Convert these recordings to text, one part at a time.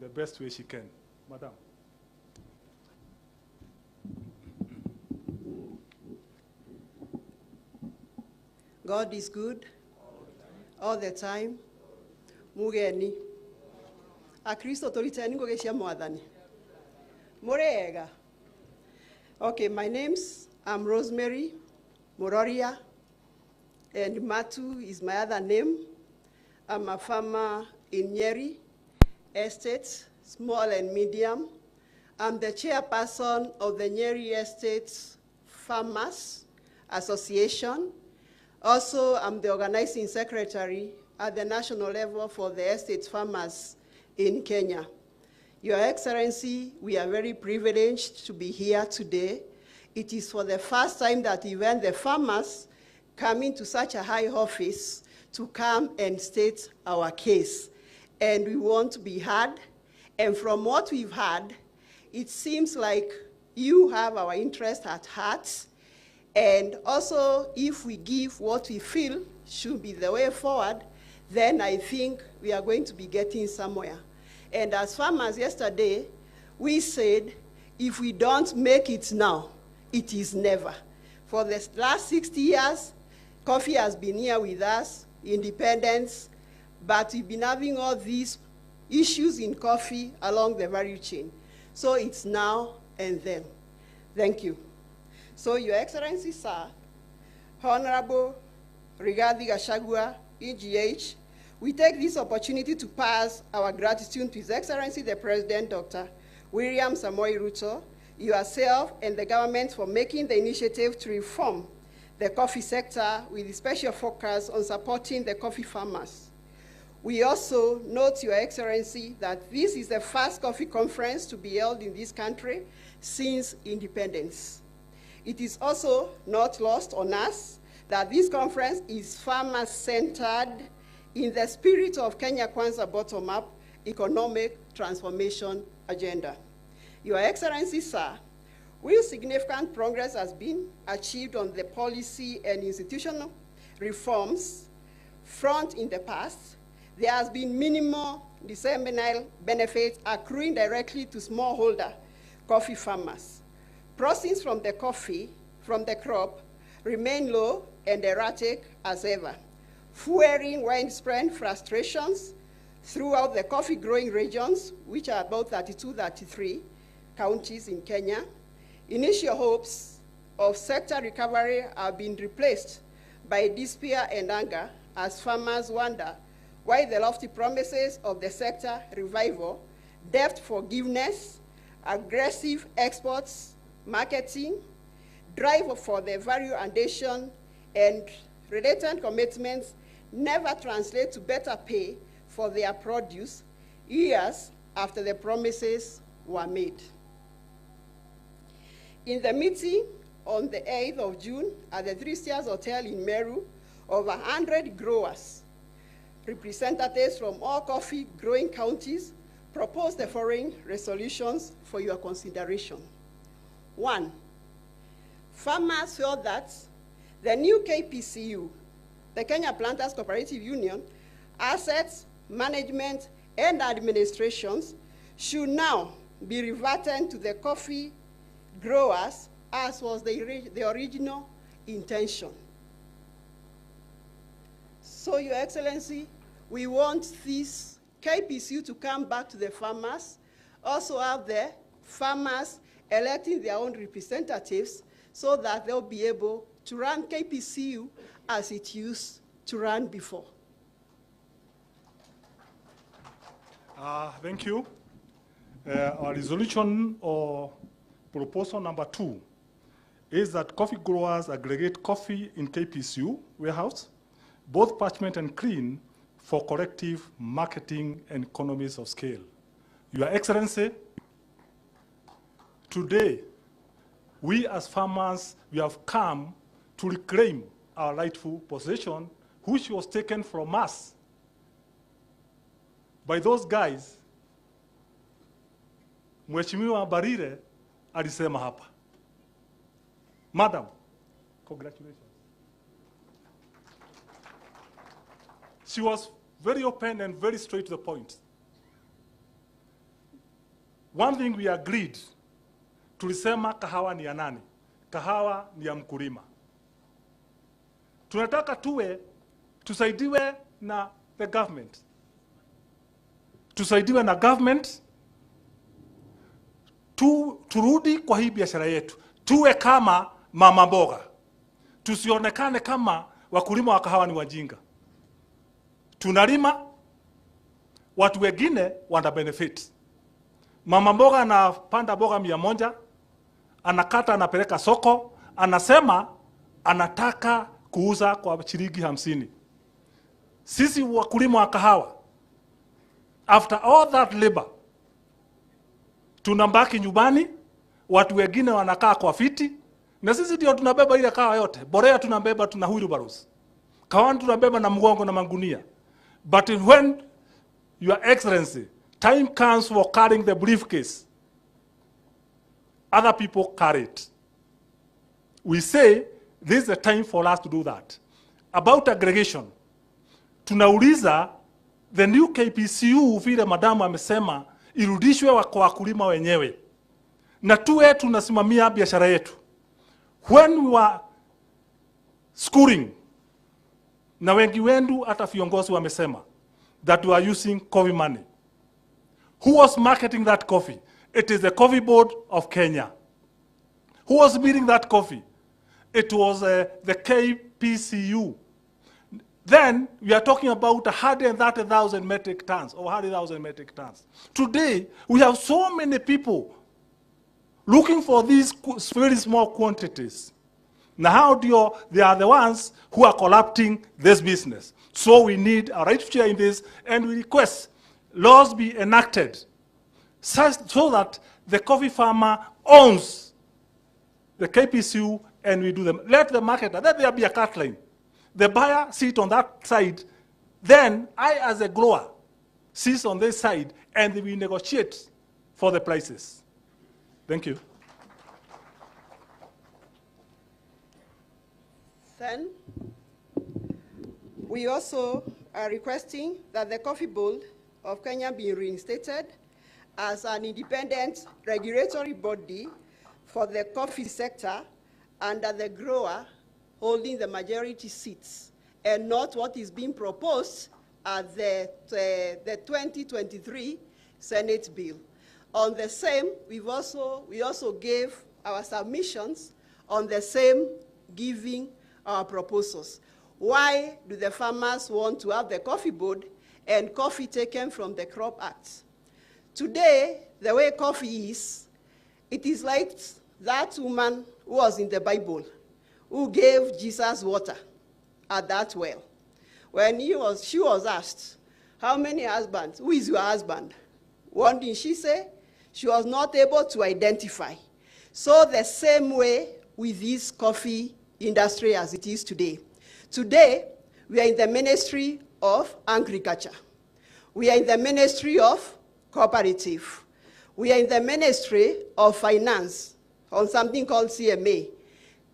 the best way she can. Madam. God is good all the time. Mugeni. Akristo tolitani ngogesia mwathani. Murega. Okay, I'm Rosemary Mororia, and Matu is my other name. I'm a farmer in Nyeri Estate, small and medium. I'm the chairperson of the Nyeri Estate Farmers Association. Also, I'm the organizing secretary at the national level for the estate farmers in Kenya. Your Excellency, we are very privileged to be here today. It is for the first time that even the farmers come into such a high office to come and state our case. And we want to be heard. And from what we've heard, it seems like you have our interest at heart. And also, if we give what we feel should be the way forward, then I think we are going to be getting somewhere. And as farmers yesterday, we said, if we don't make it now, it is never. For the last 60 years, coffee has been here with us, independence, but we've been having all these issues in coffee along the value chain. So it's now and then. Thank you. So, Your Excellency, sir, Honorable Rigathi Gachagua, EGH, we take this opportunity to pass our gratitude to His Excellency the President, Dr. William Samoei Ruto, yourself and the government for making the initiative to reform the coffee sector with a special focus on supporting the coffee farmers. We also note, Your Excellency, that this is the first coffee conference to be held in this country since independence. It is also not lost on us that this conference is farmer-centered in the spirit of Kenya Kwanza bottom-up economic transformation agenda. Your Excellency, sir, while significant progress has been achieved on the policy and institutional reforms front in the past, there has been minimal disseminal benefits accruing directly to smallholder coffee farmers. Proceeds from the crop remain low and erratic as ever, fueling widespread frustrations throughout the coffee growing regions, which are about 32, 33 counties in Kenya. Initial hopes of sector recovery have been replaced by despair and anger as farmers wonder why the lofty promises of the sector revival, debt forgiveness, aggressive exports, marketing, drive for the value addition, and related commitments never translate to better pay for their produce years after the promises were made. In the meeting on the 8th of June at the Three Stars Hotel in Meru, over 100 growers, representatives from all coffee growing counties, proposed the following resolutions for your consideration. 1, farmers felt that the new KPCU, the Kenya Planters Cooperative Union, assets, management, and administrations should now be reverted to the coffee growers as was the original intention. So, Your Excellency, we want this KPCU to come back to the farmers, also have the farmers electing their own representatives so that they'll be able to run KPCU as it used to run before. Thank you. Our resolution or proposal number 2 is that coffee growers aggregate coffee in KPCU warehouse, both parchment and clean, for collective marketing and economies of scale. Your Excellency, today, we as farmers, we have come to reclaim our rightful possession, which was taken from us by those guys. Mheshimiwa Barire alisema hapa. Madam, congratulations. She was very open and very straight to the point. one thing we agreed, tulisema kahawa ni ya nani? Kahawa ni ya mkulima. Tunataka tusaidiwe na the government. Tusaidiwe na government, turudi kwa hii biashara yetu. Tuwe kama mama mboga. Tusionekane kama wakulima wa kahawa ni wajinga. Tunalima, watu wengine wana benefit. Mama mboga anapanda mboga 100, anakata, anapeleka soko, anasema anataka kuuza kwa shilingi 50. Sisi wakulima wa kahawa, after all that labor, tunabaki nyumbani, watu wengine wanakaa kwa fiti, na sisi ndio tunabeba ile kahawa yote. Borea tunabeba, tuna wheelbarrows. Kahawa tunabeba na mgongo na magunia. But when, Your Excellency, time comes for carrying the briefcase, other people carry it. We say this is the time for us to do that. About aggregation, tunauliza the new KPCU vile madamu amesema irudishwe kwa wakulima wenyewe. Na tuwe tunasimamia biashara yetu. When we were schooling, na wengi wendu hata viongozi wamesema that we are using coffee money. Who was marketing that coffee? It is the Coffee Board of Kenya. Who was building that coffee? It was the KPCU. Then we are talking about 130,000 metric tons or 100,000 metric tons. Today, we have so many people looking for these very small quantities. Now they are the ones who are corrupting this business. So we need a right share in this, and we request laws be enacted so that the coffee farmer owns the KPCU, and we do them. Let the market, let there be a cut line. The buyer sit on that side, then I as a grower sit on this side, and we negotiate for the prices. Thank you. Then, we also are requesting that the Coffee Board of Kenya be reinstated as an independent regulatory body for the coffee sector under the grower holding the majority seats, and not what is being proposed at the 2023 Senate bill. On the same, we also gave our submissions on the same, giving our proposals. Why do the farmers want to have the coffee board and coffee taken from the Crop Act? Today, the way coffee is, it is like that woman who was in the Bible, who gave Jesus water at that well. When she was asked, how many husbands? Who is your husband? What did she say? She was not able to identify. So the same way with this coffee industry as it is today. Today, we are in the Ministry of Agriculture. We are in the Ministry of Cooperative. We are in the Ministry of Finance on something called CMA.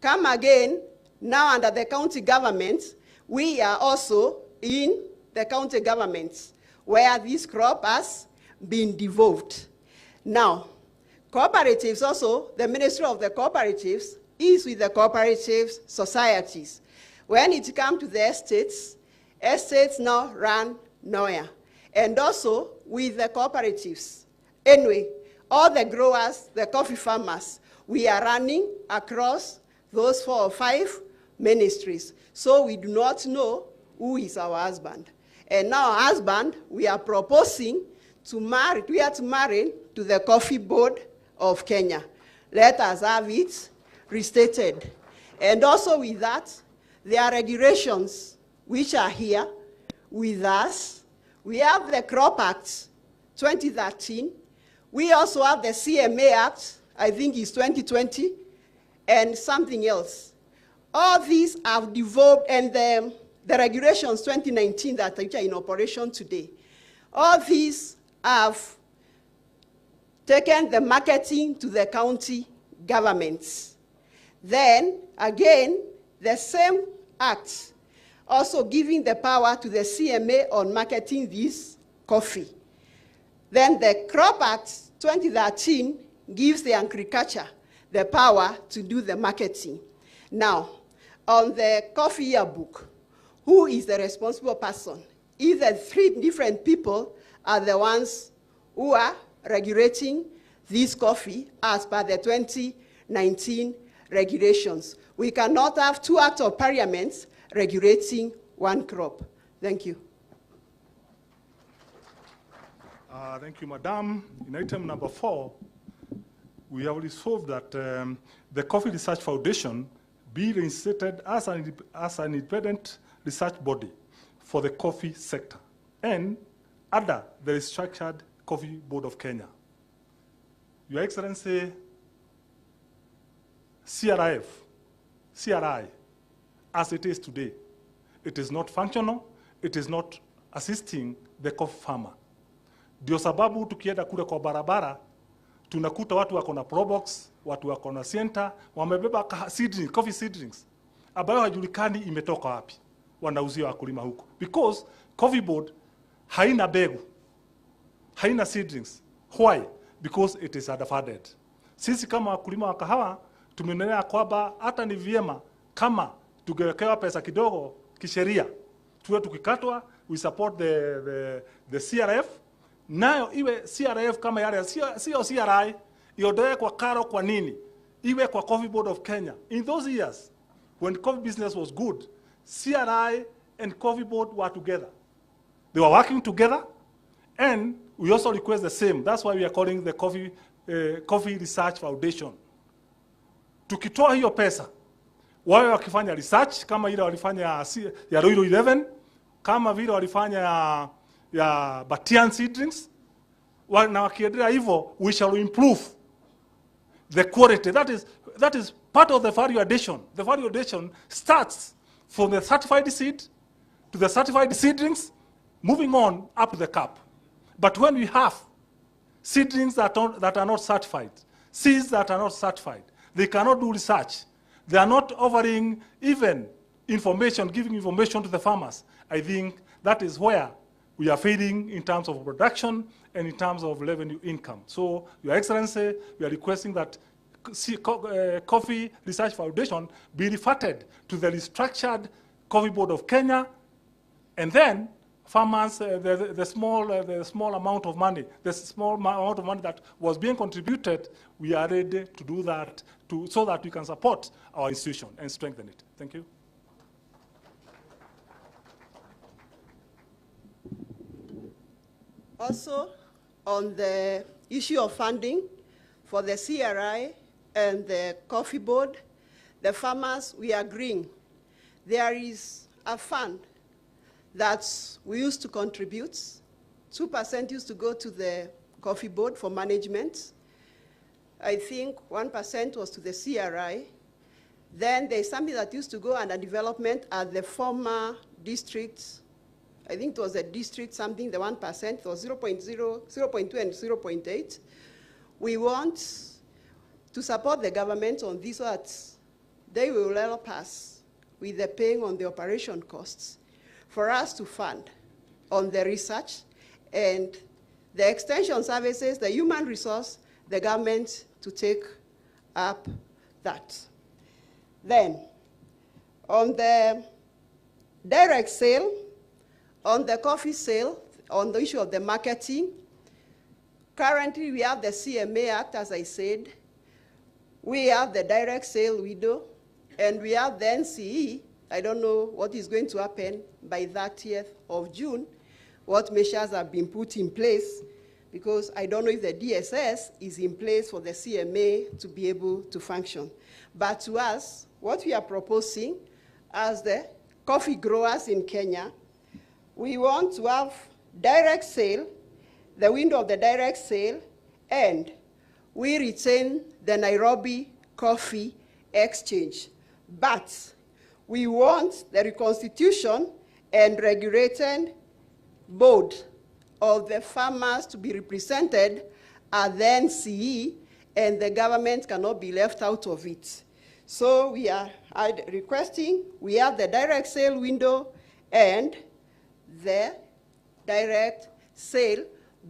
Come again, now under the county government, we are also in the county governments where this crop has been devolved. Now, cooperatives also, the Ministry of the Cooperatives is with the cooperative societies. When it comes to the estates now run nowhere. And also with the cooperatives. Anyway, all the growers, the coffee farmers, we are running across those 4 or 5 ministries. So we do not know who is our husband. And now our husband, we are proposing to marry, to the Coffee Board of Kenya. Let us have it restated. And also with that, there are regulations which are here with us. We have the Crop Act 2013. We also have the CMA Act, I think it's 2020, and something else. All these have devolved, and the regulations 2019 that are in operation today. All these have taken the marketing to the county governments. Then, again, the same act also giving the power to the CMA on marketing this coffee. Then the Crop Act 2013 gives the agriculture the power to do the marketing. Now, on the coffee yearbook, who is the responsible person? If the 3 different people are the ones who are regulating this coffee as per the 2019 regulations. We cannot have 2 acts of parliament regulating one crop. Thank you. Thank you, Madam. In item number 4, we have resolved that the Coffee Research Foundation be reinstated as an independent research body for the coffee sector and under the restructured Coffee Board of Kenya. Your Excellency, CRI, as it is today, it is not functional, it is not assisting the coffee farmer. Ndio sababu tukienda kule kwa barabara, tunakuta watu wako na Probox, watu wako na Sienta, wamebeba coffee seedlings, ambayo hajulikani imetoka wapi, wanauzia wakulima huko. Because Coffee Board haina begu, haina seedlings. Why? Because it is underfunded. Sisi kama wakulima wa kahawa, tumenenea kwamba hata ni vyema kama tungewekewa pesa kidogo kisheria, tuwe tukikatwa, we support the CRF, nayo iwe CRF kama yale, sio CRI, iondoe kwa karo kwa nini, iwe kwa Coffee Board of Kenya. In those years, when coffee business was good, CRI and Coffee Board were together. They were working together, and we also request the same. That's why we are calling the Coffee Research Foundation. Tukitoa hiyo pesa, wawe wakifanya research kama ile walifanya ya Ruiru 11, kama vile walifanya ya Batian seedlings, na wakiendelea hivyo, we shall improve the quality. That is part of the value addition. The value addition starts from the certified seed to the certified seedlings, moving on up the cap. But when we have seedlings that are not certified, seeds that are not certified, they cannot do research, they are not offering even information, giving information to the farmers, I think that is where we are failing in terms of production and in terms of revenue income. So, Your Excellency, we are requesting that Coffee Research Foundation be referred to the restructured Coffee Board of Kenya, and then farmers, the small amount of money, that was being contributed, we are ready to do that so that we can support our institution and strengthen it. Thank you. Also, on the issue of funding for the CRI and the Coffee Board, the farmers, we are agreeing. There is a fund that we used to contribute. 2% used to go to the Coffee Board for management. I think 1% was to the CRI. Then there's something that used to go under development at the former district. I think it was a district something, the 1%, it was 0.2 and 0.8. We want to support the government on this so that they will help us with the paying on the operation costs for us to fund on the research and the extension services, the human resource, the government to take up that. Then, on the direct sale, on the coffee sale, on the issue of the marketing, currently we have the CMA Act, as I said. We have the direct sale window, and we have the NCE. I don't know what is going to happen by 30th of June, what measures have been put in place, because I don't know if the DSS is in place for the CMA to be able to function. But to us, what we are proposing as the coffee growers in Kenya, we want to have direct sale, the window of the direct sale, and we retain the Nairobi Coffee Exchange. But we want the reconstitution and regulated board of the farmers to be represented at the NCE, and the government cannot be left out of it. So we are requesting, we have the direct sale window and the direct sale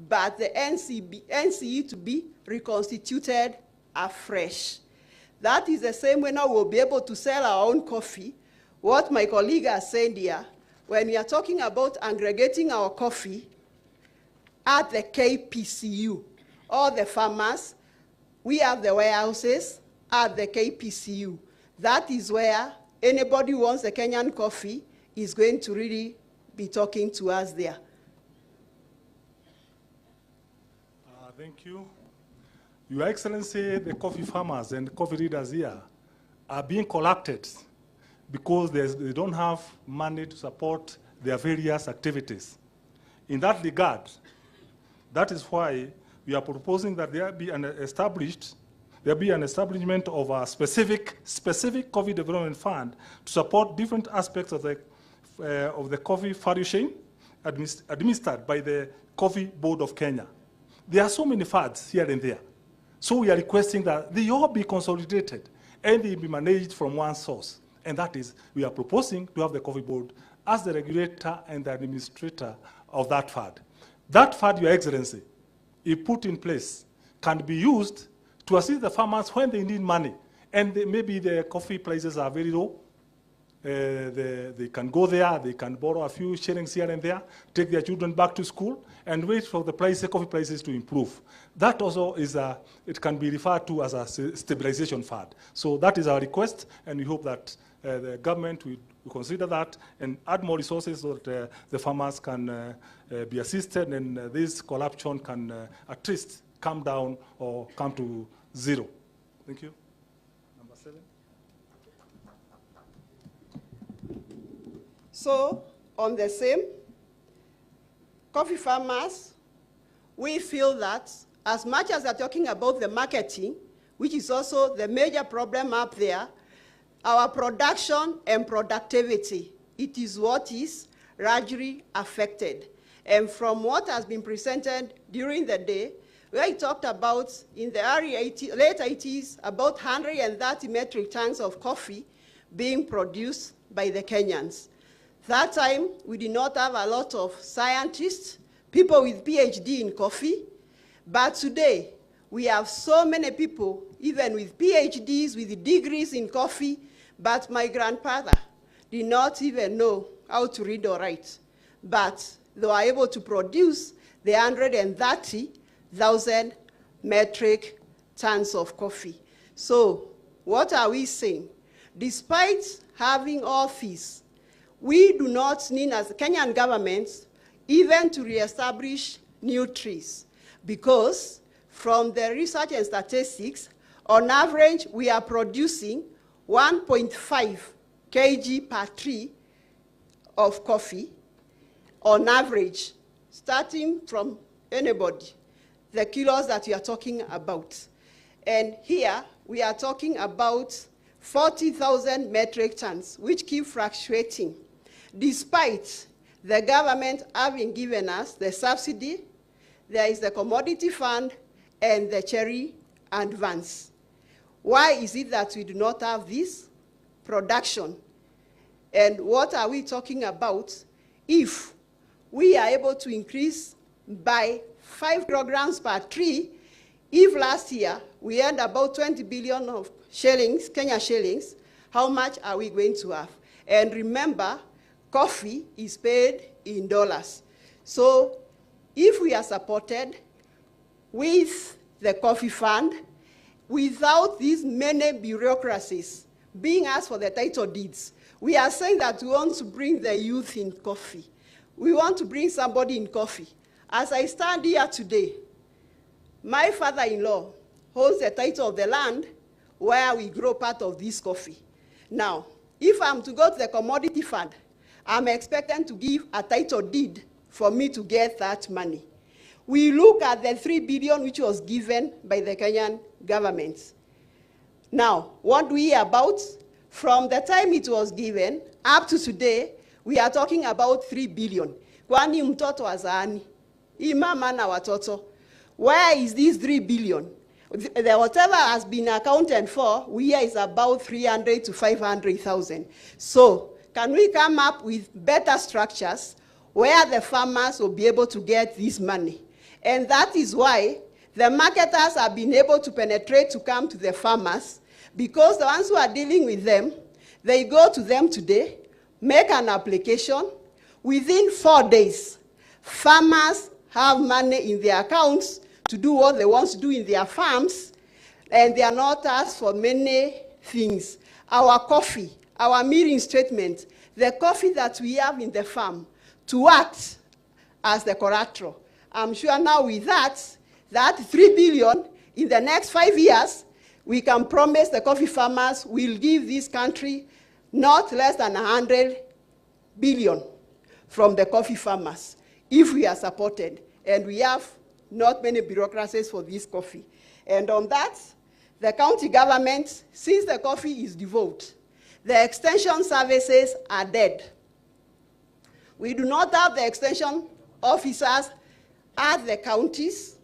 but the NCE to be reconstituted afresh. That is the same way now we'll be able to sell our own coffee. What my colleague has said here, when we are talking about aggregating our coffee at the KPCU, all the farmers, we have the warehouses at the KPCU. That is where anybody who wants the Kenyan coffee is going to really be talking to us there. Thank you. Your Excellency, the coffee farmers and coffee readers here are being collected because they don't have money to support their various activities. In that regard, that is why we are proposing that there be an establishment of a specific coffee development fund to support different aspects of the coffee value chain administered by the Coffee Board of Kenya. There are so many funds here and there. So we are requesting that they all be consolidated and they be managed from one source. And that is, we are proposing to have the Coffee Board as the regulator and the administrator of that fund. That fund, Your Excellency, if put in place, can be used to assist the farmers when they need money. And maybe the coffee prices are very low. They can go there, they can borrow a few shillings here and there, take their children back to school, and wait for the coffee prices to improve. That also is it can be referred to as a stabilization fund. So that is our request, and we hope that the government will consider that and add more resources so that the farmers can be assisted, and this corruption can at least come down or come to zero. Thank you. Number 7. So, on the same, coffee farmers, we feel that as much as they're talking about the marketing, which is also the major problem up there, our production and productivity, it is what is largely affected. And from what has been presented during the day, where I talked about in the late 80s, about 130 metric tons of coffee being produced by the Kenyans. That time, we did not have a lot of scientists, people with PhD in coffee, but today, we have so many people, even with PhDs, with degrees in coffee, but my grandfather did not even know how to read or write. But they were able to produce the 130,000 metric tons of coffee. So, what are we saying? Despite having all these, we do not need, as the Kenyan government, even to reestablish new trees, because from the research and statistics, on average, we are producing 1.5 kg per tree of coffee, on average, starting from anybody, the kilos that we are talking about. And here, we are talking about 40,000 metric tons, which keep fluctuating, despite the government having given us the subsidy, there is the commodity fund, and the cherry advance. Why is it that we do not have this production? And what are we talking about if we are able to increase by 5 kilograms per tree? If last year we earned about 20 billion of shillings, Kenya shillings, how much are we going to have? And remember, coffee is paid in dollars. So if we are supported with the coffee fund, without these many bureaucracies being asked for the title deeds, we are saying that we want to bring the youth in coffee. We want to bring somebody in coffee. As I stand here today, my father-in-law holds the title of the land where we grow part of this coffee. Now, if I'm to go to the commodity fund, I'm expected to give a title deed for me to get that money. We look at the 3 billion which was given by the Kenyan government. Now, what do we hear about? From the time it was given up to today, we are talking about 3 billion. Kwani mtoto azaani? Imama na watoto. Where is this 3 billion? Whatever has been accounted for, we hear is about 300 to 500,000. So, can we come up with better structures where the farmers will be able to get this money? And that is why the marketers have been able to penetrate to come to the farmers, because the ones who are dealing with them, they go to them today, make an application. Within 4 days, farmers have money in their accounts to do what they want to do in their farms, and they are not asked for many things. Our coffee, our milling statement, the coffee that we have in the farm, to act as the collateral. I'm sure now with that 3 billion in the next 5 years, we can promise the coffee farmers will give this country not less than 100 billion from the coffee farmers, if we are supported. And we have not many bureaucracies for this coffee. And on that, the county government, since the coffee is devolved, the extension services are dead. We do not have the extension officers at the counties.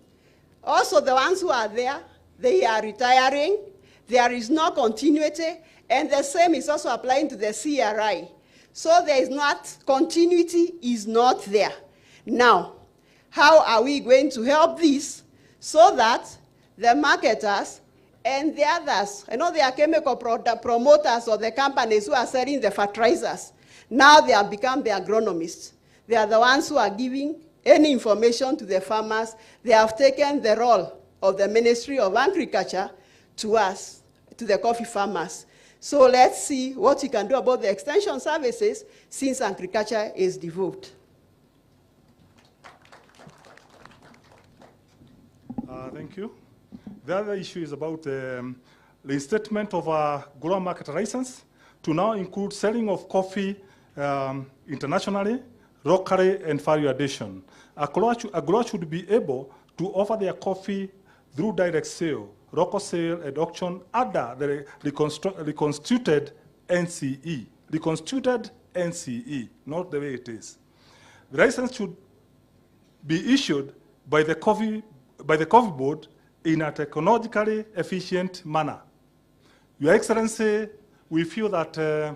Also, the ones who are there, they are retiring. There is no continuity, and the same is also applying to the CRI. So there is not, continuity is not there. Now, how are we going to help this so that the marketers and the others, I know they are chemical promoters or the companies who are selling the fertilizers, now they have become the agronomists. They are the ones who are giving any information to the farmers. They have taken the role of the Ministry of Agriculture to us, to the coffee farmers. So let's see what we can do about the extension services since agriculture is devolved. Thank you. The other issue is about the reinstatement of a grower market license to now include selling of coffee internationally, locally, and value addition. A grower should be able to offer their coffee through direct sale, local sale, and auction under the reconstituted NCE. Reconstituted NCE, not the way it is. The license should be issued by the coffee board in a technologically efficient manner. Your Excellency, we feel that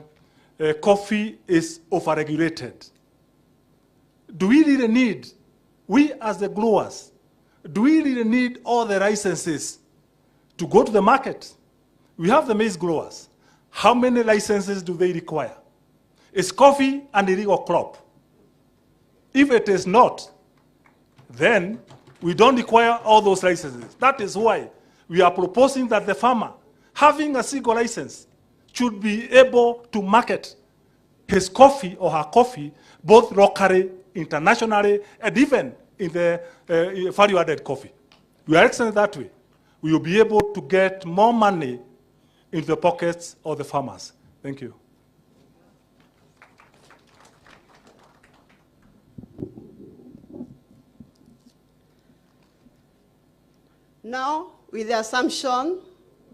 coffee is overregulated. Do we really need, we as the growers, do we really need all the licenses to go to the market? We have the maize growers. How many licenses do they require? Is coffee an illegal crop? If it is not, then we don't require all those licenses. That is why we are proposing that the farmer, having a single license, should be able to market his coffee or her coffee both locally, internationally, and even in the value-added coffee. We are excellent that way. We will be able to get more money into the pockets of the farmers. Thank you. Now, with the assumption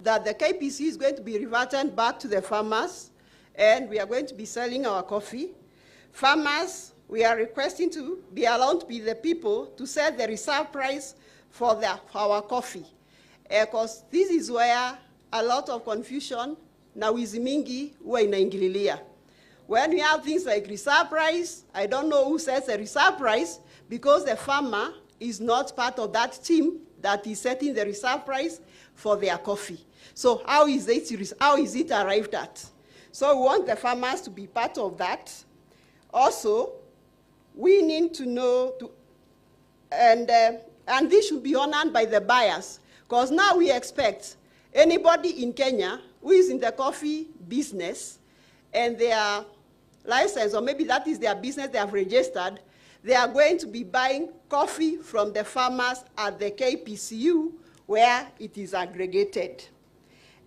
that the KPC is going to be reverted back to the farmers, and we are going to be selling our coffee, farmers, we are requesting to be allowed to be the people to set the reserve price for our coffee. Because this is where a lot of confusion na wizi mingi huwa inaingililia. When we have things like reserve price, I don't know who sets the reserve price, because the farmer is not part of that team that is setting the reserve price for their coffee. So how is it arrived at? So we want the farmers to be part of that. Also, we need to know, and this should be honored by the buyers, because now we expect anybody in Kenya who is in the coffee business and they are licensed, or maybe that is their business they have registered, they are going to be buying coffee from the farmers at the KPCU where it is aggregated.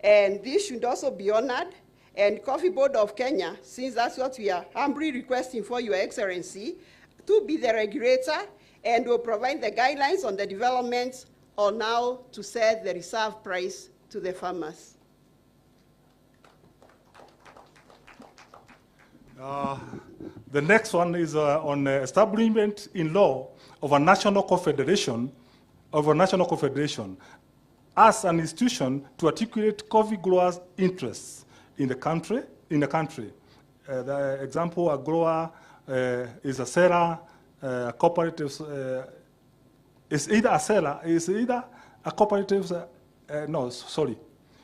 And this should also be honored. And Coffee Board of Kenya, since that's what we are humbly requesting for Your Excellency, to be the regulator and will provide the guidelines on the development on how to set the reserve price to the farmers. The next one is on establishment in law of a national confederation, as an institution to articulate coffee growers' interests in the country. The example, a grower is a seller, cooperatives is either a seller, is either a cooperative,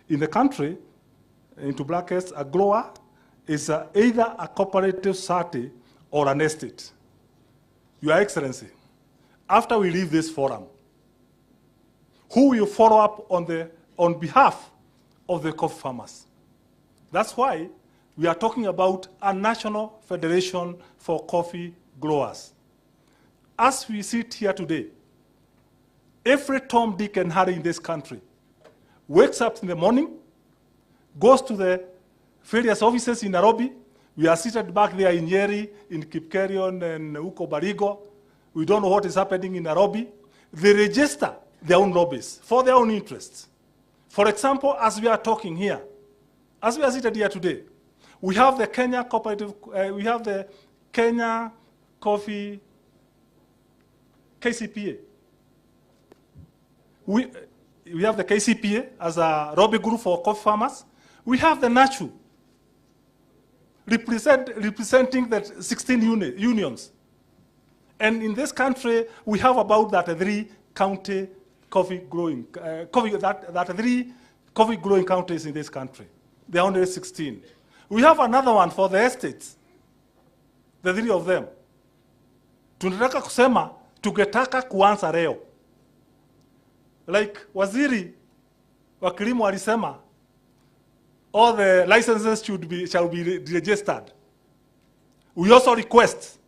in the country, into brackets, a grower is either a cooperative society or an estate. Your Excellency, after we leave this forum, who will follow up on behalf of the coffee farmers? That's why we are talking about a national federation for coffee growers. As we sit here today, every Tom, Dick, and Harry in this country wakes up in the morning, goes to the various offices in Nairobi. We are seated back there in Nyeri, in Kipkerion, and Uko Barigo. We don't know what is happening in Nairobi. They register their own lobbies for their own interests. For example, as we are talking here, as we are seated here today, we have the Kenya cooperative, we have the Kenya Coffee KCPA. We have the KCPA as a lobby group for coffee farmers. We have the NACHU representing the 16 unions. And in this country, we have about 3 county coffee growing, three coffee growing counties in this country. There are only 16. We have another one for the estates, the 3 of them. Tunataka kusema, tungetaka kuanza leo. Like waziri wa kilimo alisema, all the licenses shall be registered. We also request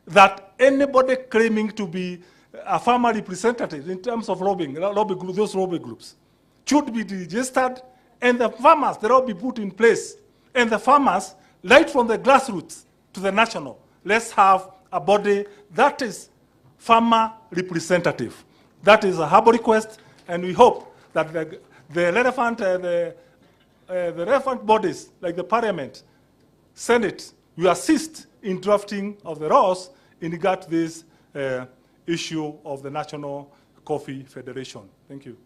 that anybody claiming to be a farmer representative in terms of those lobby groups should be registered, and the farmers, they'll all be put in place. And the farmers, right from the grassroots to the national, let's have a body that is farmer representative. That is a humble request, and we hope that the relevant bodies, like the Parliament, Senate, will assist in drafting of the laws in regard to this issue of the National Coffee Federation. Thank you.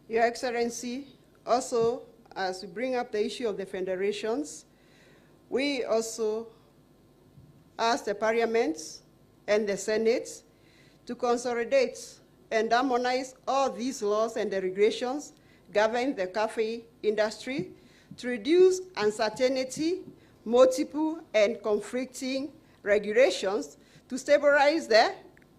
Your Excellency, also, as we bring up the issue of the federations, we also ask the parliaments and the Senate to consolidate and harmonize all these laws and the regulations governing the coffee industry to reduce uncertainty, multiple and conflicting regulations to stabilize the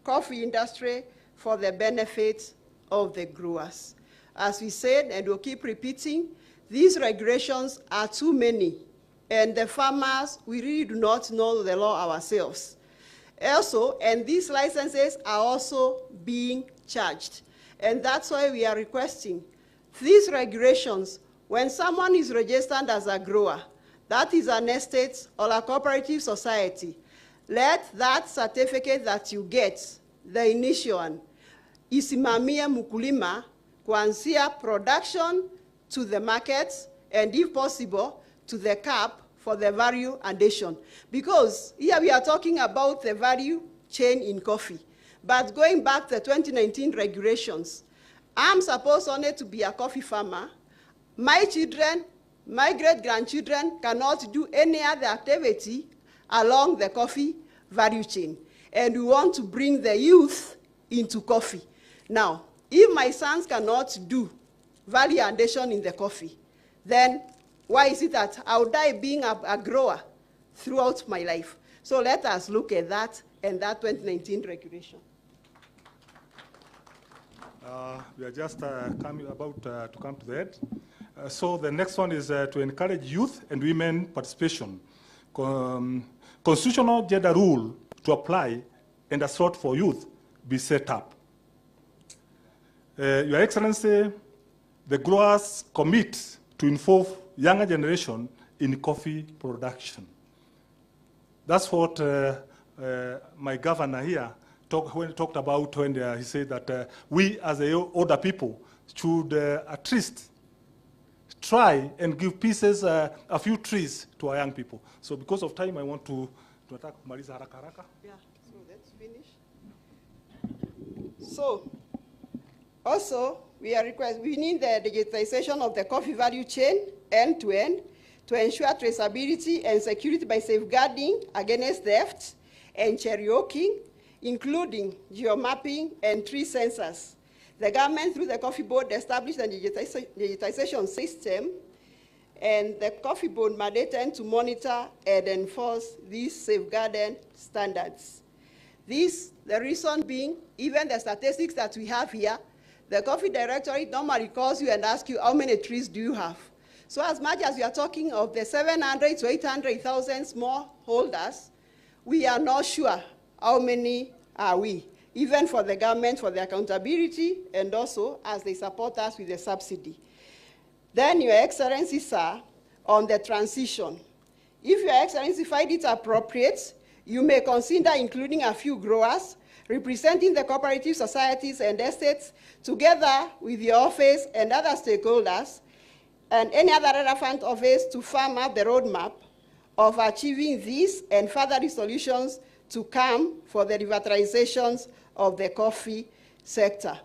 coffee industry for the benefit of the growers. As we said, and we'll keep repeating, these regulations are too many, and the farmers, we really do not know the law ourselves. Also, and these licenses are also being charged. And that's why we are requesting these regulations, when someone is registered as a grower, that is an estate or a cooperative society, let that certificate that you get, the initial one, isimamie mkulima kuanzia production to the market, and if possible, to the cap for the value addition. Because here we are talking about the value chain in coffee. But going back to the 2019 regulations, I'm supposed only to be a coffee farmer. My children, my great-grandchildren cannot do any other activity along the coffee value chain. And we want to bring the youth into coffee. Now, if my sons cannot do value addition in the coffee, then why is it that I'll die being a grower throughout my life? So let us look at that and that 2019 regulation. We are just about to come to the end. So the next one is to encourage youth and women participation. Constitutional gender rule to apply and a slot for youth be set up. Your Excellency, the growers commit to involve younger generation in coffee production. That's what my governor here talked about when he said that we as the older people should at least try and give pieces, a few trees to our young people. So because of time, I want to attack Marisa haraka haraka. Yeah, so let's finish. So, Also, we need the digitization of the coffee value chain end-to-end to ensure traceability and security by safeguarding against theft and cherry-oaking, including geomapping and tree sensors. The government, through the Coffee Board, established a digitization system, and the Coffee Board mandated to monitor and enforce these safeguarded standards. The reason being, even the statistics that we have here, the Coffee Directorate normally calls you and asks you how many trees do you have. So as much as we are talking of the 700 to 800,000 small holders, we are not sure how many are we, even for the government, for the accountability, and also as they support us with the subsidy. Then, Your Excellency, sir, on the transition, if Your Excellency find it appropriate, you may consider including a few growers representing the cooperative societies and estates together with your office and other stakeholders and any other relevant office to firm up the roadmap of achieving these and further resolutions to come for the revitalizations of the coffee sector.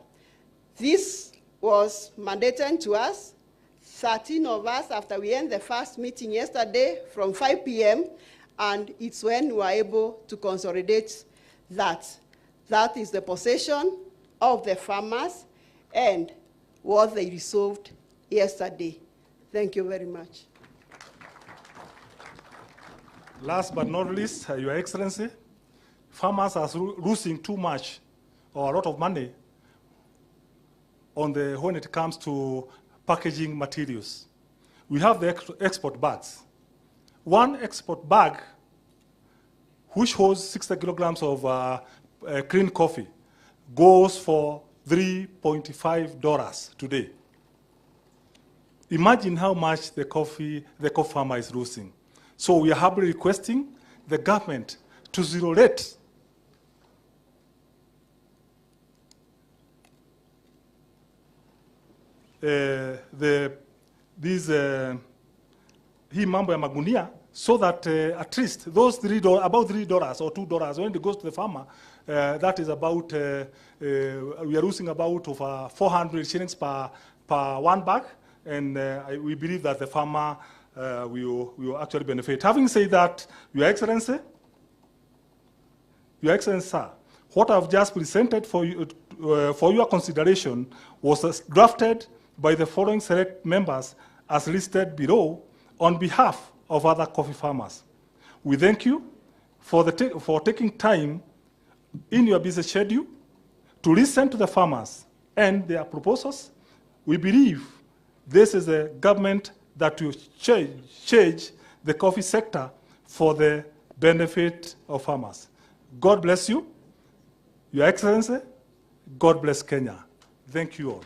This was mandated to us, 13 of us, after we ended the first meeting yesterday from 5 p.m., and it's when we were able to consolidate that. That is the position of the farmers and what they resolved yesterday. Thank you very much. Last but not least, Your Excellency, farmers are losing too much or a lot of money when it comes to packaging materials. We have the export bags. One export bag, which holds 60 kilograms of clean coffee, goes for $3.5 today. Imagine how much the coffee farmer is losing. So we are humbly requesting the government to zero rate hii mambo ya magunia, so that at least those about $3 or $2, when it goes to the farmer, that is about, we are losing about over 400 shillings per one bag, and we believe that the farmer will actually benefit. Having said that, Your Excellency, sir, what I've just presented for your consideration was drafted by the following select members as listed below on behalf of other coffee farmers. We thank you for taking time in your busy schedule to listen to the farmers and their proposals. We believe this is a government that will change the coffee sector for the benefit of farmers. God bless you, Your Excellency. God bless Kenya. Thank you all.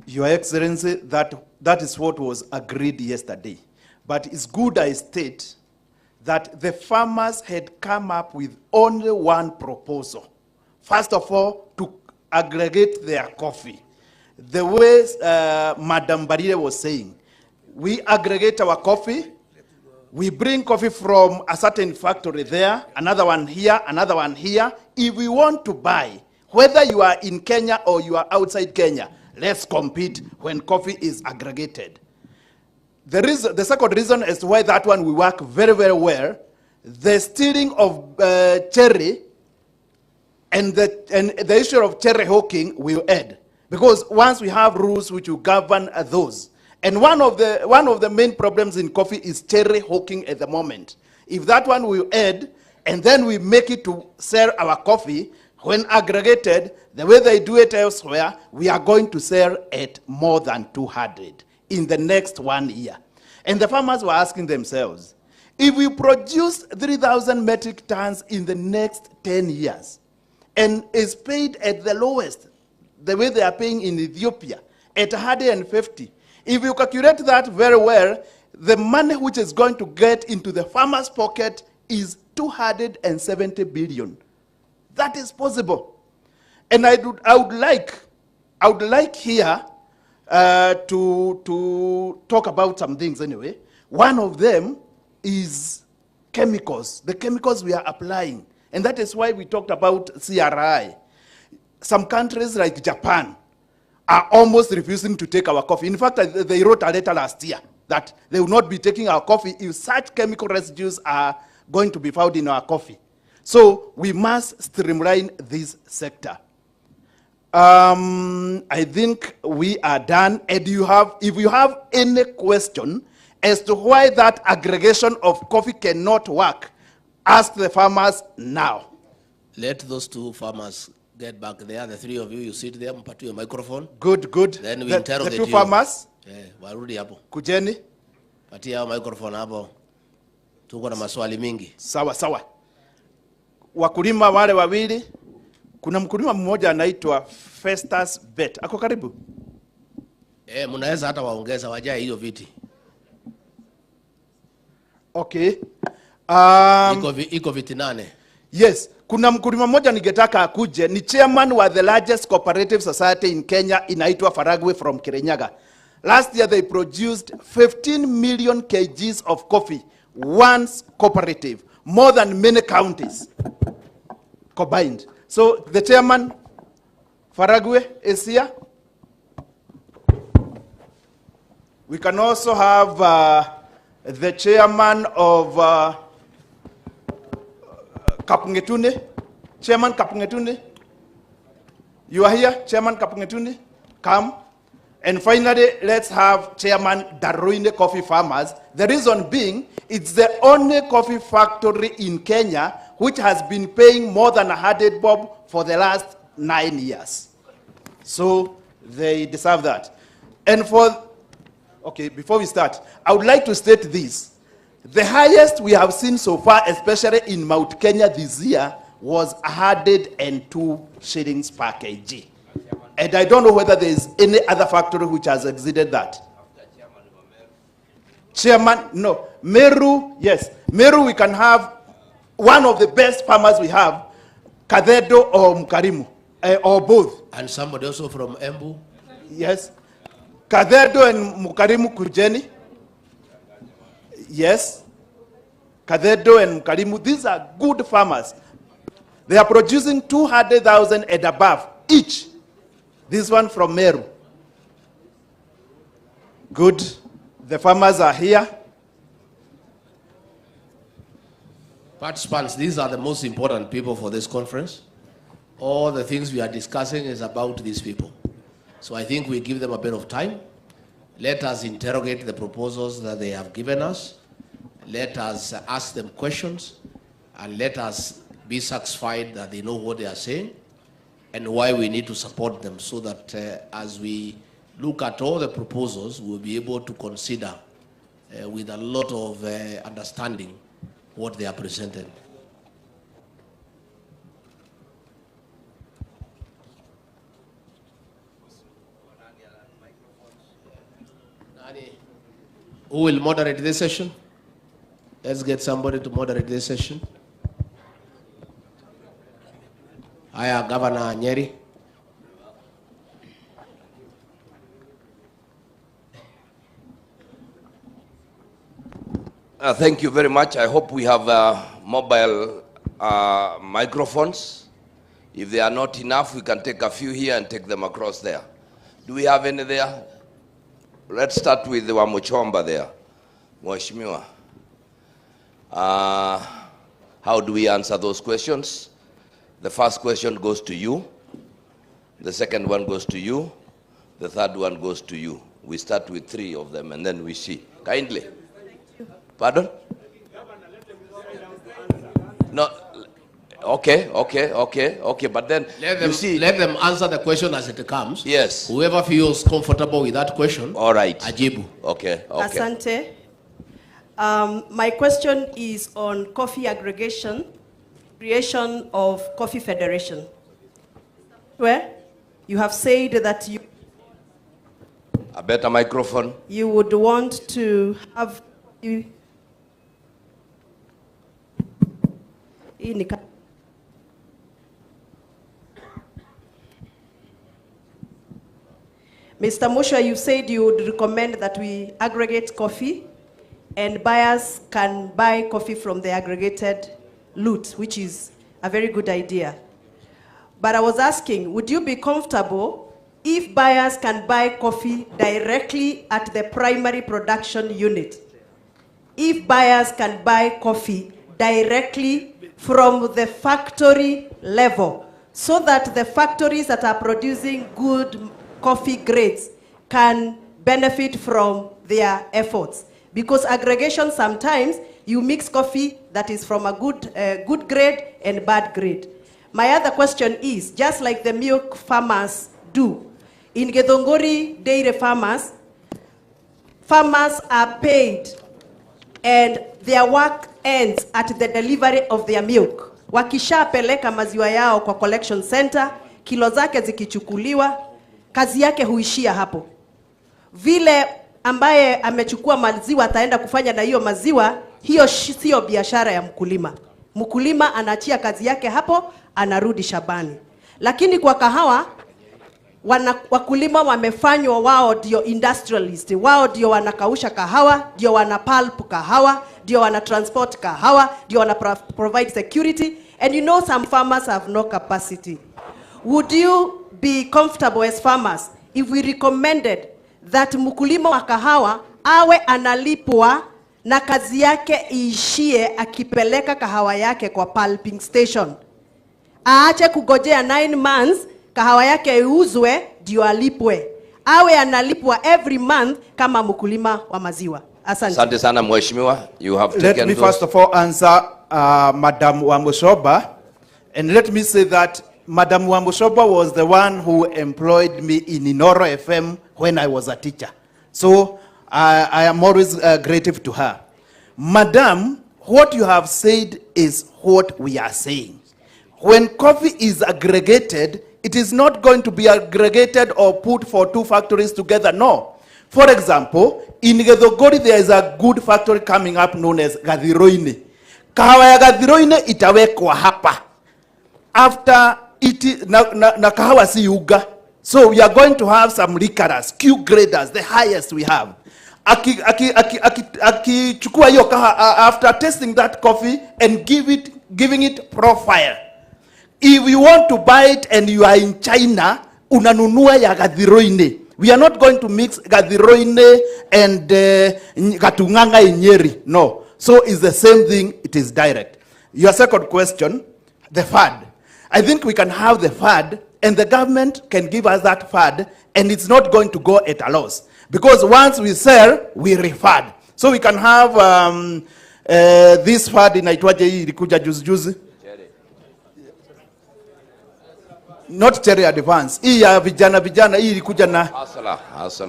Your Excellency, that is what was agreed yesterday. But it's good I state that the farmers had come up with only one proposal. First of all, to aggregate their coffee. The way Madam Barire was saying, we aggregate our coffee, we bring coffee from a certain factory there, another one here, another one here. If we want to buy, whether you are in Kenya or you are outside Kenya, let's compete when coffee is aggregated. The second reason as to why that one will work very, very well, the stealing of cherry and the issue of cherry hawking will end. Because once we have rules which will govern those, and one of the main problems in coffee is cherry hawking at the moment. If that one will end, and then we make it to sell our coffee, when aggregated, the way they do it elsewhere, we are going to sell at more than 200 in the next 1 year. And the farmers were asking themselves, if we produce 3,000 metric tons in the next 10 years, and is paid at the lowest, the way they are paying in Ethiopia, at 150, if you calculate that very well, the money which is going to get into the farmer's pocket is 270 billion. That is possible. And I would like here to talk about some things anyway. One of them is chemicals, the chemicals we are applying. And that is why we talked about CRI. Some countries like Japan are almost refusing to take our coffee. In fact, they wrote a letter last year that they will not be taking our coffee if such chemical residues are going to be found in our coffee. So we must streamline this sector. I think we are done. And if you have any question as to why that aggregation of coffee cannot work, ask the farmers now. Let those two farmers get back there. The three of you, you sit there, put your microphone. Good, good. Then we interrogate the two farmers. Warudi hapo. Kujeni. Patia microphone hapo. Tuko na maswali mingi. Sawa, sawa. Wakulima wale wawili, kuna mkulima mmoja anaitwa Festus Bet. Ako karibu? Mnaweza hata waongeza wajae hiyo viti. Okay. Iko viti 8. Yes, kuna mkulima mmoja ningetaka akuje, ni chairman wa the largest cooperative society in Kenya, inaitwa Faragwe from Kirinyaga. Last year they produced 15 million kgs of coffee, once cooperative, more than many counties combined. So the chairman, Faragwe, is here. We can also have the chairman of Kapungetune. Chairman Kapungetune, you are here, Chairman Kapungetune, come. And finally, let's have Chairman Daruine Coffee Farmers. The reason being, it's the only coffee factory in Kenya which has been paying more than 100 bob for the last 9 years. So they deserve that. And okay, before we start, I would like to state this. The highest we have seen so far, especially in Mount Kenya this year, was 102 shillings per kg. And I don't know whether there is any other factory which has exceeded that. Chairman, no. Meru, yes. Meru, we can have one of the best farmers we have, Kadedo or Mukarimu, or both. And somebody also from Embu? Yes. Kadedo and Mukarimu Kujeni. Yes. Kadedo and Mukarimu, these are good farmers. They are producing 200,000 and above each. This one from Meru. Good. The farmers are here. Participants, these are the most important people for this conference. All the things we are discussing is about these people. So I think we give them a bit of time. Let us interrogate the proposals that they have given us. Let us ask them questions, and let us be satisfied that they know what they are saying and why we need to support them, so that as we look at all the proposals, we'll be able to consider with a lot of understanding what they are presented. Who will moderate this session? Let's get somebody to moderate this session. Aya, Governor Nyeri. Thank you very much. I hope we have mobile microphones. If they are not enough, we can take a few here and take them across there. Do we have any there? Let's start with the Wamuchomba there. Mheshimiwa. How do we answer those questions? The first question goes to you. The second one goes to you. The third one goes to you. We start with 3 of them and then we see. Kindly. Pardon? No. Okay, but then let them answer the question as it comes. Yes. Whoever feels comfortable with that question. All right. Ajibu. Okay. Asante. My question is on coffee aggregation, creation of coffee federation. Where you have said that a better microphone. You would want to have Mr. Mushwa, you said you would recommend that we aggregate coffee and buyers can buy coffee from the aggregated loot, which is a very good idea. But I was asking, would you be comfortable if buyers can buy coffee directly at the primary production unit? If buyers can buy coffee directly from the factory level, so that the factories that are producing good coffee grades can benefit from their efforts. Because aggregation, sometimes you mix coffee that is from a good grade and bad grade. My other question is, just like the milk farmers do, in Githunguri dairy farmers are paid and their work ends at the delivery of their milk. Wakishapeleka maziwa yao kwa collection center, kilo zake zikichukuliwa, kazi yake huishia hapo. Vile ambaye amechukua maziwa ataenda kufanya na hiyo maziwa, hiyo sio biashara ya mkulima. Mkulima anaachia kazi yake hapo, anarudi shambani. Lakini kwa kahawa, wakulima wamefanywa wao ndio industrialist, wao ndio wanakausha kahawa, ndio wana pulp kahawa, ndio wana transport kahawa, ndio wana provide security, and you know some farmers have no capacity. Would you be comfortable as farmers if we recommended that mkulima wa kahawa awe analipwa na kazi yake iishie akipeleka kahawa yake kwa pulping station? Aache kugojea 9 months kahawa yake iuzwe ndio alipwe. Awe analipwa every month kama mkulima wa maziwa. Asante. Asante sana mheshimiwa. You have taken Let me first of all answer Madam Wambushoba, and let me say that Madam Wambushoba was the one who employed me in Inoro FM when I was a teacher. So I am always grateful to her. Madam, what you have said is what we are saying. When coffee is aggregated, it is not going to be aggregated or put for 2 factories together, no. For example, in Githunguri there is a good factory coming up known as Gathiroine. Kahawa ya Gathiroine itawekwa hapa. After it, na kahawa si uga. So we are going to have some liquorers, Q graders, the highest we have. Akichukua hiyo kahawa, after tasting that coffee and giving it profile. If you want to buy it and you are in China, unanunua ya Gathiroine. We are not going to mix Gathiroine and Gatunganga in Nyeri. No. So it's the same thing, it is direct. Your second question, the FAD. I think we can have the FAD and the government can give us that FAD and it's not going to go at a loss. Because once we sell, we refund. So we can have this FAD in Aitwaje ilikuja juzi. Not cherry advance. Hii ya vijana hii ilikuja na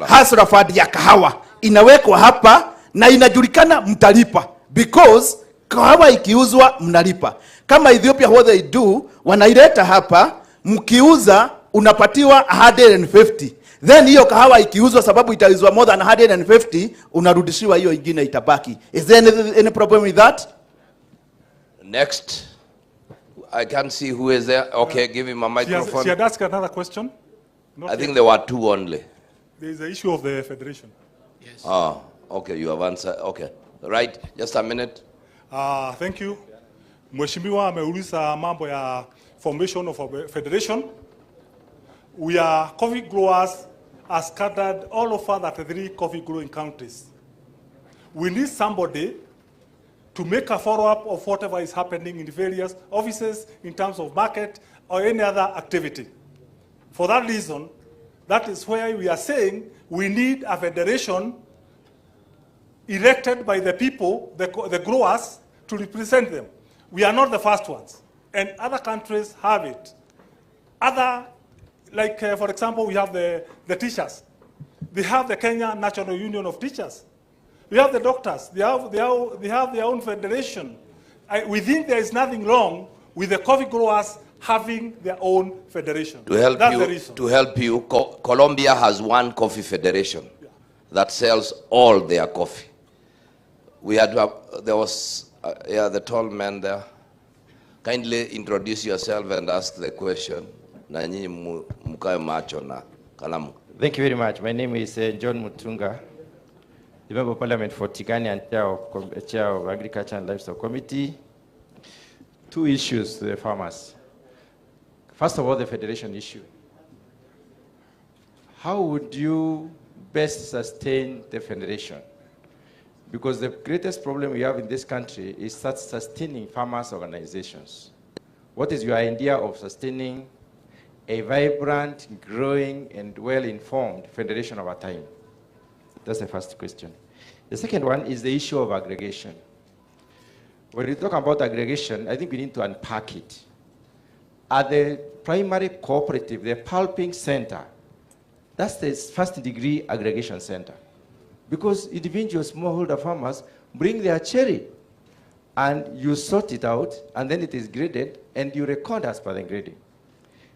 hasla fund ya kahawa. Inawekwa hapa na inajulikana mtalipa. Because kahawa ikiuzwa mnalipa. Kama Ethiopia what they do, wanaileta hapa, mkiuza unapatiwa 150. Then hiyo kahawa ikiuzwa sababu itauzwa more than 150, unarudishiwa hiyo ingine itabaki. Is there any problem with that? Next. I can't see who is there. Okay, give him a microphone. She had asked another question. I think there were 2 only. There is the issue of the federation. Yes. Ah, okay, you have answered. Okay, right. Just a minute. Thank you. Mheshimiwa ameuliza mambo ya formation of a federation. We are coffee growers are scattered all over the 3 coffee growing countries. We need somebody to make a follow-up of whatever is happening in the various offices in terms of market or any other activity. For that reason, that is why we are saying we need a federation elected by the people, the growers, to represent them. We are not the first ones, and other countries have it. Other, like for example, we have the teachers. They have the Kenya National Union of Teachers. We have the doctors. They have their own federation. We think there is nothing wrong with the coffee growers having their own federation. That's the reason. To help you, Colombia has 1 coffee federation that sells all their coffee. We had there was the tall man there. Kindly introduce yourself and ask the question. Thank you very much. My name is John Mutunga, the Member of Parliament for Tigani and Chair of Agriculture and Livestock Committee. two issues to the farmers. First of all, the federation issue. How would you best sustain the federation? Because the greatest problem we have in this country is sustaining farmers' organizations. What is your idea of sustaining a vibrant, growing, and well-informed federation over time? That's the first question. The second one is the issue of aggregation. When we talk about aggregation, I think we need to unpack it. At the primary cooperative, the pulping center, that's the first degree aggregation center. Because individual smallholder farmers bring their cherry and you sort it out and then it is graded and you record as per the grading.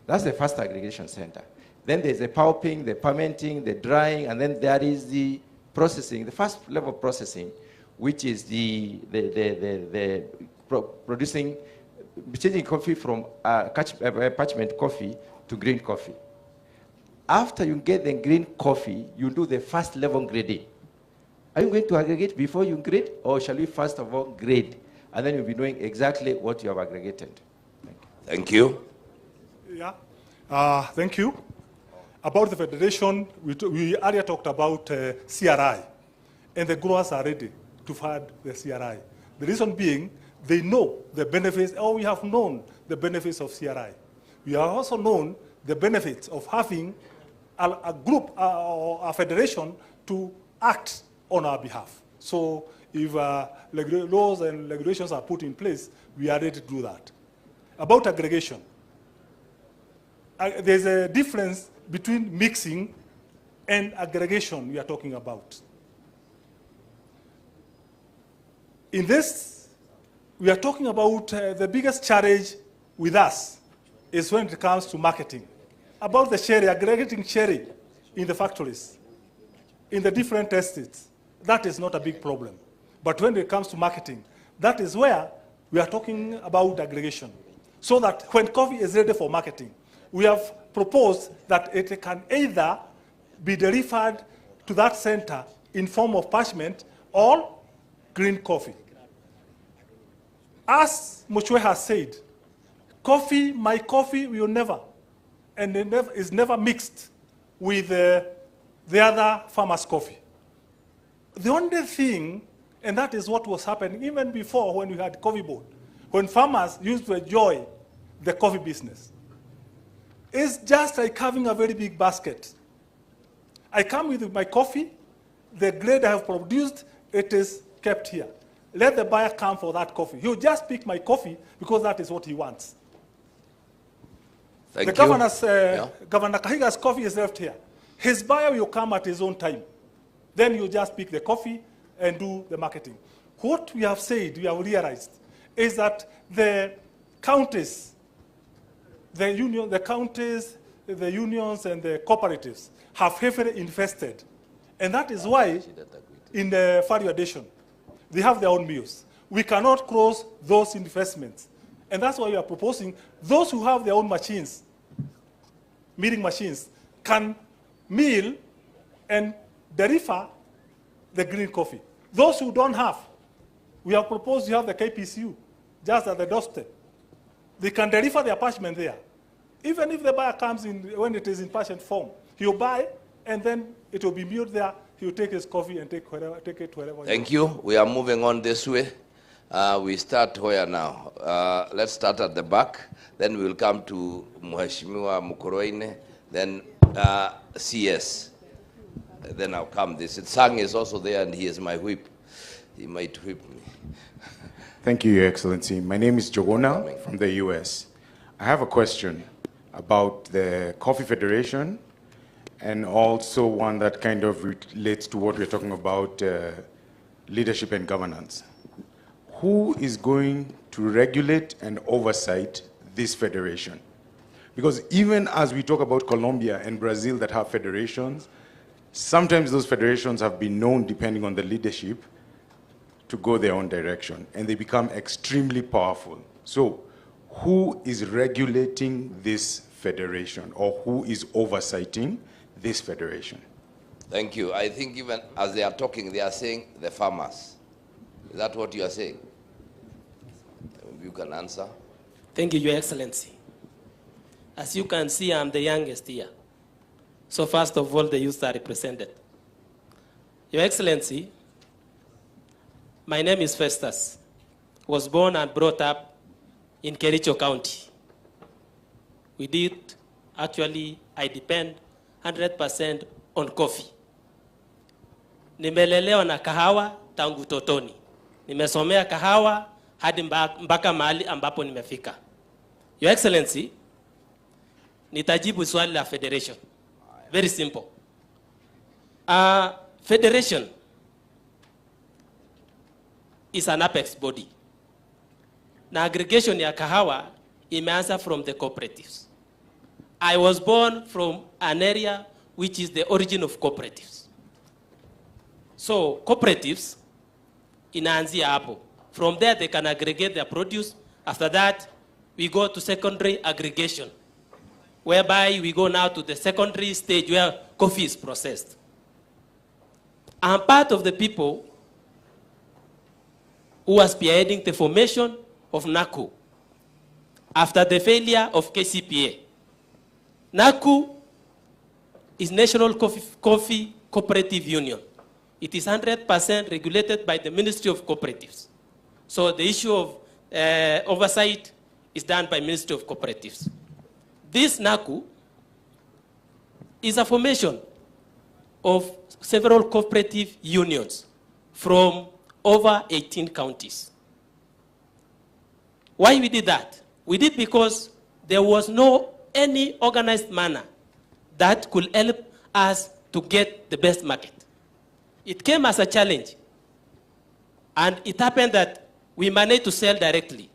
That's the first aggregation center. Then there's the pulping, the fermenting, the drying, and then there is the processing, the first level processing, which is producing, changing coffee from parchment coffee to green coffee. After you get the green coffee, you do the first level grading. Are you going to aggregate before you grade, or shall we first of all grade, and then you'll be knowing exactly what you have aggregated? Thank you. Yeah, thank you. About the federation, we earlier talked about CRI, and the growers are ready to fund the CRI. The reason being, they know the benefits, or we have known the benefits of CRI. We have also known the benefits of having a group or a federation to act on our behalf. So if laws and regulations are put in place, we are ready to do that. About aggregation, there's a difference between mixing and aggregation we are talking about. In this, we are talking about the biggest challenge with us is when it comes to marketing. About the sherry, aggregating sherry in the factories, in the different estates, that is not a big problem. But when it comes to marketing, that is where we are talking about aggregation. So that when coffee is ready for marketing, we have proposed that it can either be delivered to that center in form of parchment or green coffee. As Muchwe has said, coffee, my coffee will never, and it is never mixed with the other farmer's coffee. The only thing, and that is what was happening even before when we had coffee board, when farmers used to enjoy the coffee business, it's just like having a very big basket. I come with my coffee, the grade I have produced, it is kept here. Let the buyer come for that coffee. He'll just pick my coffee because that is what he wants. Thank The you. governor's, Governor Kahiga's coffee is left here. His buyer will come at his own time. Then you just pick the coffee and do the marketing. What we have said, we have realized, is that the counties, the unions, and the cooperatives have heavily invested. And that is why in the value addition, they have their own mills. We cannot cross those investments. And that's why we are proposing those who have their own machines, milling machines, can mill and deliver the green coffee. Those who don't have, we have proposed to have the KPCU just at the doorstep. They can deliver their parchment there. Even if the buyer comes in when it is in parchment form, he'll buy and then it will be milled there. He'll take his coffee and take it wherever. Thank you. We are moving on this way. We start where now? Let's start at the back. Then we'll come to Mheshimiwa Mukoroine. Then CS. Then I'll come this. Sang is also there and he is my whip. He might whip me. Thank you, Your Excellency. My name is Jogona from the US. I have a question about the Coffee Federation and also one that kind of relates to what we're talking about, leadership and governance. Who is going to regulate and oversight this federation? Because even as we talk about Colombia and Brazil that have federations, sometimes those federations have been known, depending on the leadership, to go their own direction, and they become extremely powerful. So who is regulating this federation, or who is oversighting this federation? Thank you. I think even as they are talking, they are saying the farmers. Is that what you are saying? You can answer. Thank you, Your Excellency. As you can see, I'm the youngest here. So first of all, the youth are represented. Your Excellency, my name is Festus. Was born and brought up in Kericho County. I depend 100% on coffee. Nimelelewa na kahawa tangu totoni. Nimesomea kahawa hadi mpaka mahali ambapo nimefika. Your Excellency, nitajibu swali la federation. Very simple. Federation is an apex body. Na aggregation ya kahawa imeanza from the cooperatives. I was born from an area which is the origin of cooperatives. So cooperatives inaanzia hapo. From there they can aggregate their produce. After that we go to secondary aggregation, whereby we go now to the secondary stage where coffee is processed. I'm part of the people who are spearheading the formation of NACU after the failure of KCPA. NACU is National Coffee Cooperative Union. It is 100% regulated by the Ministry of Cooperatives. So the issue of oversight is done by Ministry of Cooperatives. This NACU is a formation of several cooperative unions from over 18 counties. Why we did that? We did because there was no any organized manner that could help us to get the best market. It came as a challenge, and it happened that we managed to sell directly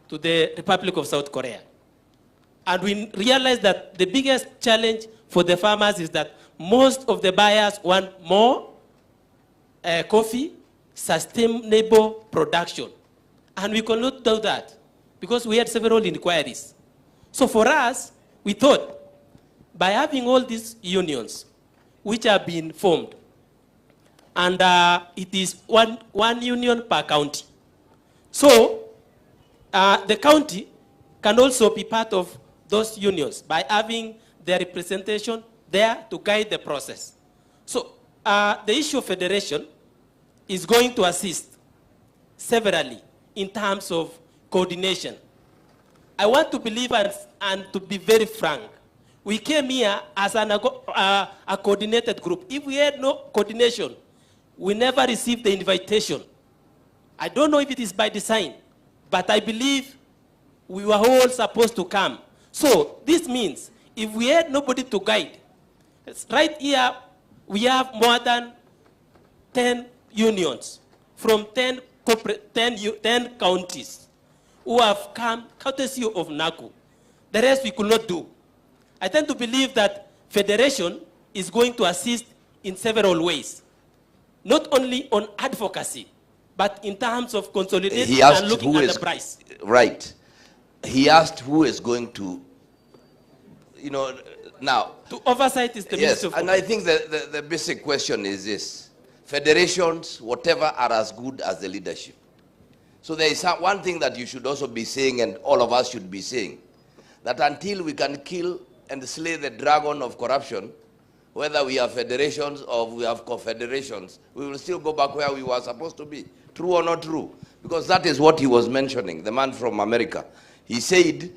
to the Republic of South Korea. And we realized that the biggest challenge for the farmers is that most of the buyers want more coffee, sustainable production. And we could not do that because we had several inquiries. So for us, we thought by having all these unions which have been formed, and it is one union per county. So the county can also be part of those unions by having their representation there to guide the process. So the issue of federation is going to assist severally in terms of coordination. I want to believe and to be very frank, we came here as a coordinated group. If we had no coordination, we never received the invitation. I don't know if it is by design, but I believe we were all supposed to come. So this means if we had nobody to guide, right here we have more than 10 unions from 10 counties who have come courtesy of NACU. The rest we could not do. I tend to believe that federation is going to assist in several ways, not only on advocacy, but in terms of consolidating and looking at the price. Right. He asked who is going to, now. To oversight is the yes, Ministry of and I think the basic question is this. Federations, whatever, are as good as the leadership. So there is one thing that you should also be saying, and all of us should be saying, that until we can kill and slay the dragon of corruption, whether we have federations or we have confederations, we will still go back where we were supposed to be. True or not true? Because that is what he was mentioning, the man from America. He said,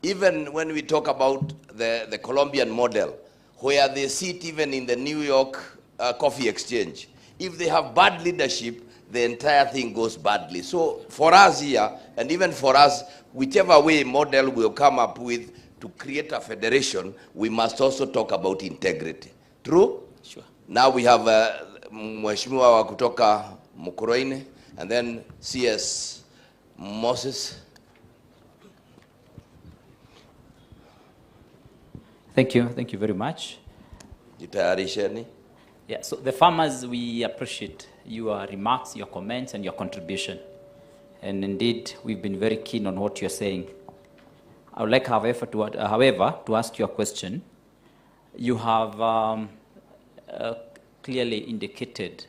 even when we talk about the Colombian model, where they sit even in the New York Coffee Exchange, if they have bad leadership, the entire thing goes badly. So for us here, and even for us, whichever way model we'll come up with to create a federation, we must also talk about integrity. True? Sure. Now we have Mheshimiwa wa kutoka Mukurweini, and then CS Moses. Thank you very much. Jitayarisheni. Yeah, so the farmers, we appreciate your remarks, your comments, and your contribution. And indeed, we've been very keen on what you're saying. I would like, however, to ask you a question. You have clearly indicated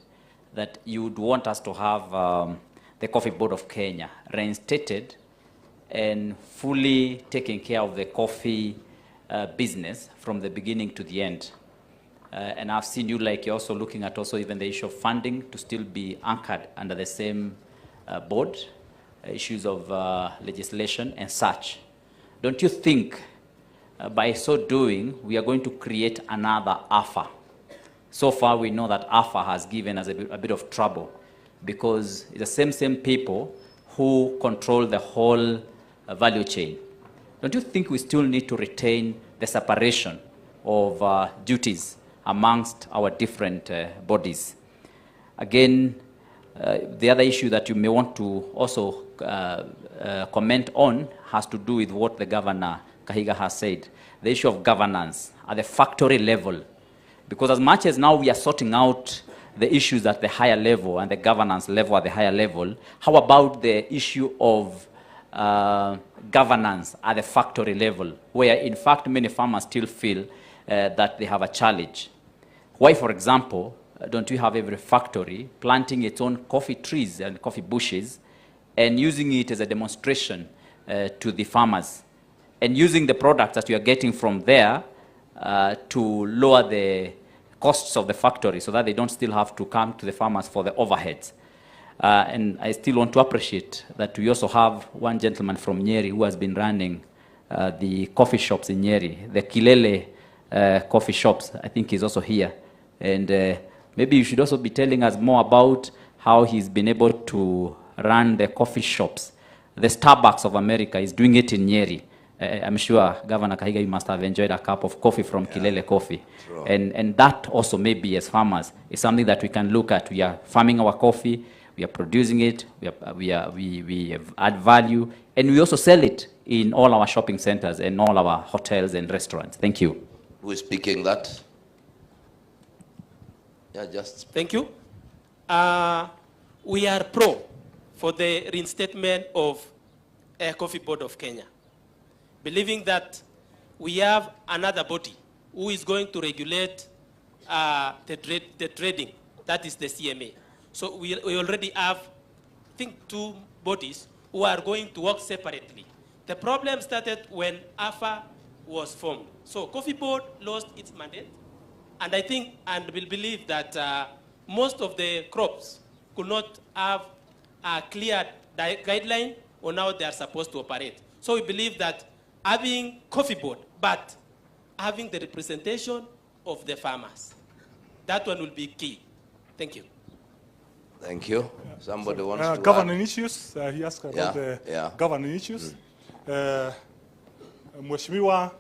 that you would want us to have the Coffee Board of Kenya reinstated and fully taking care of the coffee business from the beginning to the end. And I've seen you like you're also looking at also even the issue of funding to still be anchored under the same board, issues of legislation and such. Don't you think by so doing, we are going to create another AFA? So far, we know that AFA has given us a bit of trouble because it's the same people who control the whole value chain. Don't you think we still need to retain the separation of duties amongst our different bodies? Again, the other issue that you may want to also comment on has to do with what the Governor Kahiga has said, the issue of governance at the factory level. Because as much as now we are sorting out the issues at the higher level and the governance level at the higher level, how about the issue of governance at the factory level, where in fact many farmers still feel that they have a challenge? Why, for example, don't you have every factory planting its own coffee trees and coffee bushes and using it as a demonstration to the farmers, and using the products that you are getting from there to lower the costs of the factory so that they don't still have to come to the farmers for the overheads? And I still want to appreciate that we also have one gentleman from Nyeri who has been running the coffee shops in Nyeri, the Kilele coffee shops. I think he's also here. And maybe you should also be telling us more about how he's been able to run the coffee shops. The Starbucks of America is doing it in Nyeri. I'm sure, Governor Kahiga, you must have enjoyed a cup of coffee from Kilele Coffee. Sure. And that also maybe as farmers is something that we can look at. We are farming our coffee, we are producing it, we add value, and we also sell it in all our shopping centers and all our hotels and restaurants. Thank you. Who is speaking that? Yeah, just. Thank you. We are pro for the reinstatement of Coffee Board of Kenya, believing that we have another body who is going to regulate the trading, that is the CMA. So we already have, I think, 2 bodies who are going to work separately. The problem started when AFA was formed. So Coffee Board lost its mandate, and I think and will believe that most of the crops could not have a clear guideline on how they are supposed to operate. So we believe that having Coffee Board, but having the representation of the farmers, that one will be key. Thank you. Thank you. Somebody wants to governing issues. He asked about the yeah. governing issues. Mheshimiwa,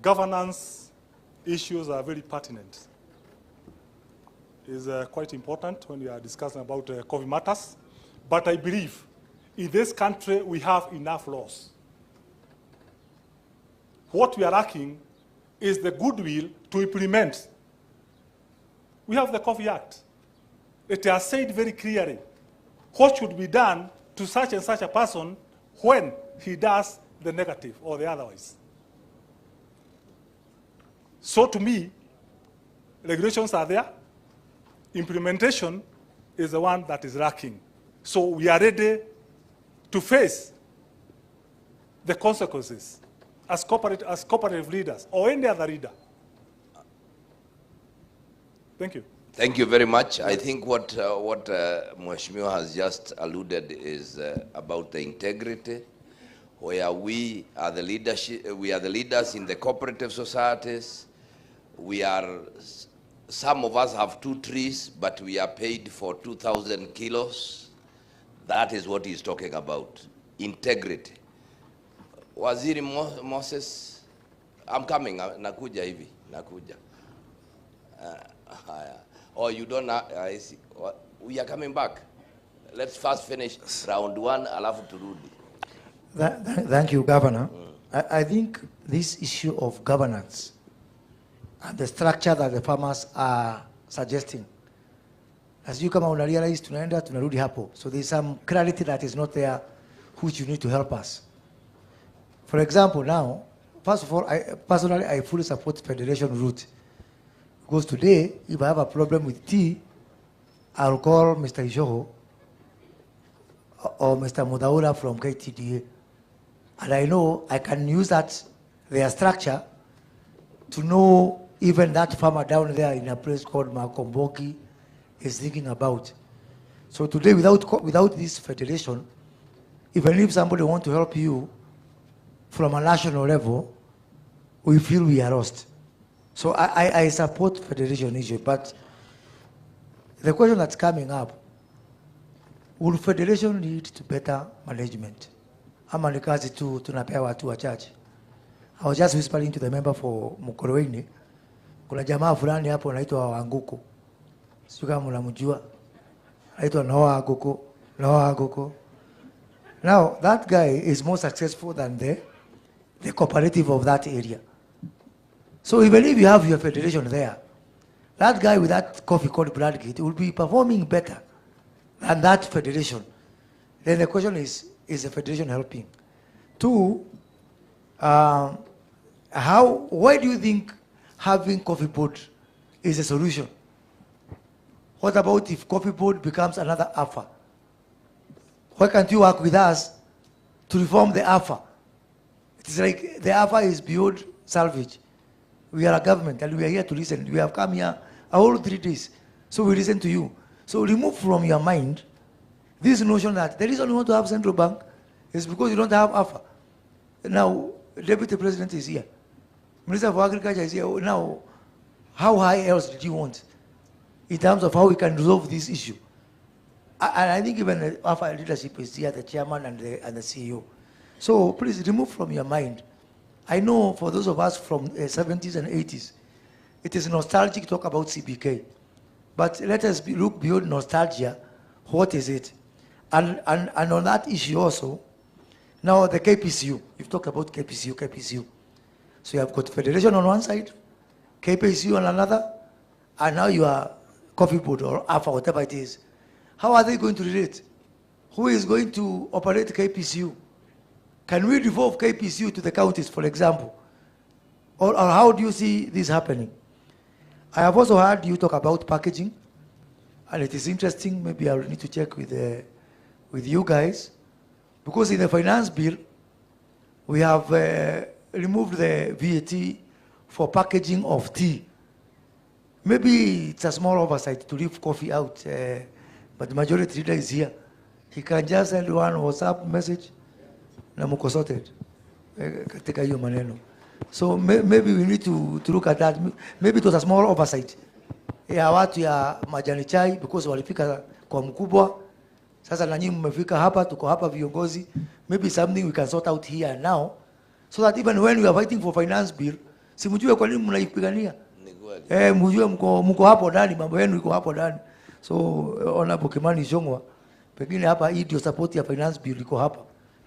governance issues are very pertinent. It's quite important when we are discussing about COVID matters. But I believe in this country we have enough laws. What we are lacking is the goodwill to implement. We have the Coffee Act. It has said very clearly what should be done to such and such a person when he does the negative or the otherwise. So to me, regulations are there. Implementation is the one that is lacking. So we are ready to face the consequences as cooperative leaders or any other leader. Thank you. Thank you very much. I think what Mheshimiwa has just alluded is about the integrity, where we are the leadership, we are the leaders in the cooperative societies. We are, some of us have 2 trees, but we are paid for 2,000 kilos. That is what he's talking about, integrity. Waziri Moses, I'm coming, nakuja hivi, nakuja. Oh, you don't know, I see. We are coming back. Let's first finish round 1, alafu turudi. Thank you, Governor. I think this issue of governance and the structure that the farmers are suggesting, as you come out and realize, tunaenda tunarudi hapo. So there's some clarity that is not there, which you need to help us. For example, now, first of all, personally, I fully support federation route. Because today, if I have a problem with tea, I'll call Mr. Ishoho or Mr. Mudaura from KTDA. And I know I can use their structure to know even that farmer down there in a place called Makomboki is thinking about. So today, without this federation, even if somebody wants to help you from a national level, we feel we are lost. So I support federation issue, but the question that's coming up, will federation lead to better management? Ama ni kazi tu tunapea watu wachache? I was just whispering to the member for Mukoroini. Kuna jamaa fulani hapo anaitwa Wanguku. Sio kama mnamjua. Anaitwa Noah Aguko. Now that guy is more successful than the cooperative of that area. So even if you have your federation there, that guy with that coffee called Bradgate will be performing better than that federation. Then the question is the federation helping? Two, why do you think having coffee board is a solution? What about if coffee board becomes another AFA? Why can't you work with us to reform the AFA? It's like the AFA is beyond salvage. We are a government and we are here to listen. We have come here a whole 3 days. So we listen to you. So remove from your mind this notion that the reason you want to have central bank is because you don't have AFA. Now, Deputy President is here. Minister for Agriculture is here. Now, how high else did you want in terms of how we can resolve this issue? And I think even the AFA leadership is here, the chairman and the CEO. So please remove from your mind. I know for those of us from the 70s and 80s, it is nostalgic to talk about CBK. But let us look beyond nostalgia. What is it? And on that issue also, now the KPCU, you've talked about KPCU. So you have got federation on one side, KPCU on another, and now you are coffee board or AFA, whatever it is. How are they going to relate? Who is going to operate KPCU? Can we devolve KPCU to the counties, for example? Or how do you see this happening? I have also heard you talk about packaging, and it is interesting. Maybe I will need to check with you guys, because in the finance bill, we have removed the VAT for packaging of tea. Maybe it's a small oversight to leave coffee out, but the majority leader is here. He can just send one WhatsApp message, na muko sorted katika hiyo maneno. So maybe we need to look at that. Maybe it was a small oversight ya watu ya majani chai, because walifika kwa mkubwa. Sasa na nyinyi mmefika hapa, tuko hapa viongozi. Maybe something we can sort out here and now, so that even when we are fighting for finance bill, si mjue kwa nini mnaipigania. Mjue mko hapo ndani, mambo yenu iko hapo ndani. So Honorable Kimani Ichung'wah, pengine hapa hii ndio support ya finance bill iko hapa.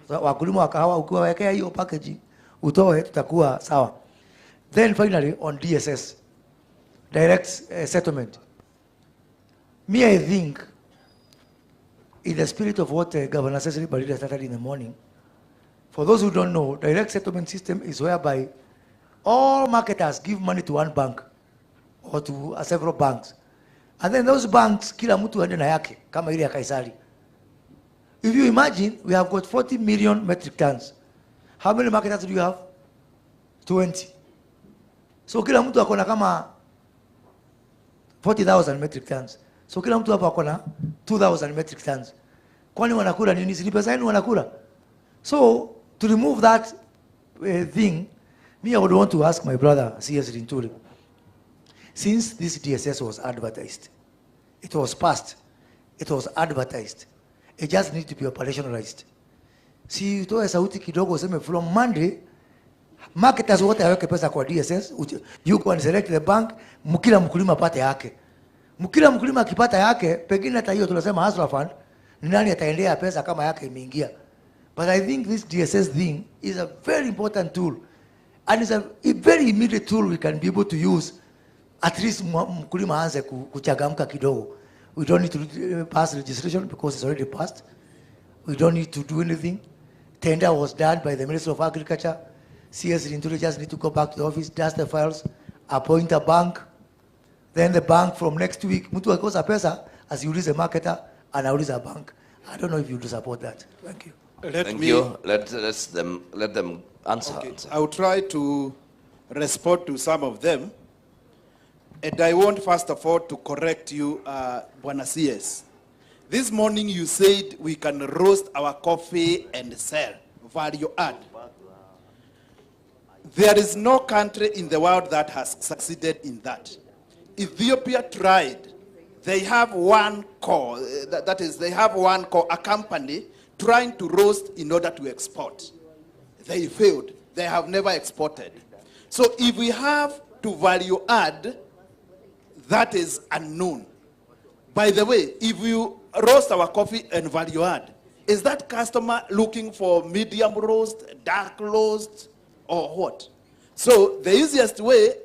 So, wakulima wa kahawa ukiwawekea hiyo packaging utoe, tutakuwa sawa. Then finally on DSS, direct settlement. Me, I think, in the spirit of what Governor Cecily Barida started in the morning, for those who don't know, direct settlement system is whereby all marketers give money to one bank or to several banks. And then those banks, kila mtu aende na yake, kama ile ya Kaisari. If you imagine, we have got 40 million metric tons. How many marketers do you have? 20. So kila mtu akona kama 40,000 metric tons. So kila mtu hapa akona 2,000 metric tons. Kwani wanakula nini? Si pesa yenu wanakula. So to remove that thing, me, I would want to ask my brother, C.S. Rinturi, since this DSS was advertised, it was passed, it was advertised, it just needs to be operationalized. Si utoe sauti kidogo useme from Monday, marketers wote aweke pesa kwa DSS, you go and select the bank, mkila mkulima pate yake. Mkila mkulima akipata yake, pengine hata hiyo tunasema hustler fund, ni nani ataendea pesa kama yake imeingia. But I think this DSS thing is a very important tool, and it's a very immediate tool we can be able to use. At least mkulima aanze kuchagamka kidogo. We don't need to pass legislation because it's already passed. We don't need to do anything. Tender was done by the Minister of Agriculture. CS Rinturi just need to go back to the office, dust the files, appoint a bank. Then the bank from next week, mtu akikosa pesa, asiulize marketer, anauliza bank. I don't know if you would support that. Thank you. Thank you. Let them answer. Okay. I will try to respond to some of them. And I want, first of all, to correct you, Bwana CS. This morning you said we can roast our coffee and sell, value add. There is no country in the world that has succeeded in that. Ethiopia tried. They have one core, that is, they have one core, a company trying to roast in order to export. They failed. They have never exported. So if we have to value add, that is unknown. By the way, if you roast our coffee and value add, is that customer looking for medium roast, dark roast, or what? So the easiest way,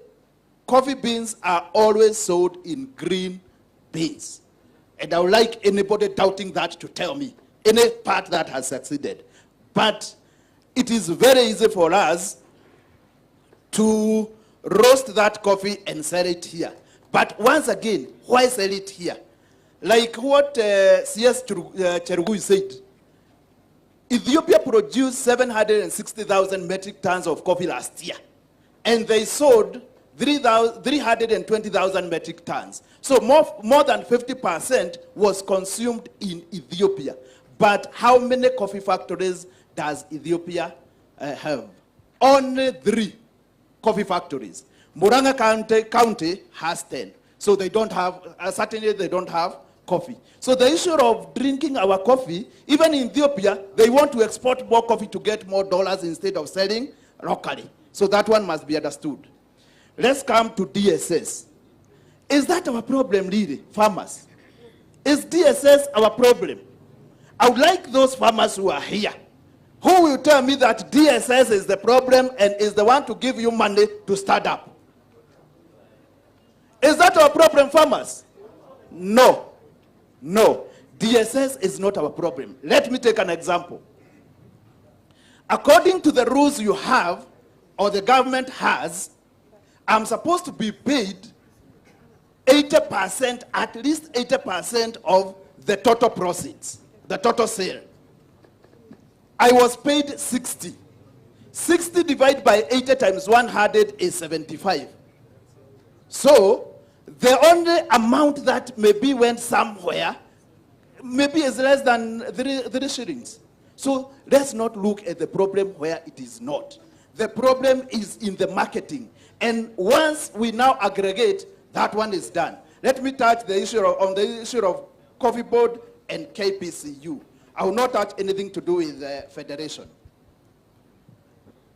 coffee beans are always sold in green beans. And I would like anybody doubting that to tell me any part that has succeeded. But it is very easy for us to roast that coffee and sell it here. But once again, why sell it here? Like what CS Cherugui said, Ethiopia produced 760,000 metric tons of coffee last year, and they sold 320,000 metric tons. So more than 50% was consumed in Ethiopia. But how many coffee factories does Ethiopia have? Only 3 coffee factories. Murang'a County has 10. So they don't have, certainly they don't have coffee. So the issue of drinking our coffee, even in Ethiopia, they want to export more coffee to get more dollars instead of selling locally. So that one must be understood. Let's come to DSS. Is that our problem, really, farmers? Is DSS our problem? I would like those farmers who are here, who will tell me that DSS is the problem and is the one to give you money to start up. Is that our problem, farmers? No. No. DSS is not our problem. Let me take an example. According to the rules you have, or the government has, I'm supposed to be paid 80%, at least 80% of the total proceeds, the total sale. I was paid 60. 60 divided by 80 times 100 is 75. So the only amount that maybe went somewhere maybe is less than 3 shillings. So let's not look at the problem where it is not. The problem is in the marketing. And once we now aggregate, that one is done. Let me touch the issue on the issue of Coffee Board and KPCU. I will not touch anything to do with the federation.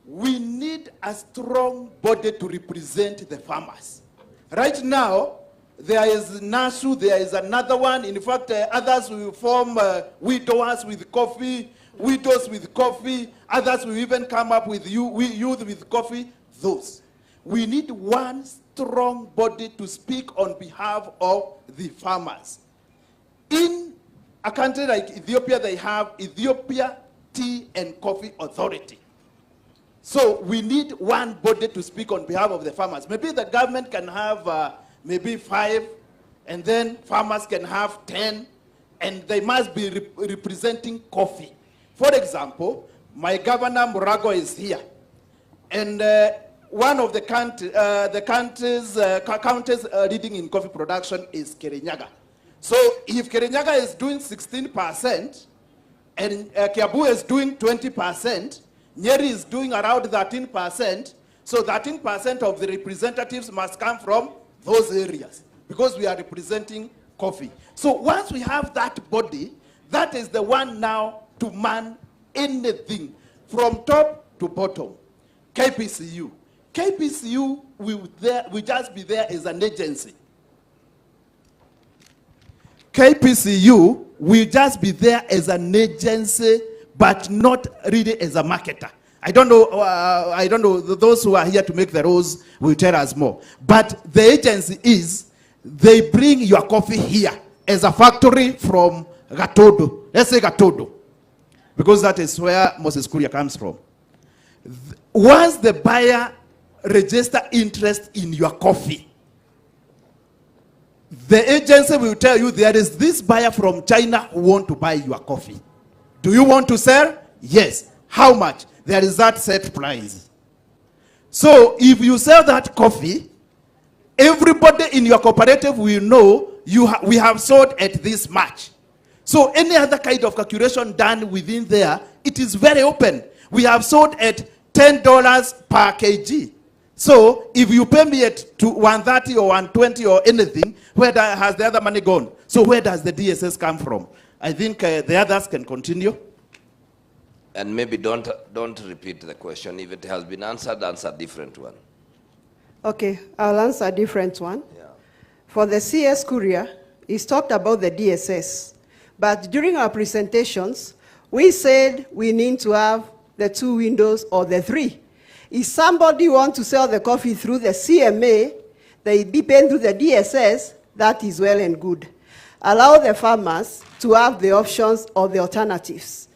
We need a strong body to represent the farmers. Right now, there is NASU, there is another one. In fact, others will form widowers with coffee, widows with coffee. Others will even come up with youth with coffee. Those. We need one strong body to speak on behalf of the farmers. In a country like Ethiopia, they have Ethiopia Tea and Coffee Authority. So we need one body to speak on behalf of the farmers. Maybe the government can have maybe 5, and then farmers can have 10, and they must be representing coffee. For example, my governor Murago is here, and one of the counties leading in coffee production is Kirinyaga. So if Kirinyaga is doing 16%, and Kiabu is doing 20%, Nyeri is doing around 13%, so 13% of the representatives must come from those areas, because we are representing coffee. So once we have that body, that is the one now to man anything from top to bottom. KPCU. KPCU will just be there as an agency. KPCU will just be there as an agency, but not really as a marketer. I don't know, those who are here to make the rules will tell us more. But the agency is, they bring your coffee here as a factory from Gatodo. Let's say Gatodo, because that is where Moses Kuria comes from. Once the buyer register interest in your coffee, the agency will tell you there is this buyer from China who want to buy your coffee. Do you want to sell? Yes. How much? There is that set price. So if you sell that coffee, everybody in your cooperative will know we have sold at this much. So any other kind of calculation done within there, it is very open. We have sold at $10 per kg. So if you pay me at 130 or 120 or anything, where has the other money gone? So where does the DSS come from? I think the others can continue. And maybe don't repeat the question. If it has been answered, answer a different one. Okay, I'll answer a different one. Yeah. For the CS Courier, it's talked about the DSS. But during our presentations, we said we need to have the 2 windows or the 3. If somebody wants to sell the coffee through the CMA, they be paying through the DSS, that is well and good. Allow the farmers to have the options or the alternatives.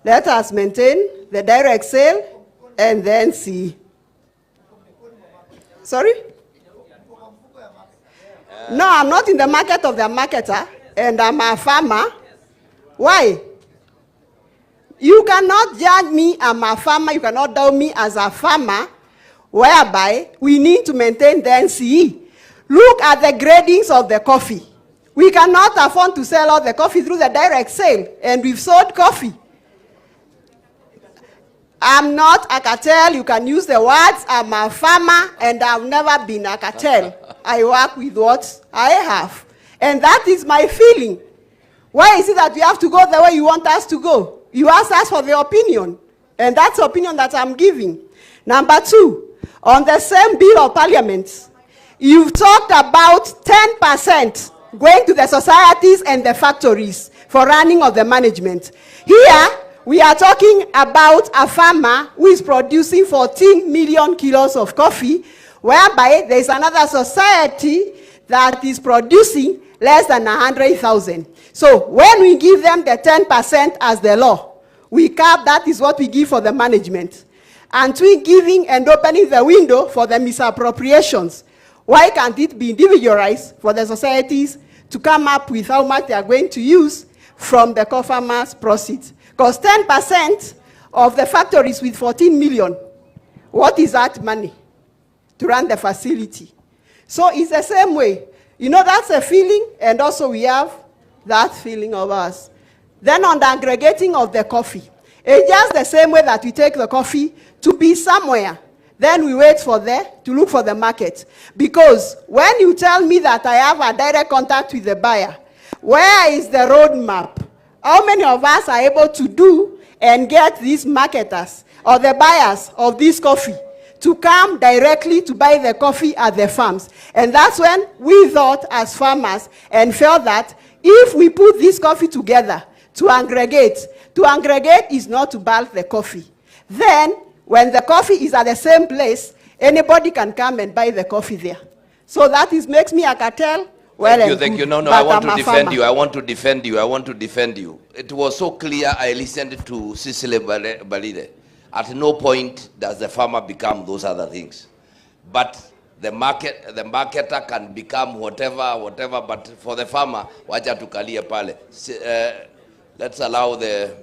Let us maintain the direct sale and then see. Sorry? No, I'm not in the market of the marketer, and I'm a farmer. Why? You cannot judge me, I'm a farmer, you cannot doubt me as a farmer, whereby we need to maintain the NCE. Look at the gradings of the coffee. We cannot afford to sell all the coffee through the direct sale, and we've sold coffee. I'm not a cartel, you can use the words, I'm a farmer, and I've never been a cartel. I work with what I have. And that is my feeling. Why is it that we have to go the way you want us to go? You asked us for the opinion, and that's the opinion that I'm giving. Number 2, on the same bill of parliament, you've talked about 10% going to the societies and the factories for running of the management. Here, we are talking about a farmer who is producing 14 million kilos of coffee, whereby there is another society that is producing less than 100,000. So when we give them the 10% as the law, we cap that is what we give for the management. And we giving and opening the window for the misappropriations. Why can't it be individualized for the societies to come up with how much they are going to use from the farmers' proceeds? Because 10% of the factories with 14 million, what is that money to run the facility? So it's the same way. You know, that's a feeling, and also we have that feeling of us. Then on the aggregating of the coffee, it's just the same way that we take the coffee to be somewhere. Then we wait for to look for the market. Because when you tell me that I have a direct contact with the buyer, where is the roadmap? How many of us are able to do and get these marketers or the buyers of this coffee to come directly to buy the coffee at the farms? And that's when we thought as farmers and felt that if we put this coffee together to aggregate is not to bulk the coffee. Then, when the coffee is at the same place, anybody can come and buy the coffee there. So that makes me a cartel. Well, thank you. No, I want to defend you. I want to defend you. It was so clear. I listened to Cecily Balide. At no point does the farmer become those other things. But the marketer can become whatever, but for the farmer, wacha tukalie pale. Let's allow the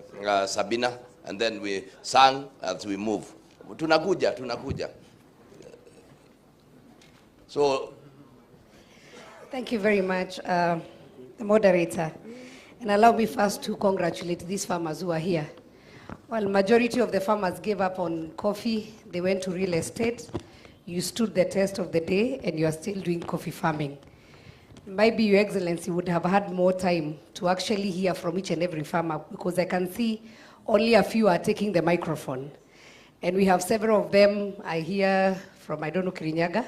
Sabina, and then we sang as we move. Tunakuja. So, thank you very much, the moderator. And allow me first to congratulate these farmers who are here. Well, majority of the farmers gave up on coffee. They went to real estate. You stood the test of the day, and you are still doing coffee farming. Maybe Your Excellency would have had more time to actually hear from each and every farmer, because I can see only a few are taking the microphone. And we have several of them I hear from, I don't know, Kirinyaga,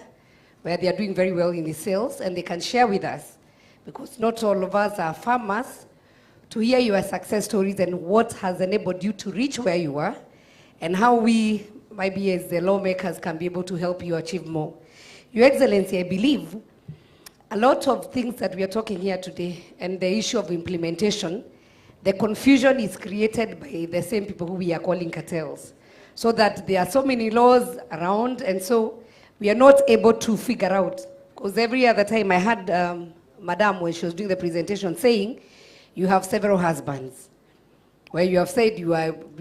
where they are doing very well in the sales, and they can share with us, because not all of us are farmers, to hear your success stories and what has enabled you to reach where you are, and how we, maybe as the lawmakers, can be able to help you achieve more. Your Excellency, I believe a lot of things that we are talking here today, and the issue of implementation, the confusion is created by the same people who we are calling cartels. So that there are so many laws around, and so we are not able to figure out. Because every other time I had Madam when she was doing the presentation, saying you have several husbands, where you have said you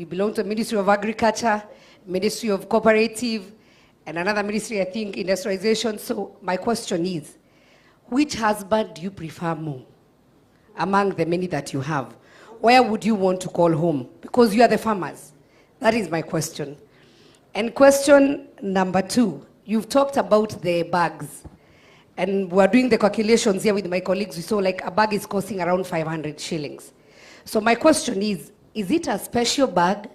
belong to the Ministry of Agriculture, Ministry of Cooperative, and another ministry, I think, industrialization. So my question is, which husband do you prefer more among the many that you have? Where would you want to call home? Because you are the farmers. That is my question. And question number 2, you've talked about the bags. And we're doing the calculations here with my colleagues. We saw like a bag is costing around 500 shillings. So my question is it a special bag?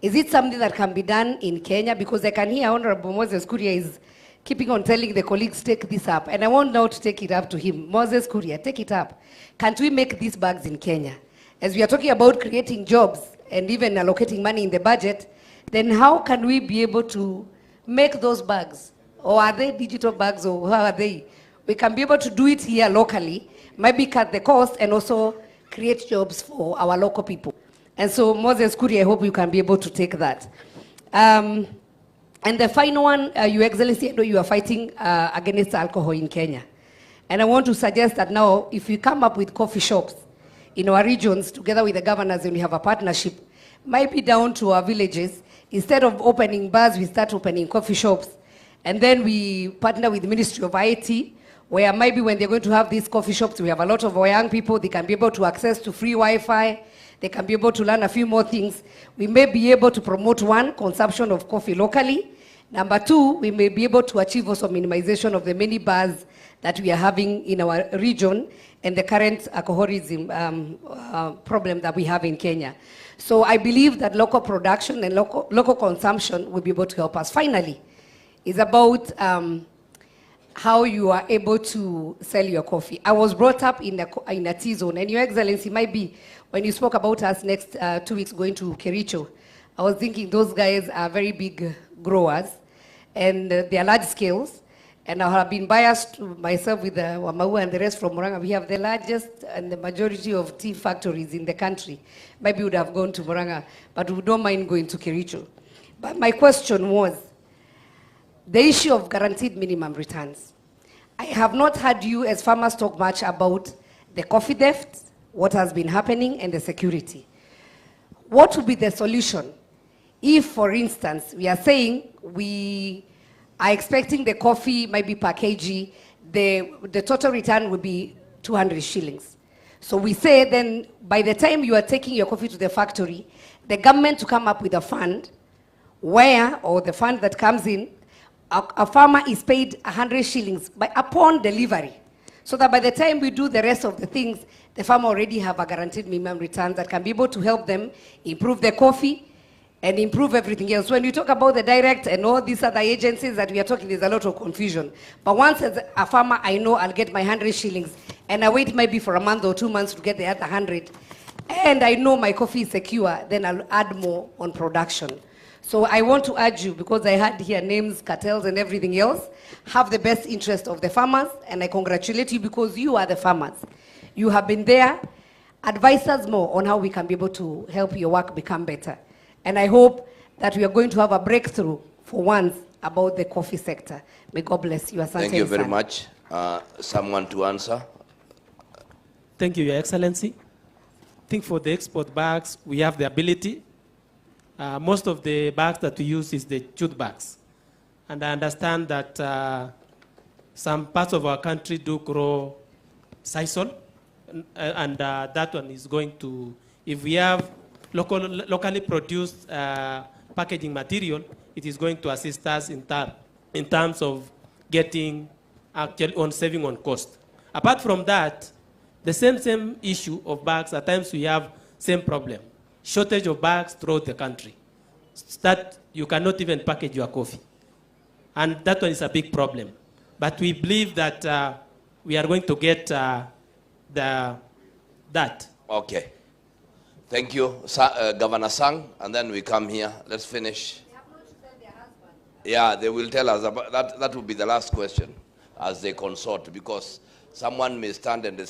Is it something that can be done in Kenya? Because I can hear Honorable Moses Kuria is keeping on telling the colleagues, take this up. And I want now to take it up to him. Moses Kuria, take it up. Can't we make these bags in Kenya? As we are talking about creating jobs and even allocating money in the budget, then how can we be able to make those bags? Or are they digital bags, or how are they? We can be able to do it here locally, maybe cut the cost and also create jobs for our local people. And so, Moses Kuri, I hope you can be able to take that. And the final one, Your Excellency, I know you are fighting against alcohol in Kenya. And I want to suggest that now, if we come up with coffee shops in our regions, together with the governors, and we have a partnership, might be down to our villages, instead of opening bars, we start opening coffee shops. And then we partner with the Ministry of IT, where maybe when they're going to have these coffee shops, we have a lot of our young people, they can be able to access to free Wi-Fi, they can be able to learn a few more things. We may be able to promote, 1, consumption of coffee locally. Number 2, we may be able to achieve also minimization of the many bars that we are having in our region and the current alcoholism problem that we have in Kenya. So I believe that local production and local consumption will be able to help us. Finally, it's about how you are able to sell your coffee. I was brought up in a T-zone, and Your Excellency, might be when you spoke about us next 2 weeks going to Kericho, I was thinking those guys are very big growers, and they are large scales, and I have been biased to myself with the Wamau and the rest from Murang'a. We have the largest and the majority of tea factories in the country. Maybe we would have gone to Murang'a, but we don't mind going to Kericho. But my question was, the issue of guaranteed minimum returns. I have not heard you as farmers talk much about the coffee theft, what has been happening, and the security. What would be the solution if, for instance, we are saying we are expecting the coffee maybe per kg, the total return will be 200 shillings. So we say then by the time you are taking your coffee to the factory, the government to come up with a fund where, or the fund that comes in, a farmer is paid 100 shillings upon delivery. So that by the time we do the rest of the things, the farmer already have a guaranteed minimum return that can be able to help them improve their coffee and improve everything else. When you talk about the direct and all these other agencies that we are talking, there's a lot of confusion. But once as a farmer, I know I'll get my 100 shillings, and I wait maybe for a month or 2 months to get the other 100, and I know my coffee is secure, then I'll add more on production. So I want to urge you, because I had here names, cartels, and everything else, have the best interest of the farmers, and I congratulate you because you are the farmers. You have been there. Advise us more on how we can be able to help your work become better. And I hope that we are going to have a breakthrough for once about the coffee sector. May God bless you. Thank you very much. Someone to answer? Thank you, Your Excellency. I think for the export bags, we have the ability. Most of the bags that we use is the jute bags. And I understand that some parts of our country do grow sisal, and that one is going to, if we have locally produced packaging material, it is going to assist us in terms of getting actually on saving on cost. Apart from that, the same issue of bags, at times we have same problem. Shortage of bags throughout the country. That you cannot even package your coffee. And that one is a big problem. But we believe that we are going to get that. Okay. Thank you, Governor Sang, and then we come here. Let's finish. They have not tell their husband. Yeah, they will tell us about that. That will be the last question as they consult, because someone may stand and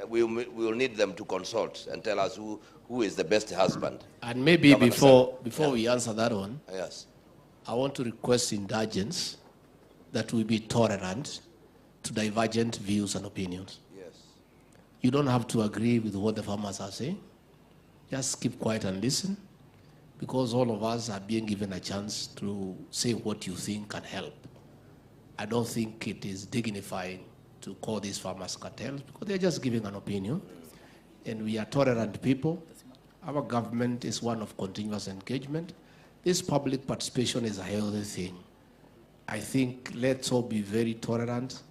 we will need them to consult and tell us who is the best husband. And maybe before we answer that one, yes, I want to request indulgence that we be tolerant to divergent views and opinions. Yes. You don't have to agree with what the farmers are saying. Just keep quiet and listen, because all of us are being given a chance to say what you think can help. I don't think it is dignifying to call these farmers cartels, because they're just giving an opinion. And we are tolerant people. Our government is one of continuous engagement. This public participation is a healthy thing. I think let's all be very tolerant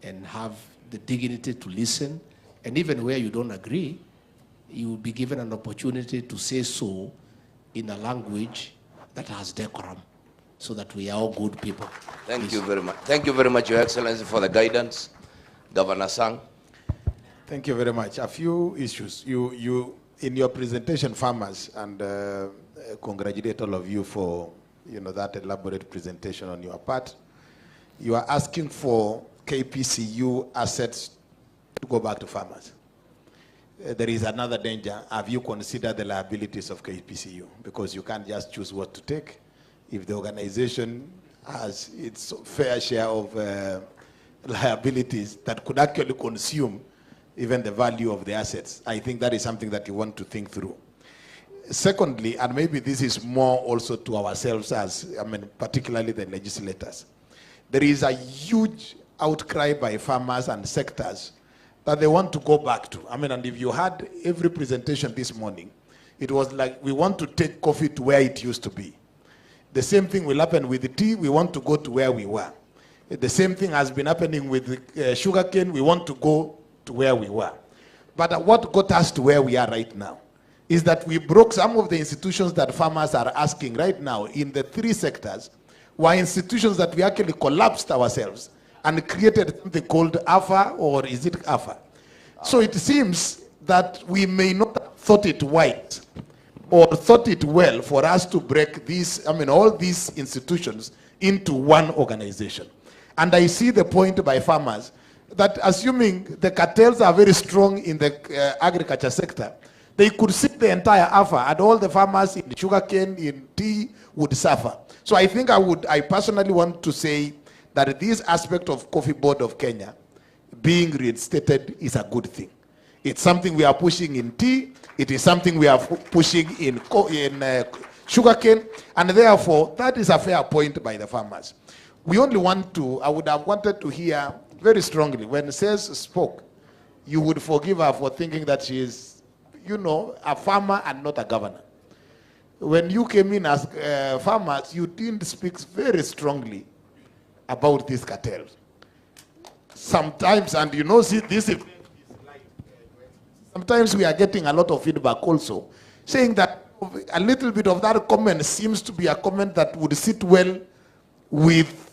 and have the dignity to listen. And even where you don't agree, you will be given an opportunity to say so in a language that has decorum, so that we are all good people. Thank you very much. Thank you very much, Your Excellency, for the guidance. Governor Sang. Thank you very much. A few issues. You in your presentation, farmers, and congratulate all of you for that elaborate presentation on your part. You are asking for KPCU assets to go back to farmers. There is another danger. Have you considered the liabilities of KPCU? Because you can't just choose what to take. If the organization has its fair share of liabilities that could actually consume even the value of the assets, I think that is something that you want to think through. Secondly, and maybe this is more also to ourselves as, particularly the legislators, there is a huge outcry by farmers and sectors that they want to go back to. And if you had every presentation this morning, it was like, we want to take coffee to where it used to be. The same thing will happen with the tea. We want to go to where we were. The same thing has been happening with sugarcane. We want to go to where we were. But what got us to where we are right now is that we broke some of the institutions that farmers are asking right now in the three sectors, were institutions that we actually collapsed ourselves and created something called AFA, or is it AFA? So it seems that we may not have thought it wise or thought it well for us to break these, all these institutions into one organization. And I see the point by farmers that assuming the cartels are very strong in the agriculture sector, they could sit the entire AFA and all the farmers in sugarcane, in tea would suffer. So I think I personally want to say that this aspect of Coffee Board of Kenya being reinstated is a good thing. It's something we are pushing in tea, it is something we are pushing in sugarcane, and therefore that is a fair point by the farmers. We only want to, I would have wanted to hear very strongly, when Says spoke, you would forgive her for thinking that she is, a farmer and not a governor. When you came in as farmers, you didn't speak very strongly about these cartels. Sometimes, and see, this is sometimes we are getting a lot of feedback also, saying that a little bit of that comment seems to be a comment that would sit well with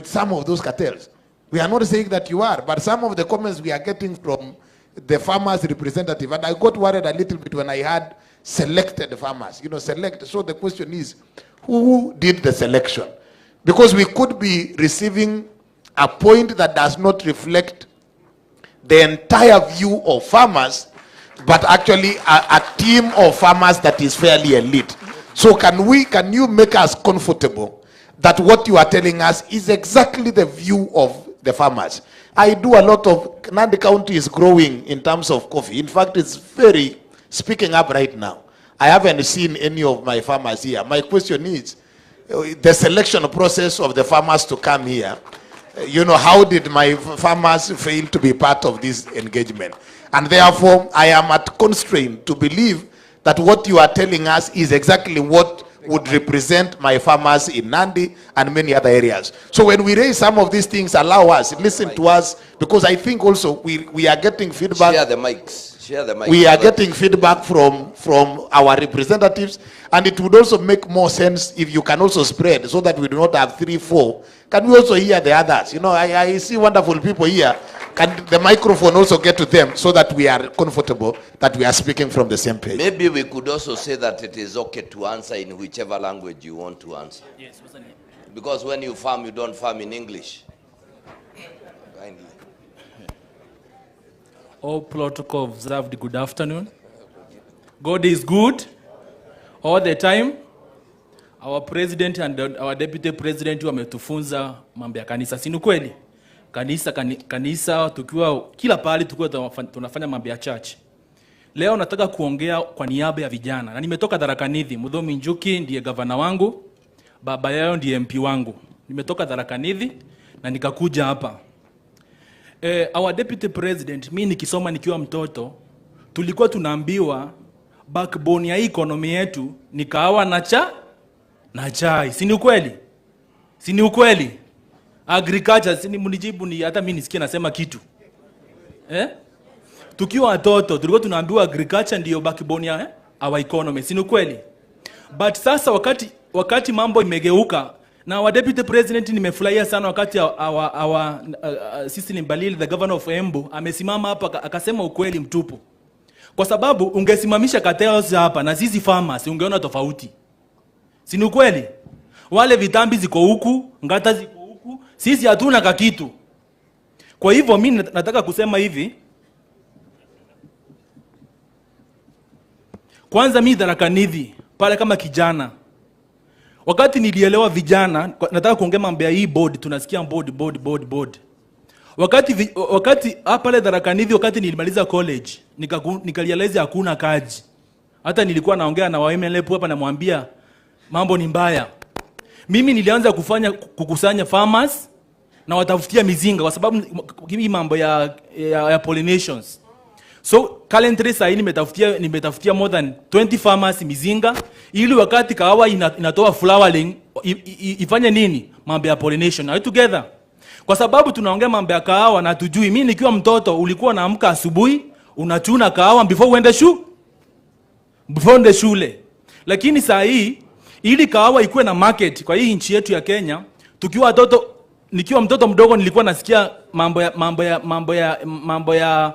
some of those cartels. We are not saying that you are, but some of the comments we are getting from the farmers' representative, and I got worried a little bit when I had selected farmers, select. So the question is, who did the selection? Because we could be receiving a point that does not reflect the entire view of farmers, but actually a team of farmers that is fairly elite. So can you make us comfortable that what you are telling us is exactly the view of the farmers? I do a lot of, Nandi County is growing in terms of coffee. In fact, it's very speaking up right now. I haven't seen any of my farmers here. My question is, the selection process of the farmers to come here, how did my farmers fail to be part of this engagement? And therefore, I am at constraint to believe that what you are telling us is exactly what would represent my farmers in Nandi and many other areas. So when we raise some of these things, allow us, listen to us, because I think also we are getting feedback. Share the mics. Share the mics. We are getting feedback from our representatives, and it would also make more sense if you can also spread so that we do not have 3, 4. Can we also hear the others? I see wonderful people here. Can the microphone also get to them so that we are comfortable that we are speaking from the same page? Maybe we could also say that it is okay to answer in whichever language you want to answer. Yes, wasn't it? Because when you farm, you don't farm in English. Kindly. All protocol observed, good afternoon. God is good all the time. Our president and our deputy president wametufunza mambo ya kanisa, si ni kweli? kanisa tukiwa kila pahali tukiwa tunafanya mambo ya church. Leo nataka kuongea kwa niaba ya vijana. Na nimetoka Tharaka Nithi. Muthomi Njuki ndiye gavana wangu, baba yao ndiye MP wangu. Nimetoka Tharaka Nithi na nikakuja hapa. Our deputy president, mimi nikisoma nikiwa mtoto, tulikuwa tunaambiwa backbone ya economy yetu ni kahawa na chai. Si ni ukweli? Si ni ukweli? Agriculture, si ni mnijibu ni hata mimi nisikie nasema kitu. Tukiwa watoto tulikuwa tunaambiwa agriculture ndio backbone ya our economy. Si ni ukweli? But sasa wakati mambo imegeuka, na our deputy president nimefurahia sana wakati Sisi Mbalili, the governor of Embu, amesimama hapa akasema ukweli mtupu. Kwa sababu ungesimamisha cartels hapa na sisi farmers ungeona tofauti. Si ni ukweli? Wale vitambi ziko huku, ngata ziko huku, sisi hatuna kakitu. Kwa hivyo mimi nataka kusema hivi. Kwanza mimi Tharaka Nithi pale kama kijana, wakati nilielewa vijana, nataka kuongea mambo ya hii board, tunasikia board. Wakati pale Tharaka Nithi, wakati nilimaliza college, nikarealize hakuna kazi. Hata nilikuwa naongea na MLA hapa namwambia mambo ni mbaya. Mimi nilianza kukusanya farmers na watafutia mizinga kwa sababu hii mambo ya pollinations. So currently sasa nimetafutia more than 20 farmers mizinga ili wakati kahawa inatoa flowering ifanye nini? Mambo ya pollination. Are we together? Kwa sababu tunaongea mambo ya kahawa na tujui. Mimi nikiwa mtoto ulikuwa naamka asubuhi unachuna kahawa before uende shule. Lakini saa hii ili kahawa ikuwe na market kwa hii nchi yetu ya Kenya, tukiwa watoto, nikiwa mtoto mdogo nilikuwa nasikia mambo ya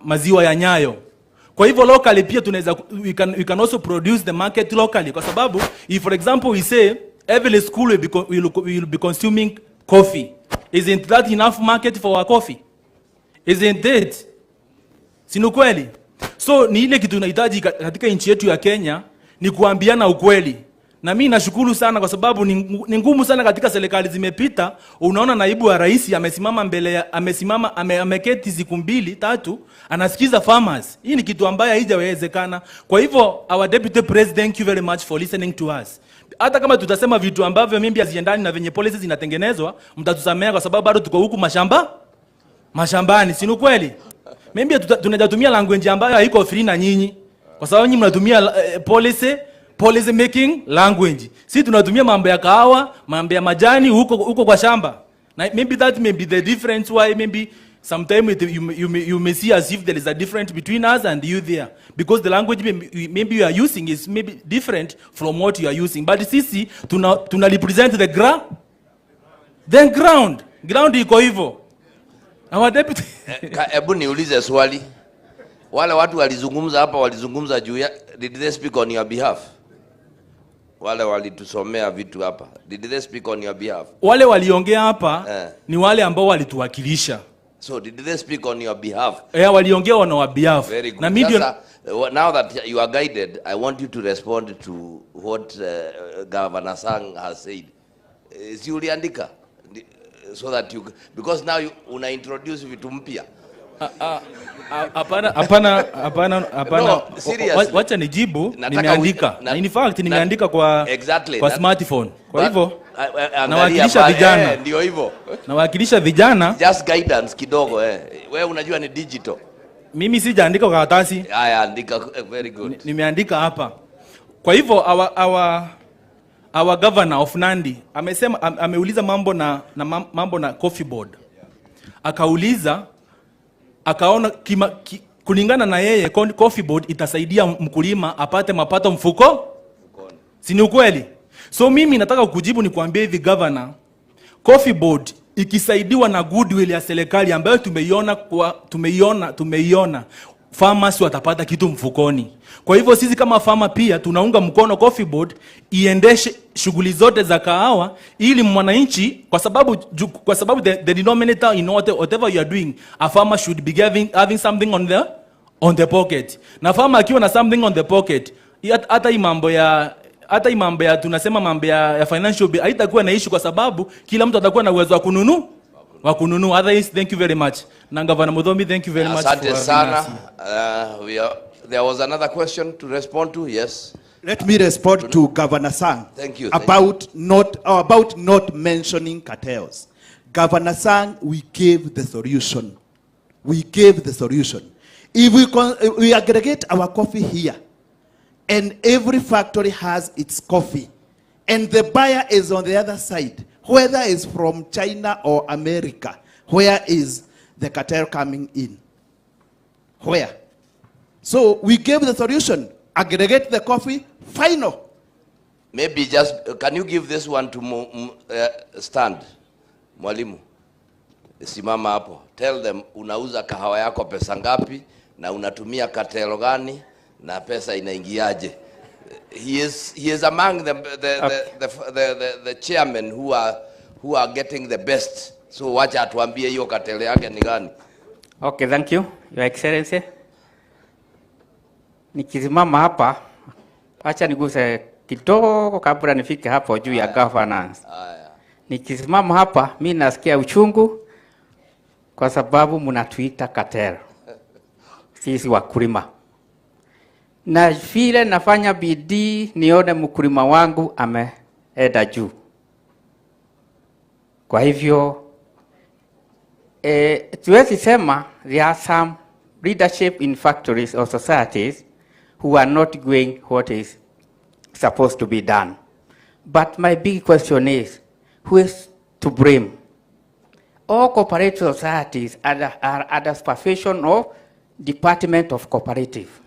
maziwa ya Nyayo. Kwa hivyo locally pia tunaweza we can also produce the market locally, kwa sababu if for example we say every school will be consuming coffee, isn't that enough market for our coffee? Isn't it? Si kweli? So ni ile kitu tunahitaji katika nchi yetu ya Kenya ni kuambiana ukweli. Na mimi nashukuru sana kwa sababu ni ngumu sana katika serikali zimepita. Unaona naibu wa rais amesimama mbele ameketi siku 2-3 anasikiza farmers. Hii ni kitu ambayo haijawezekana. Kwa hivyo our deputy president, thank you very much for listening to us. Hata kama tutasema vitu ambavyo mimi haziendani na venye policies zinatengenezwa, mtatusamea kwa sababu bado tuko huku mashambani, si kweli? Mimi tunajatumia language ambayo haiko free na nyinyi. Kwa sababu nyinyi mnatumia policy making language. Si tunatumia mambo ya kahawa, mambo ya majani huko kwa shamba. Na maybe that may be the difference why maybe sometimes you may see as if there is a difference between us and you there, because the language maybe you are using is maybe different from what you are using. But sisi tuna represent the ground iko hivyo. Our deputy Hebu niulize swali. Wale watu walizungumza hapa walizungumza juu ya, did they speak on your behalf? Wale walitusomea vitu hapa, did they speak on your behalf? Wale waliongea hapa ni wale ambao walituwakilisha. So did they speak on your behalf? Waliongea on our behalf. Na media, now that you are guided, I want you to respond to what Governor Sang has said. Si uliandika? So that you, because now you una introduce vitu mpya. Hapana. No, wacha nijibu, nimeandika. In fact nimeandika kwa smartphone. Kwa hivyo nawakilisha vijana. Ndio hivyo. Nawakilisha vijana. Just guidance kidogo Wewe unajua ni digital. Mimi sijaandika kwa karatasi. Haya, andika, very good. Nimeandika hapa. Kwa hivyo our governor of Nandi ameuliza mambo na coffee board. Akaona kulingana na yeye coffee board itasaidia mkulima apate mapato mfuko. Si ni ukweli? So mimi nataka kukujibu nikwambie hivi governor, coffee board ikisaidiwa na goodwill ya serikali ambayo tumeiona farmers watapata kitu mfukoni. Kwa hivyo sisi kama farmer pia tunaunga mkono coffee board iendeshe shughuli zote za kahawa ili mwananchi, kwa sababu the denominator in whatever you are doing, a farmer should be having something on the pocket. Na farmer akiwa na something on the pocket, hata hii mambo ya tunasema mambo ya financial bill haitakuwa na issue, kwa sababu kila mtu atakuwa na uwezo wa wa kununua. Otherwise, thank you very much. Na Governor Muthomi, thank you very much for having sana. us. There was another question to respond to. Yes. Let me respond to Governor Sang. Thank you. About not mentioning cartels. Governor Sang, we gave the solution. We gave the solution. If we aggregate our coffee here, and every factory has its coffee, and the buyer is on the other side, whether it's from China or America, where is the cartel coming in? Where? So we gave the solution. Aggregate the coffee, final. Maybe just, can you give this one to stand? Mwalimu, simama hapo. Tell them, unauza kahawa yako pesa ngapi, na unatumia cartel gani, na pesa inaingiaje. He is among the chairmen who are getting the best. So wacha atuambie hiyo cartel yake ni gani. Okay, thank you, Your Excellency. Nikisimama hapa, acha niguse kidogo kabla nifike hapo juu ya governance. Nikisimama hapa, mimi nasikia uchungu kwa sababu mnatuita cartel. Sisi wakulima. Na vile nafanya bidii nione mkulima wangu ameenda juu. Kwa hivyo tuwezi sema there are some leadership in factories or societies who are not doing what is supposed to be done. But my big question is, who is to blame? All cooperative societies are under supervision of Department of Cooperative.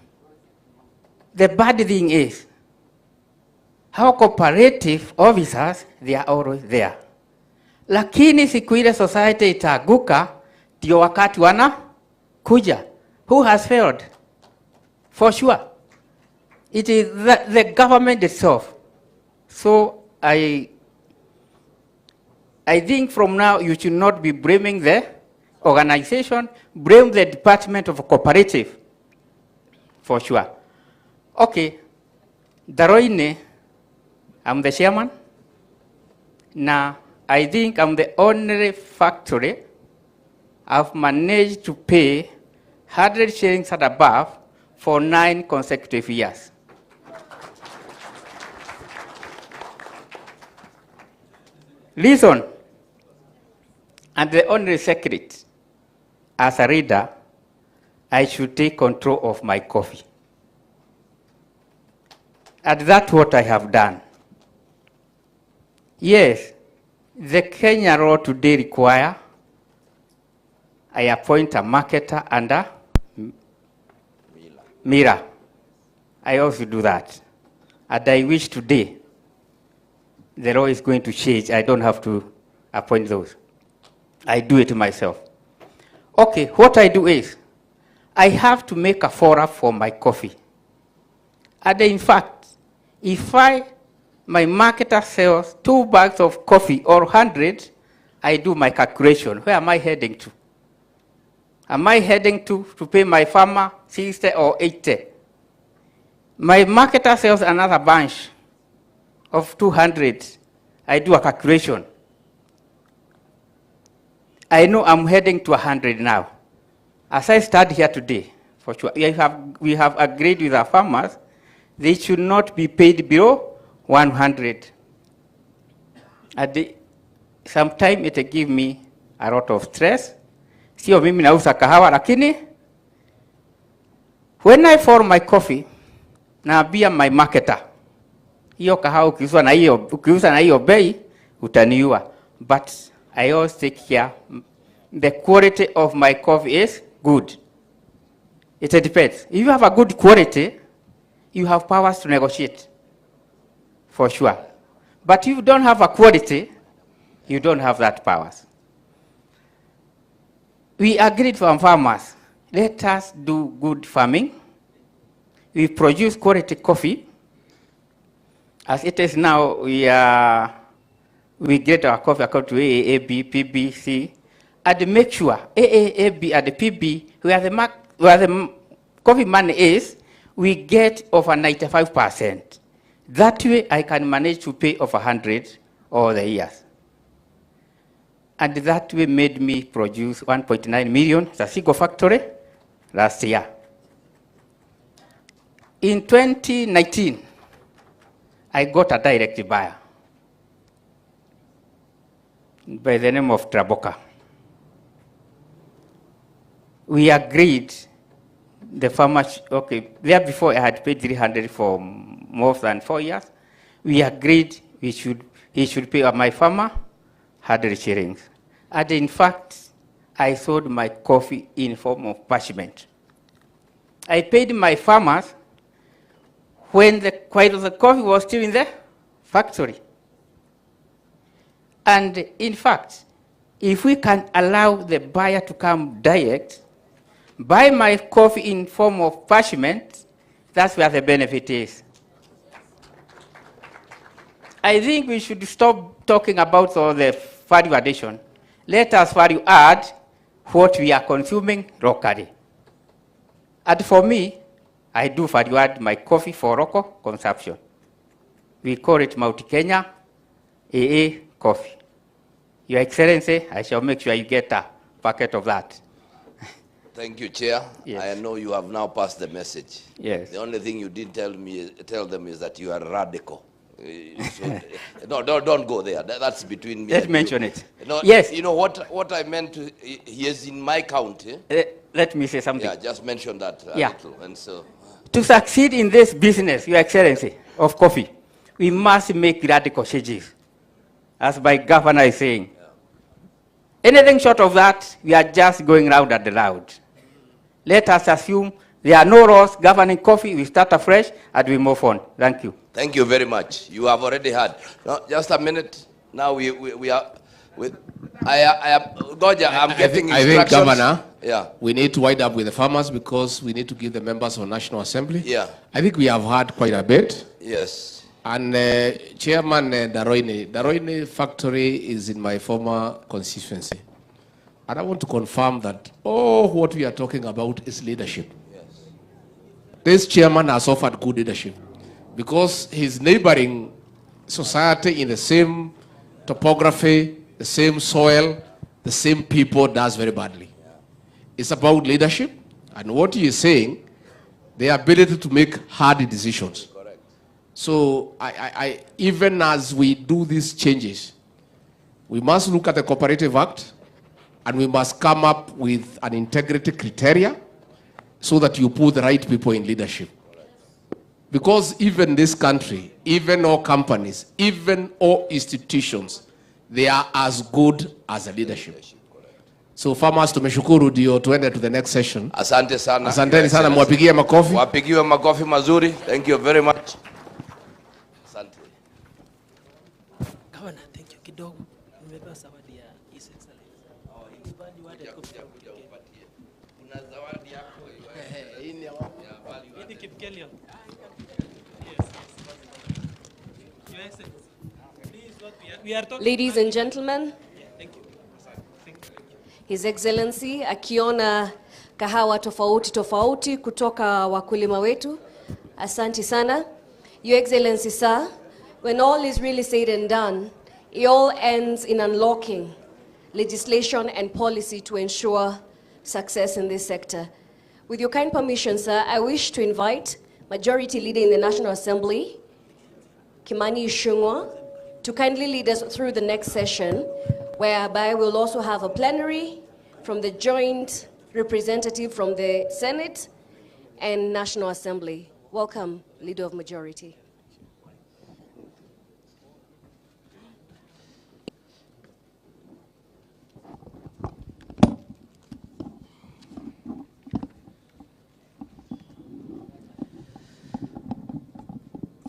The bad thing is, how cooperative officers, they are always there. Lakini siku ile society itaguka, ndio wakati wana kuja. Who has failed? For sure. It is the government itself. So I think from now you should not be blaming the organization, blame the Department of Cooperative. For sure. Okay. Daroine, I'm the chairman. Now, I think I'm the only factory I've managed to pay 100 shillings and above for 9 consecutive years. Listen, and the only secret, as a reader, I should take control of my coffee. And that's what I have done. Yes, the Kenya law today require I appoint a marketer under Meru. I also do that. And I wish today the law is going to change. I don't have to appoint those. I do it myself. Okay, what I do is, I have to make a forum for my coffee. And in fact, if my marketer sells 2 bags of coffee or 100, I do my calculation. Where am I heading to? Am I heading to pay my farmer 60 or 80? My marketer sells another bunch of 200. I do a calculation. I know I'm heading to 100 now. As I start here today, for sure, we have agreed with our farmers, they should not be paid below 100. Sometimes it gives me a lot of stress. Sio mimi nauza kahawa, lakini when I pour my coffee, naambia my marketer, hiyo kahawa ukiuza na hiyo bei, utaniua. But I always take care. The quality of my coffee is good. It depends. If you have a good quality, you have powers to negotiate, for sure. But if you don't have a quality, you don't have that powers. We agreed from farmers, let us do good farming. We produce quality coffee. As it is now, we get our coffee according to AAA, B, PB, C, and make sure AAA, B, and the PB, where the coffee money is, we get over 95%. That way, I can manage to pay over 100 all the years. and that way made me produce 1.9 million as a single factory last year. In 2019, I got a direct buyer by the name of Traboka. We agreed, the farmers, okay, there before I had paid 300 for more than 4 years. We agreed he should pay my farmer 100 shillings. And in fact, I sold my coffee in form of parchment. I paid my farmers when quite of the coffee was still in the factory. And in fact, if we can allow the buyer to come direct, buy my coffee in form of parchment, that's where the benefit is. I think we should stop talking about all the value addition. Let us value add what we are consuming locally. And for me, I do value add my coffee for local consumption. We call it Mount Kenya AA coffee. Your Excellency, I shall make sure you get a packet of that. Thank you, Chair. Yes. I know you have now passed the message. Yes. The only thing you didn't tell them is that you are radical. No, don't go there. That's between me. Let's and mention you. it. No, yes. You know what I meant? He is in my county. Let me say something. Yeah, just mention that a Yeah. little. And so, to succeed in this business, Your Excellency, of coffee, we must make radical changes, as my governor is saying. Anything short of that, we are just going round and round. Let us assume there are no laws governing coffee. We start afresh and we move on. Thank you. thank you very much. You have already had. No, just a minute. Now we are with. I am Goja. I'm getting I think, instructions. Governor, yeah, we need to wind up with the farmers because we need to give the members of National Assembly. Yeah. I think we have had quite a bit. Yes. And Chairman Daroine factory is in my former constituency. And I want to confirm that what we are talking about is leadership. Yes. This chairman has offered good leadership because his neighboring society in the same topography, the same soil, the same people does very badly. Yeah. It's about leadership and what he is saying, the ability to make hard decisions. Correct. So I even as we do these changes, we must look at the Cooperative Act and we must come up with an integrity criteria so that you put the right people in leadership. Because even this country, even all companies, even all institutions, they are as good as the leadership. So farmers, tumeshukuru ndio tuende to the next session. Asante sana. Asanteni sana, mwapigie makofi. Wapigiwe makofi mazuri. Thank you very much. Asante. Governor, thank you kidogo. Nimepewa zawadi ya His Excellency. Kuna zawadi yako hii ni Kipkelion. Your Excellency. Please, what we are talking. Ladies and gentlemen, His Excellency akiona kahawa tofauti tofauti kutoka wakulima wetu. Asante sana. Your Excellency, sir, when all is really said and done, it all ends in unlocking legislation and policy to ensure success in this sector. With your kind permission, sir, I wish to invite Majority Leader in the National Assembly, Kimani Ichung'wah, to kindly lead us through the next session, whereby we'll also have a plenary from the joint representative from the Senate and National Assembly. Welcome, Leader of Majority.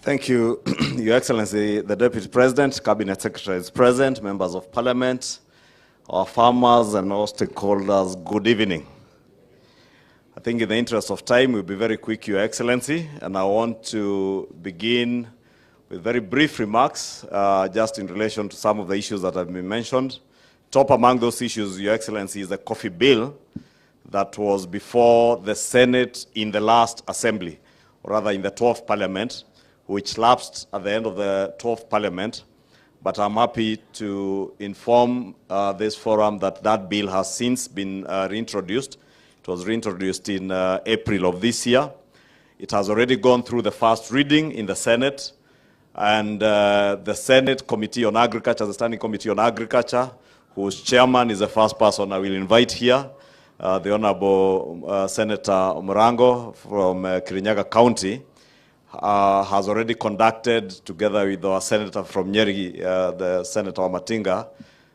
Thank you, Your Excellency, the Deputy President, Cabinet Secretary is present, members of Parliament, our farmers and all stakeholders, good evening. I think in the interest of time, we'll be very quick, Your Excellency, and I want to begin with very brief remarks, just in relation to some of the issues that have been mentioned. Top among those issues, Your Excellency, is the coffee bill that was before the Senate in the last assembly, or rather in the 12th Parliament, which lapsed at the end of the 12th Parliament. but I'm happy to inform this forum that that bill has since been reintroduced. It was reintroduced in April of this year. It has already gone through the first reading in the Senate, and the Senate Committee on Agriculture, the Standing Committee on Agriculture, whose chairman is the first person I will invite here, the Honorable Senator Murango from Kirinyaga County, has already conducted, together with our senator from Nyeri, the Senator Matinga,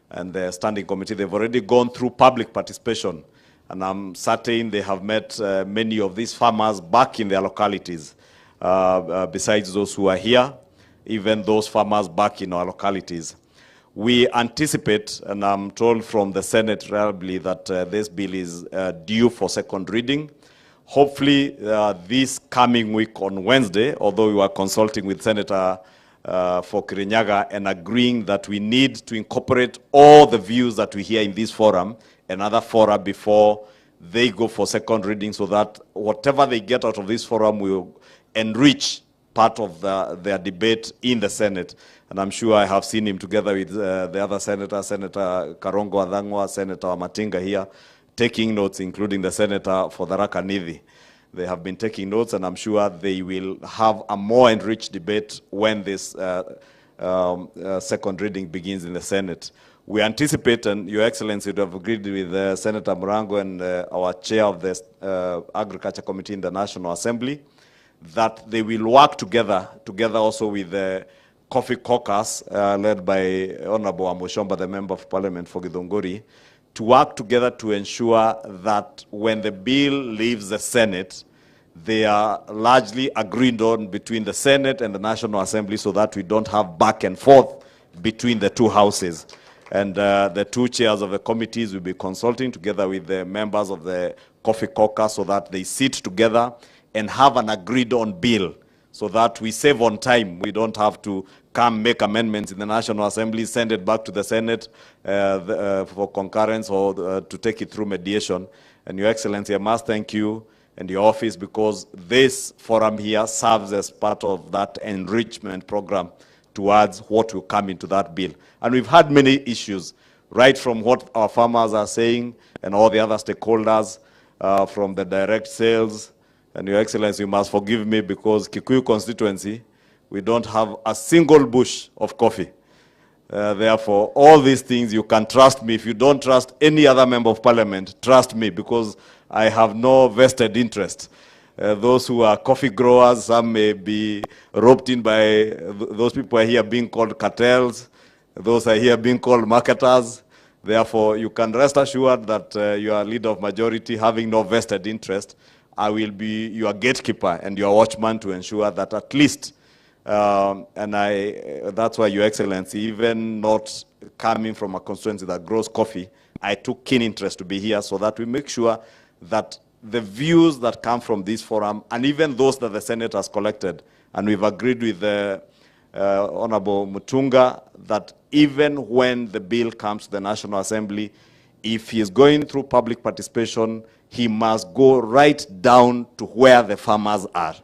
and the Standing Committee, they've already gone through public participation. And I'm certain they have met many of these farmers back in their localities, besides those who are here, even those farmers back in our localities. We anticipate, and I'm told from the Senate reliably, that this bill is due for second reading. Hopefully, this coming week on Wednesday, although we were consulting with Senator for Kirinyaga and agreeing that we need to incorporate all the views that we hear in this forum, another forum before they go for second reading, so that whatever they get out of this forum will enrich part of their debate in the Senate. And I'm sure I have seen him together with the other senator, Senator Karongo Adhangwa, Senator Matinga here, taking notes, including the Senator for Tharaka Nithi. They have been taking notes, and I'm sure they will have a more enriched debate when this second reading begins in the Senate. We anticipate, and Your Excellency would have agreed with Senator Murango and our chair of the Agriculture Committee in the National Assembly, that they will work together also with the Coffee Caucus, led by Honorable Amoshomba, the Member of Parliament for Githunguri, to work together to ensure that when the bill leaves the Senate, they are largely agreed on between the Senate and the National Assembly, so that we don't have back and forth between the two houses. And the two chairs of the committees will be consulting together with the members of the Coffee Caucus, so that they sit together and have an agreed on bill, so that we save on time. We don't have to come make amendments in the National Assembly, send it back to the Senate for concurrence or to take it through mediation. And Your Excellency, I must thank you and your office, because this forum here serves as part of that enrichment program towards what will come into that bill. And we've had many issues, right from what our farmers are saying and all the other stakeholders, from the direct sales. And Your Excellency, you must forgive me, because Kikuyu constituency, we don't have a single bush of coffee. Therefore, all these things, you can trust me. If you don't trust any other member of parliament, trust me, because I have no vested interest. Those who are coffee growers, some may be roped in by those people are here being called cartels. Those are here being called marketers. Therefore, you can rest assured that you are leader of majority, having no vested interest. I will be your gatekeeper and your watchman to ensure that at least, that's why, Your Excellency, even not coming from a constituency that grows coffee, I took keen interest to be here, so that we make sure that the views that come from this forum, and even those that the Senate has collected, and we've agreed with the Honorable Mutunga, that even when the bill comes to the National Assembly, if he is going through public participation, he must go right down to where the farmers are,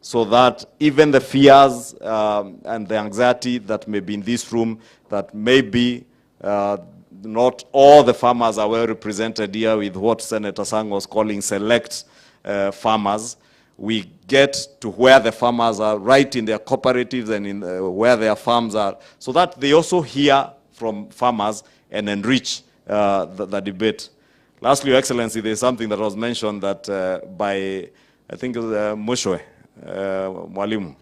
so that even the fears and the anxiety that may be in this room, that maybe not all the farmers are well represented here with what Senator Sang was calling select farmers. We get to where the farmers are, right in their cooperatives and in where their farms are, so that they also hear from farmers and enrich the debate. Lastly, Your Excellency, there's something that was mentioned that by, I think it was Mushwe, Mwalimu,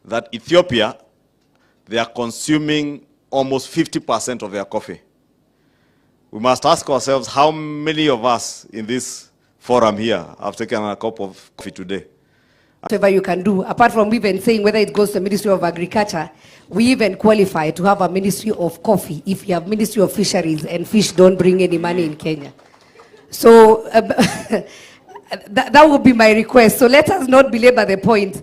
that Ethiopia, they are consuming almost 50% of their coffee. We must ask ourselves, how many of us in this forum here have taken a cup of coffee today? Whatever you can do, apart from even saying whether it goes to the Ministry of Agriculture, we even qualify to have a Ministry of Coffee if you have Ministry of Fisheries, and fish don't bring any money in Kenya. So that would be my request. So let us not belabor the point.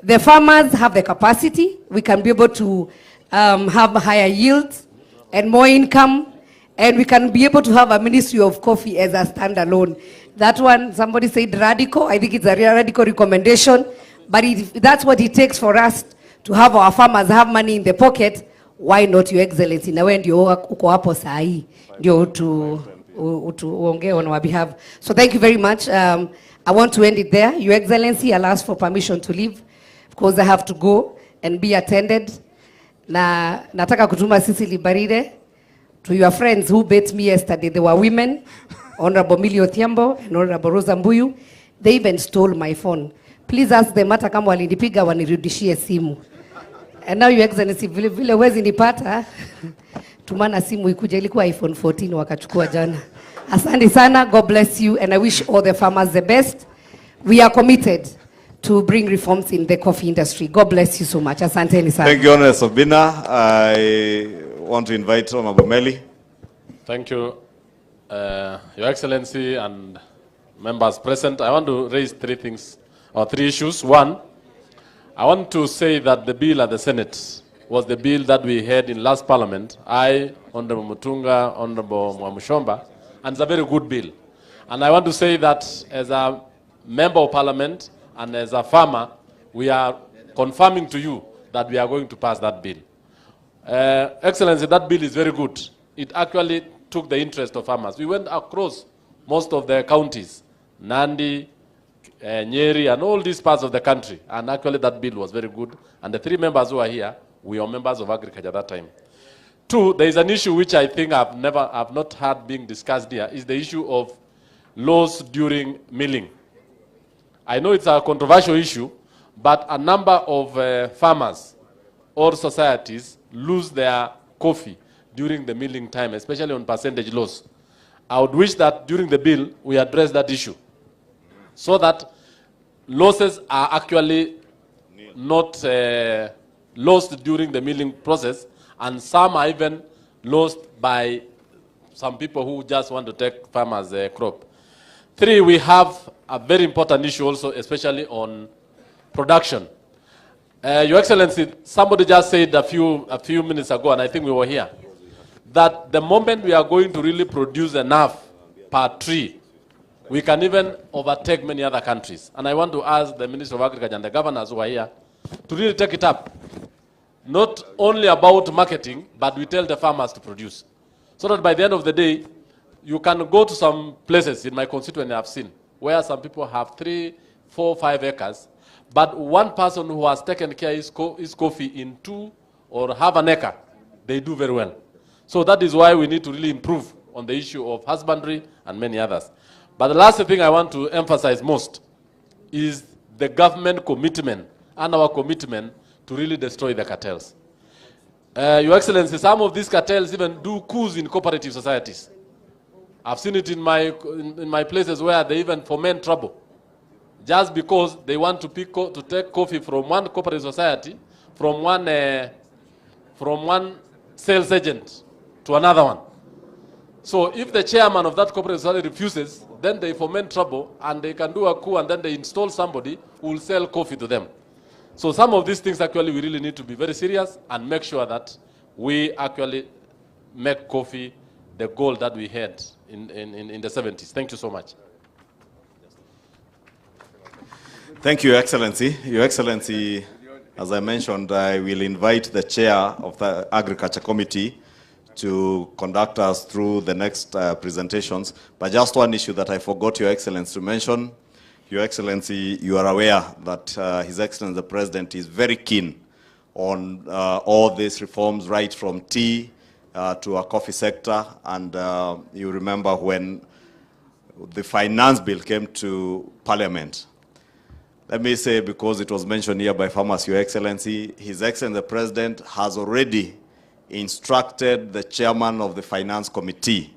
The farmers have the capacity. We can be able to have higher yields and more income, and we can be able to have a Ministry of Coffee as a standalone. That one, somebody said radical. I think it's a radical recommendation, but if that's what it takes for us to have our farmers have money in the pocket, why not Your Excellency, na wewe ndio uko hapo saa hii ndio uongee on our behalf. So thank you very much. I want to end it there. Your Excellency, I'll ask for permission to leave. Of course, I have to go and be attended. Na nataka kutuma sisi libaride to your friends who bet me yesterday. They were women, Honorable Millie Othiambo and Honorable Rosa Mbuyu. They even stole my phone. Please ask them hata kama walinipiga wanirudishie simu. And now Your Excellency, vile wezi nipata, tumana simu ikuja, ilikuwa iPhone 14 wakachukua jana. Asante sana, God bless you, and I wish all the farmers the best. We are committed to bring reforms in the coffee industry. God bless you so much. Asante sana. Thank you, Honorable Sabina. I want to invite Honorable Meli. Thank you, Your Excellency and members present. I want to raise three issues. One, I want to say that the bill at the Senate was the bill that we had in last Parliament. I, Honorable Mutunga, Honorable Mwamushomba, and it's a very good bill. And I want to say that as a member of Parliament and as a farmer, we are confirming to you that we are going to pass that bill. Excellency, that bill is very good. It actually took the interest of farmers. We went across most of the counties, Nandi, Nyeri, and all these parts of the country. And actually that bill was very good. And the three members who are here, we are members of Agriculture at that time. Two, there is an issue which I think I've not heard being discussed here, is the issue of loss during milling. I know it's a controversial issue, but a number of farmers or societies lose their coffee during the milling time, especially on percentage loss. I would wish that during the bill, we address that issue so that losses are actually not lost during the milling process, and some are even lost by some people who just want to take farmers' crop. Three, we have a very important issue also, especially on production. Your Excellency, somebody just said a few minutes ago, and I think we were here, that the moment we are going to really produce enough per tree, we can even overtake many other countries. And I want to ask the Minister of Agriculture and the governors who are here to really take it up. Not only about marketing, but we tell the farmers to produce. So that by the end of the day, you can go to some places in my constituency I've seen, where some people have 3, 4, 5 acres, but one person who has taken care of his coffee in 2 or half an acre, they do very well. So that is why we need to really improve on the issue of husbandry and many others. But the last thing I want to emphasize most is the government commitment and our commitment to really destroy the cartels. Your Excellency, some of these cartels even do coups in cooperative societies. I've seen it in my places where they even foment trouble, just because they want to take coffee from one cooperative society, from one sales agent to another one. So if the chairman of that cooperative society refuses, then they foment trouble, and they can do a coup, and then they install somebody who will sell coffee to them. So some of these things actually we really need to be very serious and make sure that we actually make coffee the goal that we had in the 70s. Thank you so much. Thank you, Your Excellency. Your Excellency, as I mentioned, I will invite the chair of the Agriculture Committee to conduct us through the next presentations. But just one issue that I forgot, Your Excellency, to mention. Your Excellency, you are aware that His Excellency the President is very keen on all these reforms, right from tea to our coffee sector. And you remember when the finance bill came to Parliament. Let me say, because it was mentioned here by farmers, Your Excellency, His Excellency the President has already instructed the chairman of the Finance Committee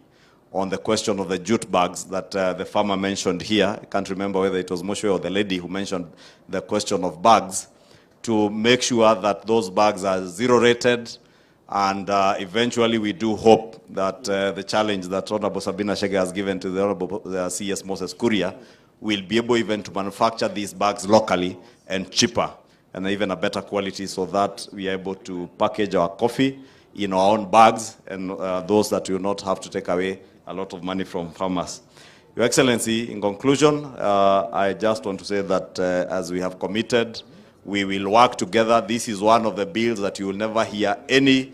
on the question of the jute bags that the farmer mentioned here. I can't remember whether it was Moshe or the lady who mentioned the question of bags, to make sure that those bags are zero rated, and eventually we do hope that the challenge that Honorable Sabina Chege has given to the Honorable CS Moses Kuria will be able even to manufacture these bags locally and cheaper and even a better quality, so that we are able to package our coffee in our own bags, and those that will not have to take away a lot of money from farmers. Your Excellency, in conclusion, I just want to say that as we have committed, we will work together. This is one of the bills that you will never hear any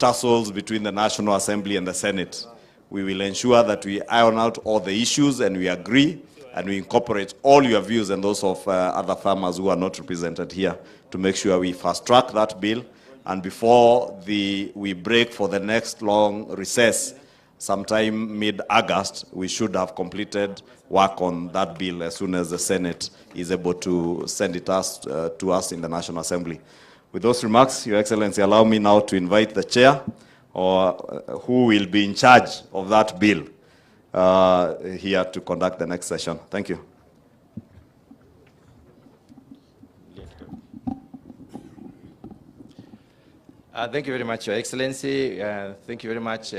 tussles between the National Assembly and the Senate. We will ensure that we iron out all the issues and we agree and we incorporate all your views and those of other farmers who are not represented here to make sure we fast track that bill. And before we break for the next long recess, sometime mid-August, we should have completed work on that bill as soon as the Senate is able to send it to us in the National Assembly. With those remarks, Your Excellency, allow me now to invite the chair, or who will be in charge of that bill, here to conduct the next session. Thank you. Thank you very much, Your Excellency. Thank you very much,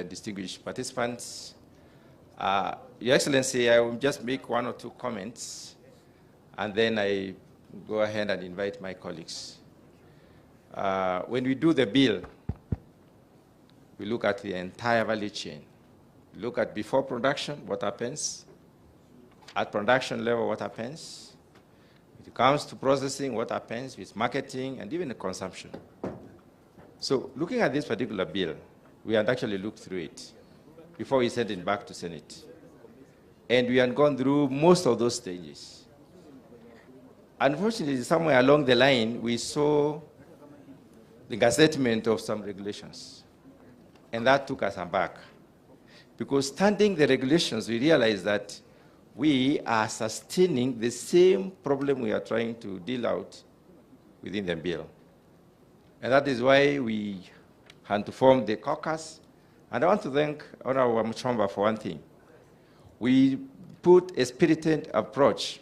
distinguished participants. Your Excellency, I will just make one or two comments, and then I go ahead and invite my colleagues. When we do the bill, we look at the entire value chain. We look at before production, what happens. At production level, what happens. When it comes to processing, what happens with marketing and even the consumption. So looking at this particular bill, we had actually looked through it before we sent it back to Senate. And we had gone through most of those stages. Unfortunately, somewhere along the line, we saw the gazettement of some regulations. And that took us aback. Because studying the regulations, we realized that we are sustaining the same problem we are trying to deal out within the bill. And that is why we had to form the caucus. And I want to thank Honorable Mchomba for one thing. We put a spirited approach,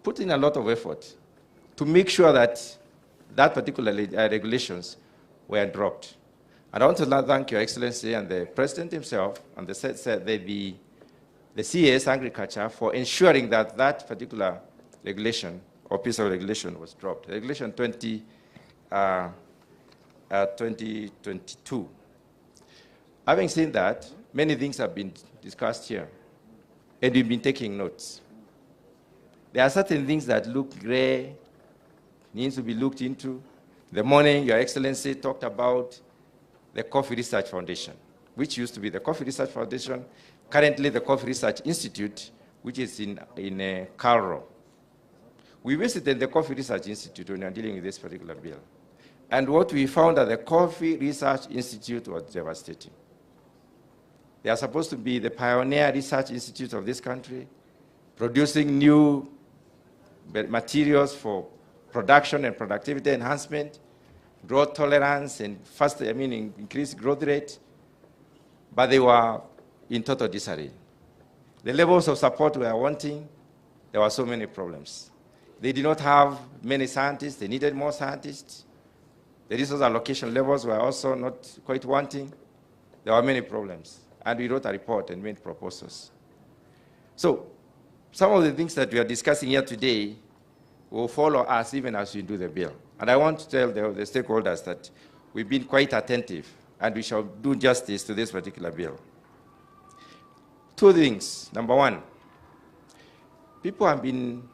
put in a lot of effort to make sure that that particular regulations were dropped. And I want to thank Your Excellency and the President himself and the CS Agriculture for ensuring that that particular regulation or piece of regulation was dropped. Regulation 2022. Having seen that, many things have been discussed here, and we've been taking notes. There are certain things that look gray, needs to be looked into. The morning, Your Excellency talked about the Coffee Research Foundation, which used to be the Coffee Research Foundation, currently the Coffee Research Institute, which is in Cairo. We visited the Coffee Research Institute when we were dealing with this particular bill. And what we found at the Coffee Research Institute was devastating. They are supposed to be the pioneer research institute of this country, producing new materials for production and productivity enhancement, growth tolerance, and increased growth rate, but they were in total disarray. The levels of support we were wanting, there were so many problems. They did not have many scientists, they needed more scientists. The resource allocation levels were also not quite wanting. There were many problems, and we wrote a report and made proposals. So, some of the things that we are discussing here today will follow us even as we do the bill. And I want to tell the stakeholders that we've been quite attentive, and we shall do justice to this particular bill. Two things. Number one, people have been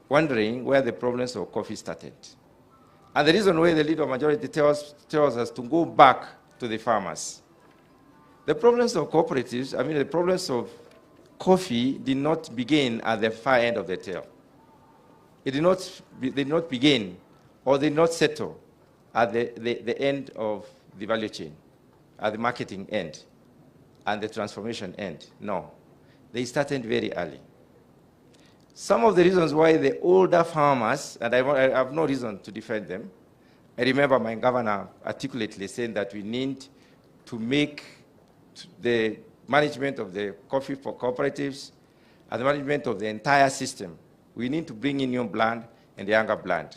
wondering where the problems of coffee started. And the reason why the leader majority tells us to go back to the farmers. The problems of cooperatives, the problems of coffee did not begin at the far end of the tail. It did not begin or did not settle at the end of the value chain, at the marketing end and the transformation end. No, they started very early. Some of the reasons why the older farmers, and I have no reason to defend them, I remember my governor articulately saying that we need to make the management of the coffee for cooperatives and the management of the entire system. We need to bring in new blood and younger blood.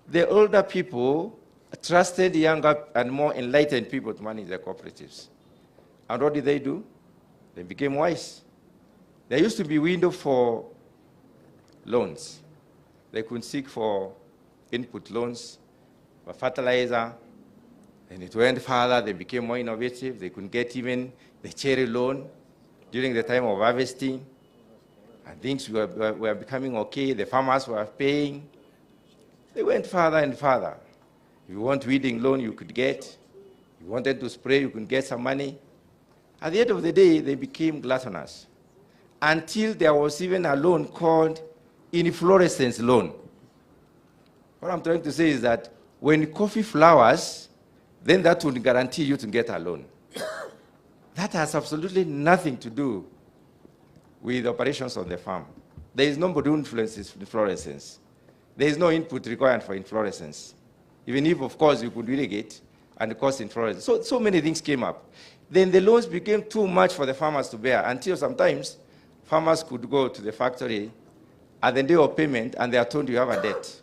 The older people trusted younger and more enlightened people to manage their cooperatives. And what did they do? They became wise. There used to be a window for loans. They could seek for input loans, for fertilizer, and it went further. They became more innovative. They could get even the cherry loan during the time of harvesting. And things were becoming okay. The farmers were paying. They went further and further. If you want weeding loan, you could get. You wanted to spray, you could get some money. At the end of the day, they became gluttonous. Until there was even a loan called inflorescence loan. What I'm trying to say is that when coffee flowers, then that would guarantee you to get a loan. That has absolutely nothing to do with operations on the farm. There is nobody who influences inflorescence. There is no input required for inflorescence. Even if, of course, you could irrigate and cause inflorescence. So many things came up. Then the loans became too much for the farmers to bear until sometimes farmers could go to the factory at the day of payment and they are told you have a debt.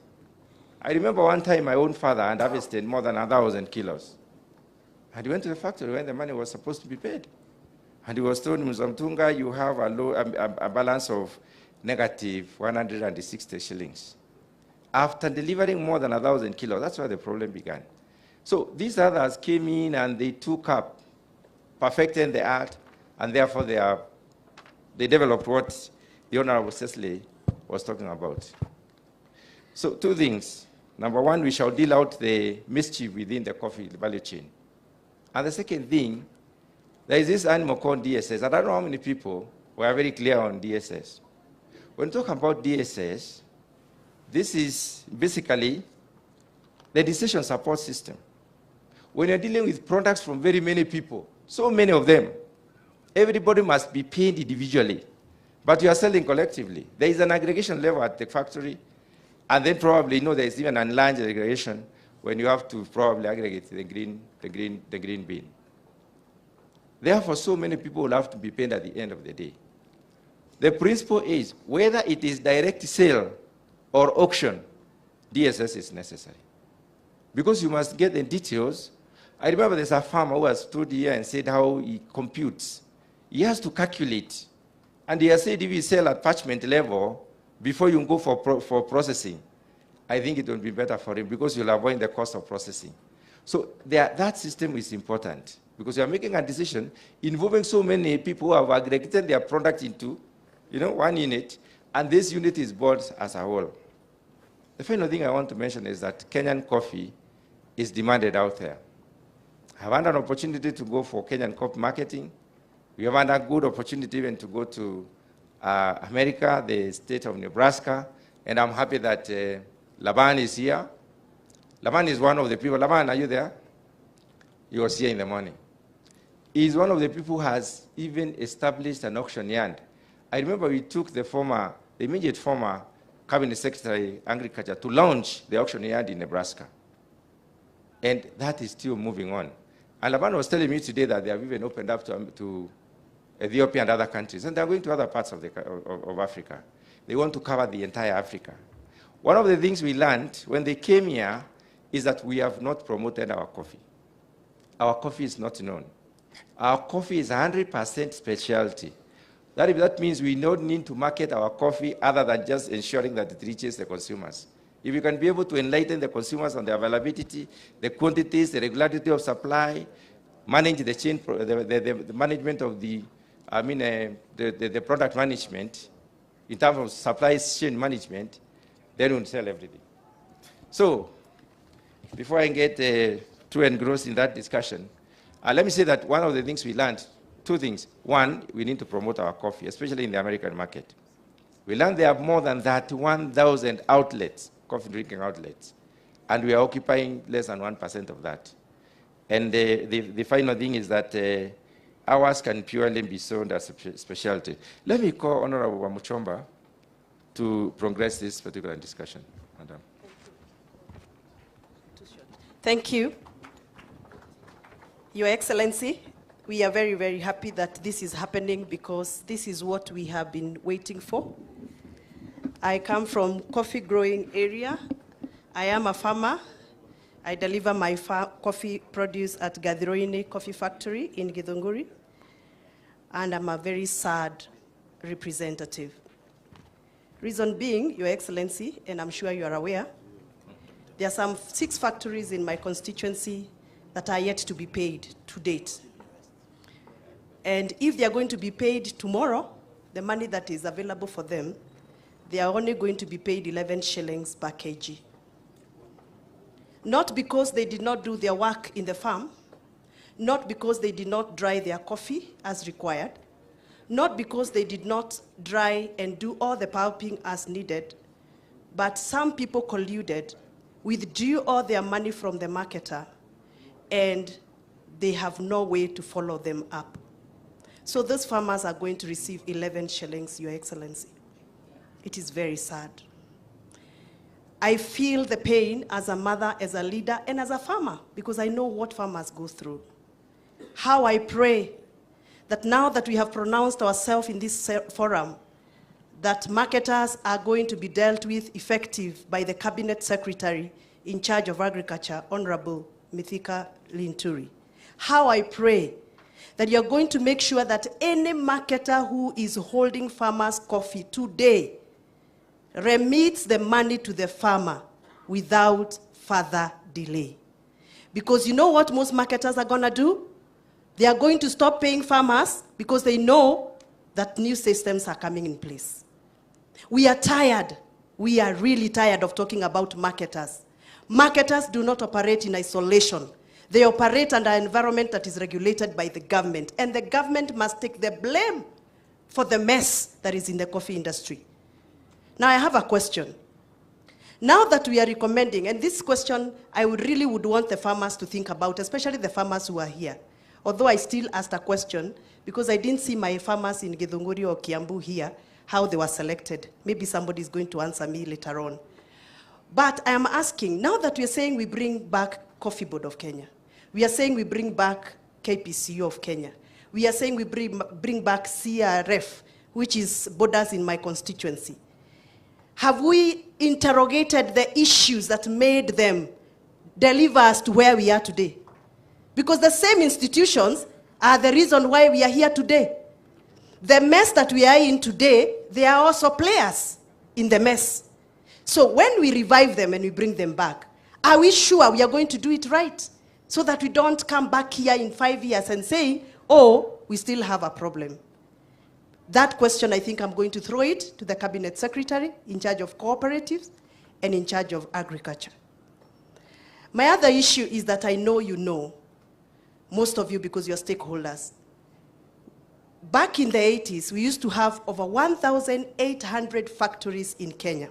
I remember one time my own father had harvested more than 1,000 kilos. And he went to the factory when the money was supposed to be paid. And he was told, Mzamtunga, you have a balance of negative 160 shillings. After delivering more than 1,000 kilos, that's where the problem began. So these others came in and they took up, perfected the art, and therefore they developed what the Honorable Cecily was talking about. So two things. Number one, we shall deal out the mischief within the coffee value chain. And the second thing, there is this animal called DSS. I don't know how many people were very clear on DSS. When we talk about DSS, this is basically the decision support system. When you're dealing with products from very many people, so many of them, everybody must be paid individually, but you are selling collectively. There is an aggregation level at the factory, and then probably, there is even a large aggregation when you have to probably aggregate the green bean. Therefore, so many people will have to be paid at the end of the day. The principle is, whether it is direct sale or auction, DSS is necessary. Because you must get the details. I remember there's a farmer who has stood here and said how he computes. He has to calculate. And he has said if you sell at parchment level, before you go for processing, I think it will be better for him because you'll avoid the cost of processing. So that system is important because you are making a decision involving so many people who have aggregated their product into one unit, and this unit is bought as a whole. The final thing I want to mention is that Kenyan coffee is demanded out there. I've had an opportunity to go for Kenyan coffee marketing. We have had a good opportunity even to go to America, the state of Nebraska, and I'm happy that Laban is here. Laban is one of the people. Laban, are you there? He was here in the morning. He's one of the people who has even established an auction yard. I remember we took the immediate former Cabinet Secretary, Agriculture, to launch the auction yard in Nebraska. And that is still moving on. And Laban was telling me today that they have even opened up to Ethiopia and other countries, and they're going to other parts of Africa. They want to cover the entire Africa. One of the things we learned when they came here is that we have not promoted our coffee. Our coffee is not known. Our coffee is 100% specialty. That means we don't need to market our coffee other than just ensuring that it reaches the consumers. If you can be able to enlighten the consumers on the availability, the quantities, the regularity of supply, manage the chain, the management of the product management, in terms of supply chain management, then we'll sell everything. So, before I get too engrossed in that discussion, let me say that one of the things we learned, two things. One, we need to promote our coffee, especially in the American market. We learned there are more than 31,000 outlets, coffee drinking outlets, and we are occupying less than 1% of that. And the final thing is that ours can purely be sold as a specialty. Let me call Honorable Wamuchomba to progress this particular discussion, Madam. Thank you. Your Excellency, we are very, very happy that this is happening because this is what we have been waiting for. I come from coffee growing area. I am a farmer. I deliver my coffee produce at Gadhiroine Coffee Factory in Githunguri. And I'm a very sad representative. Reason being, Your Excellency, and I'm sure you are aware, there are some 6 factories in my constituency that are yet to be paid to date. And if they are going to be paid tomorrow, the money that is available for them, they are only going to be paid 11 shillings per kg. Not because they did not do their work in the farm, not because they did not dry their coffee as required, not because they did not dry and do all the pulping as needed, but some people colluded, withdrew all their money from the marketer, and they have no way to follow them up. So those farmers are going to receive 11 shillings, Your Excellency. It is very sad. I feel the pain as a mother, as a leader, and as a farmer, because I know what farmers go through. How I pray that now that we have pronounced ourselves in this forum, that marketers are going to be dealt with effective by the Cabinet Secretary in charge of Agriculture, Honorable Mithika Linturi. How I pray that you're going to make sure that any marketer who is holding farmers' coffee today remits the money to the farmer without further delay. Because you know what most marketers are going to do? They are going to stop paying farmers because they know that new systems are coming in place. We are tired. We are really tired of talking about marketers. Marketers do not operate in isolation. They operate under an environment that is regulated by the government, and the government must take the blame for the mess that is in the coffee industry. Now I have a question. Now that we are recommending, and this question I really would want the farmers to think about, especially the farmers who are here. Although I still asked a question, because I didn't see my farmers in Githunguri or Kiambu here, how they were selected. Maybe somebody is going to answer me later on. But I am asking, now that we are saying we bring back Coffee Board of Kenya, we are saying we bring back KPCU of Kenya, we are saying we bring back CRF, which is borders in my constituency. Have we interrogated the issues that made them deliver us to where we are today? Because the same institutions are the reason why we are here today. The mess that we are in today, they are also players in the mess. So when we revive them and we bring them back, are we sure we are going to do it right? So that we don't come back here in 5 years and say, oh, we still have a problem. That question, I think I'm going to throw it to the Cabinet Secretary in charge of cooperatives and in charge of agriculture. My other issue is that I know you know, most of you because you're stakeholders. Back in the 80s, we used to have over 1,800 factories in Kenya.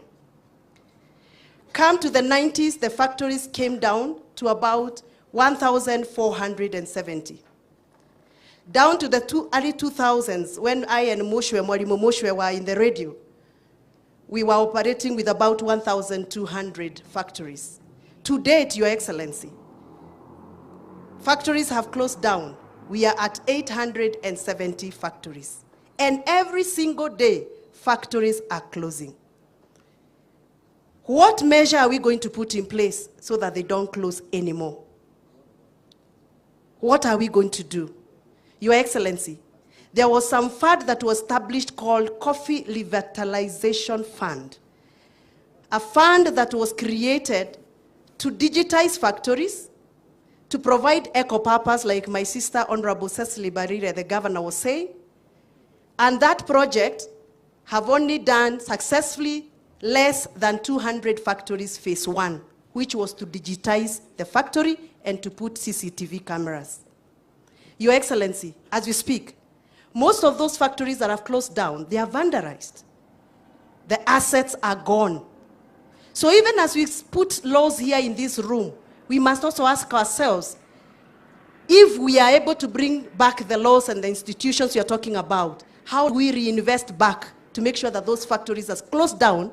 Come to the 90s, the factories came down to about 1,470. Down to the early 2000s, when I and Mwalimu Moshwe were in the radio, we were operating with about 1,200 factories. To date, Your Excellency, factories have closed down. We are at 870 factories. And every single day, factories are closing. What measure are we going to put in place so that they don't close anymore? What are we going to do? Your Excellency, there was some fund that was established called Coffee Revitalization Fund. A fund that was created to digitize factories, to provide eco-purpose, like my sister, Honorable Cecily Barire, the governor, was saying. And that project have only done successfully less than 200 factories phase 1, which was to digitize the factory and to put CCTV cameras. Your Excellency, as we speak, most of those factories that have closed down, they are vandalized. The assets are gone. So even as we put laws here in this room, we must also ask ourselves, if we are able to bring back the laws and the institutions you're talking about, how do we reinvest back to make sure that those factories that closed down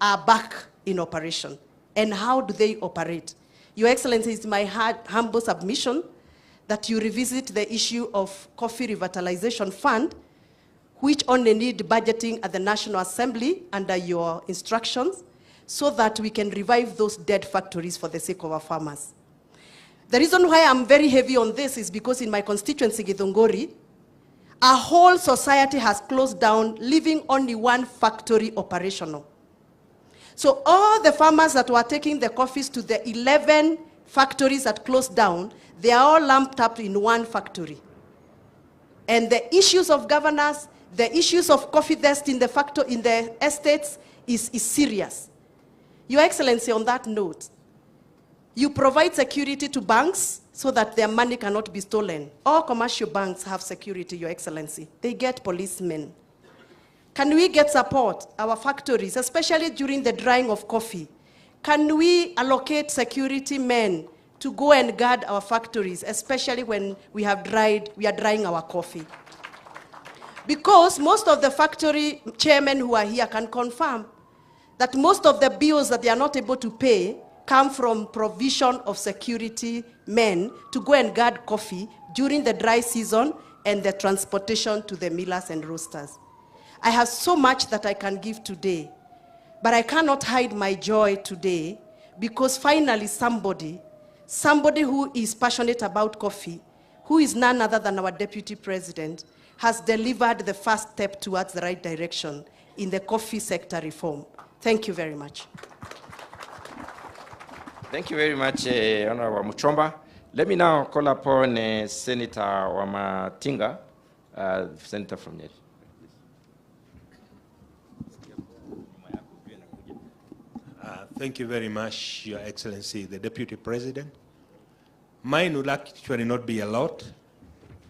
are back in operation? And how do they operate? Your Excellency, it's my humble submission that you revisit the issue of Coffee Revitalization Fund, which only need budgeting at the National Assembly under your instructions, so that we can revive those dead factories for the sake of our farmers. The reason why I'm very heavy on this is because in my constituency, Githunguri, a whole society has closed down, leaving only one factory operational. So all the farmers that were taking the coffees to the 11 factories that closed down, they are all lumped up in one factory. And the issues of governance, the issues of coffee thirst in the estates is serious. Your Excellency, on that note, you provide security to banks so that their money cannot be stolen. All commercial banks have security, Your Excellency. They get policemen. Can we get support, our factories, especially during the drying of coffee? Can we allocate security men to go and guard our factories, especially when we are drying our coffee? Because most of the factory chairmen who are here can confirm that most of the bills that they are not able to pay come from provision of security men to go and guard coffee during the dry season and the transportation to the millers and roasters. I have so much that I can give today, but I cannot hide my joy today because finally somebody who is passionate about coffee, who is none other than our Deputy President, has delivered the first step towards the right direction in the coffee sector reform. Thank you very much. Thank you very much, Honorable Muchomba. Let me now call upon Senator Wamatinga, Senator from Nyeri. Thank you very much, Your Excellency, the Deputy President. Mine will actually not be a lot,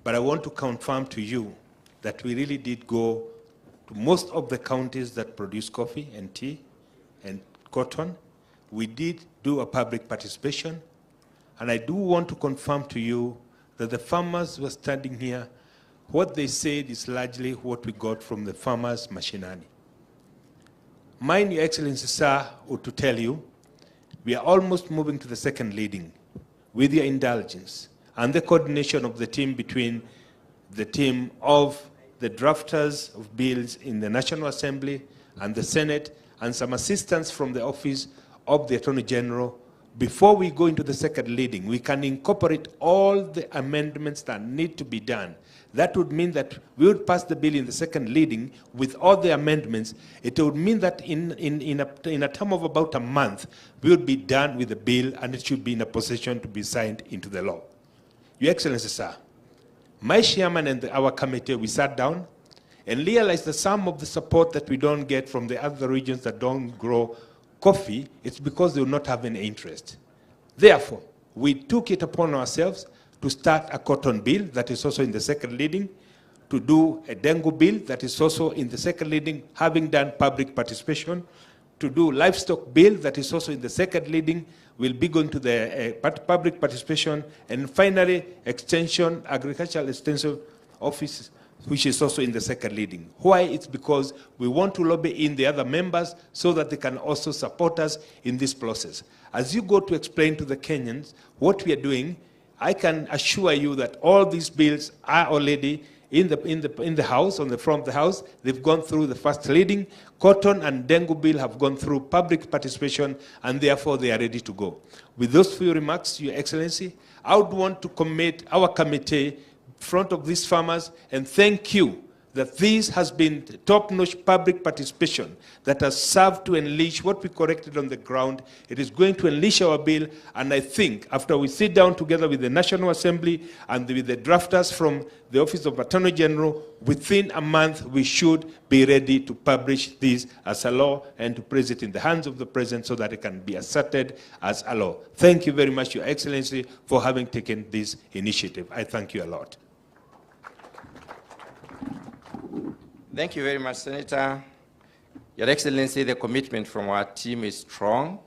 but I want to confirm to you that we really did go to most of the counties that produce coffee and tea and cotton. We did do a public participation, and I do want to confirm to you that the farmers who are standing here, what they said is largely what we got from the farmers' machinani. Mine, Your Excellency, sir, or to tell you, we are almost moving to the second reading with your indulgence and the coordination of the team between the team of the drafters of bills in the National Assembly and the Senate and some assistance from the Office of the Attorney General. Before we go into the second reading, we can incorporate all the amendments that need to be done. That would mean that we would pass the bill in the second reading with all the amendments. It would mean that in a term of about a month, we would be done with the bill and it should be in a position to be signed into the law. Your Excellency, sir, my chairman and our committee, we sat down and realized that some of the support that we don't get from the other regions that don't grow coffee, it's because they will not have any interest. Therefore, we took it upon ourselves to start a cotton bill that is also in the second reading, to do a dengue bill that is also in the second reading, having done public participation, to do livestock bill that is also in the second reading, will be going to the public participation, and finally, extension, agricultural extension office, which is also in the second reading. Why? It's because we want to lobby in the other members so that they can also support us in this process. As you go to explain to the Kenyans what we are doing, I can assure you that all these bills are already in the House, on the front of the House. They've gone through the first reading. Cotton and dengue bill have gone through public participation, and therefore they are ready to go. With those few remarks, Your Excellency, I would want to commit our committee in front of these farmers and thank you that this has been top-notch public participation that has served to unleash what we corrected on the ground. It is going to unleash our bill, and I think after we sit down together with the National Assembly and with the drafters from the Office of Attorney General, within a month we should be ready to publish this as a law and to place it in the hands of the President so that it can be asserted as a law. Thank you very much, Your Excellency, for having taken this initiative. I thank you a lot. Thank you very much, Senator. Your Excellency, the commitment from our team is strong.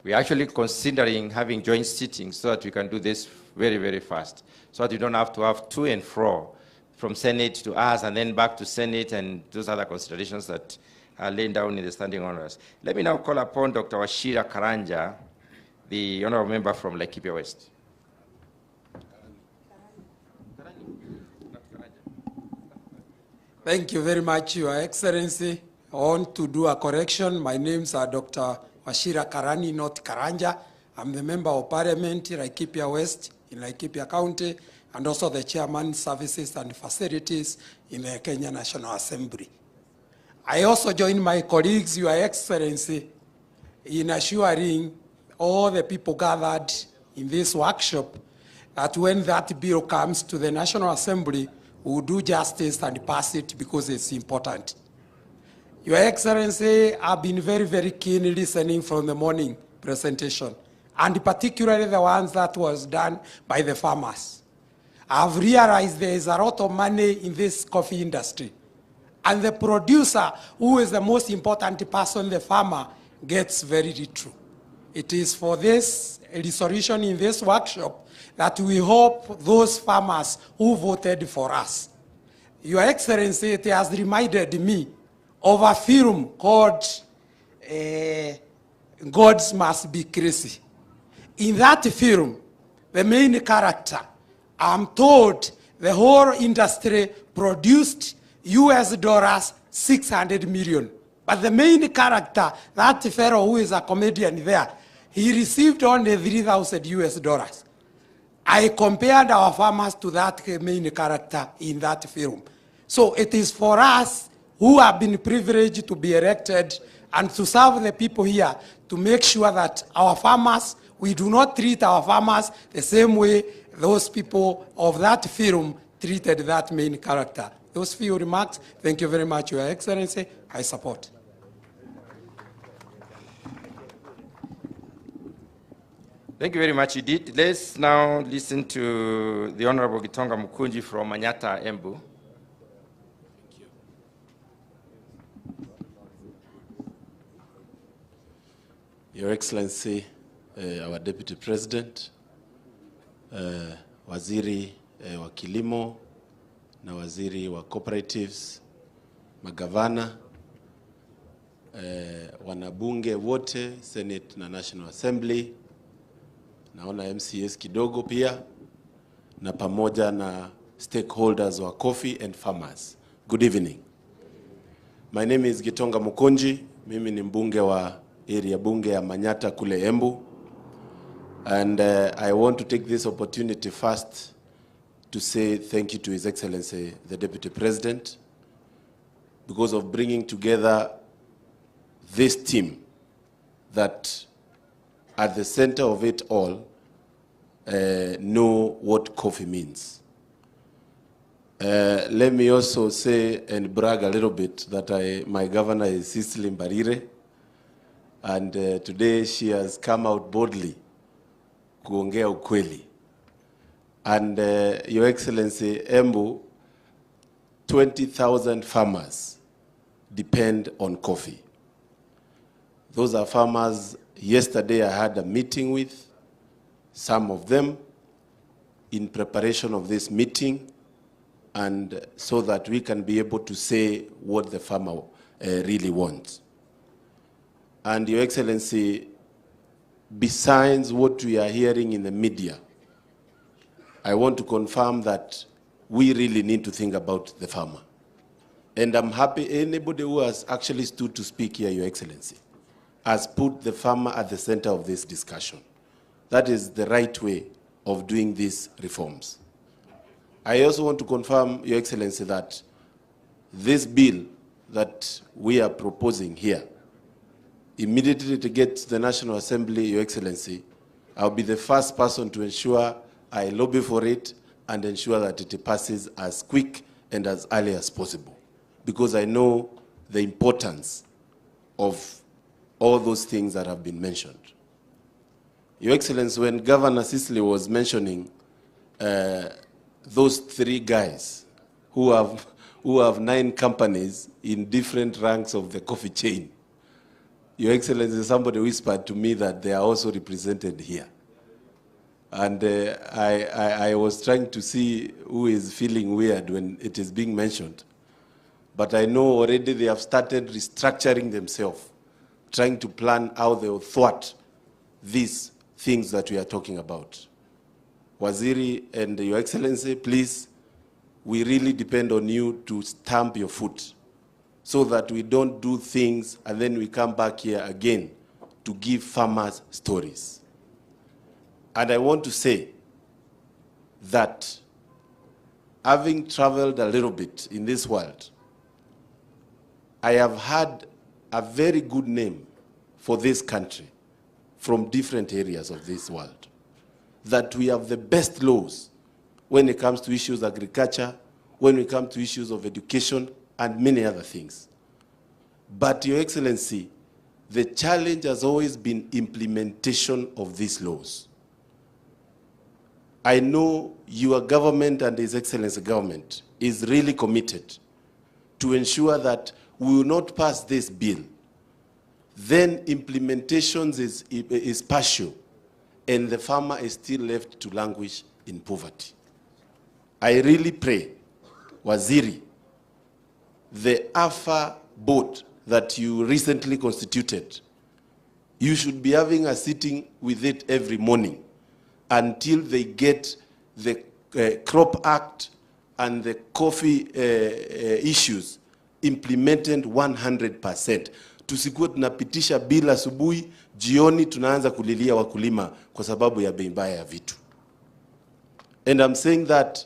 We're actually considering having joint sittings so that we can do this very, very fast, so that you don't have to have to and fro from Senate to us and then back to Senate and those other considerations that are laid down in the standing orders. Let me now call upon Dr. Wachira Karanja, the honorable member from Laikipia West. Thank you very much, Your Excellency. I want to do a correction. My names are Dr. Wachira Karani, not Karanja. I'm the Member of Parliament, Laikipia West, in Laikipia County, and also the Chairman, Services and Facilities in the Kenya National Assembly. I also join my colleagues, Your Excellency, in assuring all the people gathered in this workshop that when that bill comes to the National Assembly, we will do justice and pass it because it's important. Your Excellency, I've been very, very keen listening from the morning presentation. and particularly the ones that was done by the farmers. I've realized there is a lot of money in this coffee industry. And the producer, who is the most important person, the farmer, gets very little. It is for this resolution in this workshop that we hope those farmers who voted for us. Your Excellency, it has reminded me of a film called Gods Must Be Crazy. In that film, the main character, I'm told the whole industry produced US dollars 600 million. But the main character, that fellow who is a comedian there, he received only 3,000 US dollars. I compared our farmers to that main character in that film. So it is for us who have been privileged to be elected and to serve the people here to make sure that our farmers, we do not treat our farmers the same way those people of that film treated that main character. Those few remarks, thank you very much, Your Excellency. I support. Thank you very much indeed. Let's now listen to the Honorable Gitonga Mukunji from Manyata, Embu. Your Excellency, our Deputy President, Waziri wa Kilimo na Waziri wa Cooperatives, magavana, wanabunge wote, Senate na National Assembly, naona MCAs kidogo pia, na pamoja na stakeholders wa coffee and farmers. Good evening. My name is Gitonga Mukunji. Mimi ni mbunge wa area bunge ya Manyata kule Embu. And I want to take this opportunity first to say thank you to His Excellency, the Deputy President, because of bringing together this team that at the center of it all know what coffee means. Let me also say and brag a little bit that my governor is Cecily Mbarire, and today she has come out boldly kuongea ukweli. And Your Excellency, Embu, 20,000 farmers depend on coffee. Those are farmers. Yesterday I had a meeting with some of them in preparation of this meeting, and so that we can be able to say what the farmer really wants. And Your Excellency, besides what we are hearing in the media, I want to confirm that we really need to think about the farmer. And I'm happy anybody who has actually stood to speak here, Your Excellency, has put the farmer at the center of this discussion. That is the right way of doing these reforms. I also want to confirm, Your Excellency, that this bill that we are proposing here, immediately to get to the National Assembly, Your Excellency, I'll be the first person to ensure I lobby for it and ensure that it passes as quick and as early as possible, because I know the importance of all those things that have been mentioned. Your Excellency, when Governor Cecily was mentioning those three guys who have 9 companies in different ranks of the coffee chain, Your Excellency, somebody whispered to me that they are also represented here. And I was trying to see who is feeling weird when it is being mentioned. But I know already they have started restructuring themselves, trying to plan how they will thwart these things that we are talking about. Waziri and Your Excellency, please, we really depend on you to stamp your foot so that we don't do things and then we come back here again to give farmers stories. And I want to say that having traveled a little bit in this world, I have had a very good name for this country from different areas of this world, that we have the best laws when it comes to issues of agriculture, when it comes to issues of education, and many other things. But Your Excellency, The challenge has always been implementation of these laws. I know your government and His Excellency government is really committed to ensure that we will not pass this bill. Then implementation is partial, and the farmer is still left to languish in poverty. I really pray, Waziri, the AFA board that you recently constituted, you should be having a sitting with it every morning until they get the Crop Act and the coffee issues implemented 100%. Tusikuwe tunapitisha bila asubuhi, jioni tunaanza kulilia wakulima kwa sababu ya bei mbaya ya vitu. And I'm saying that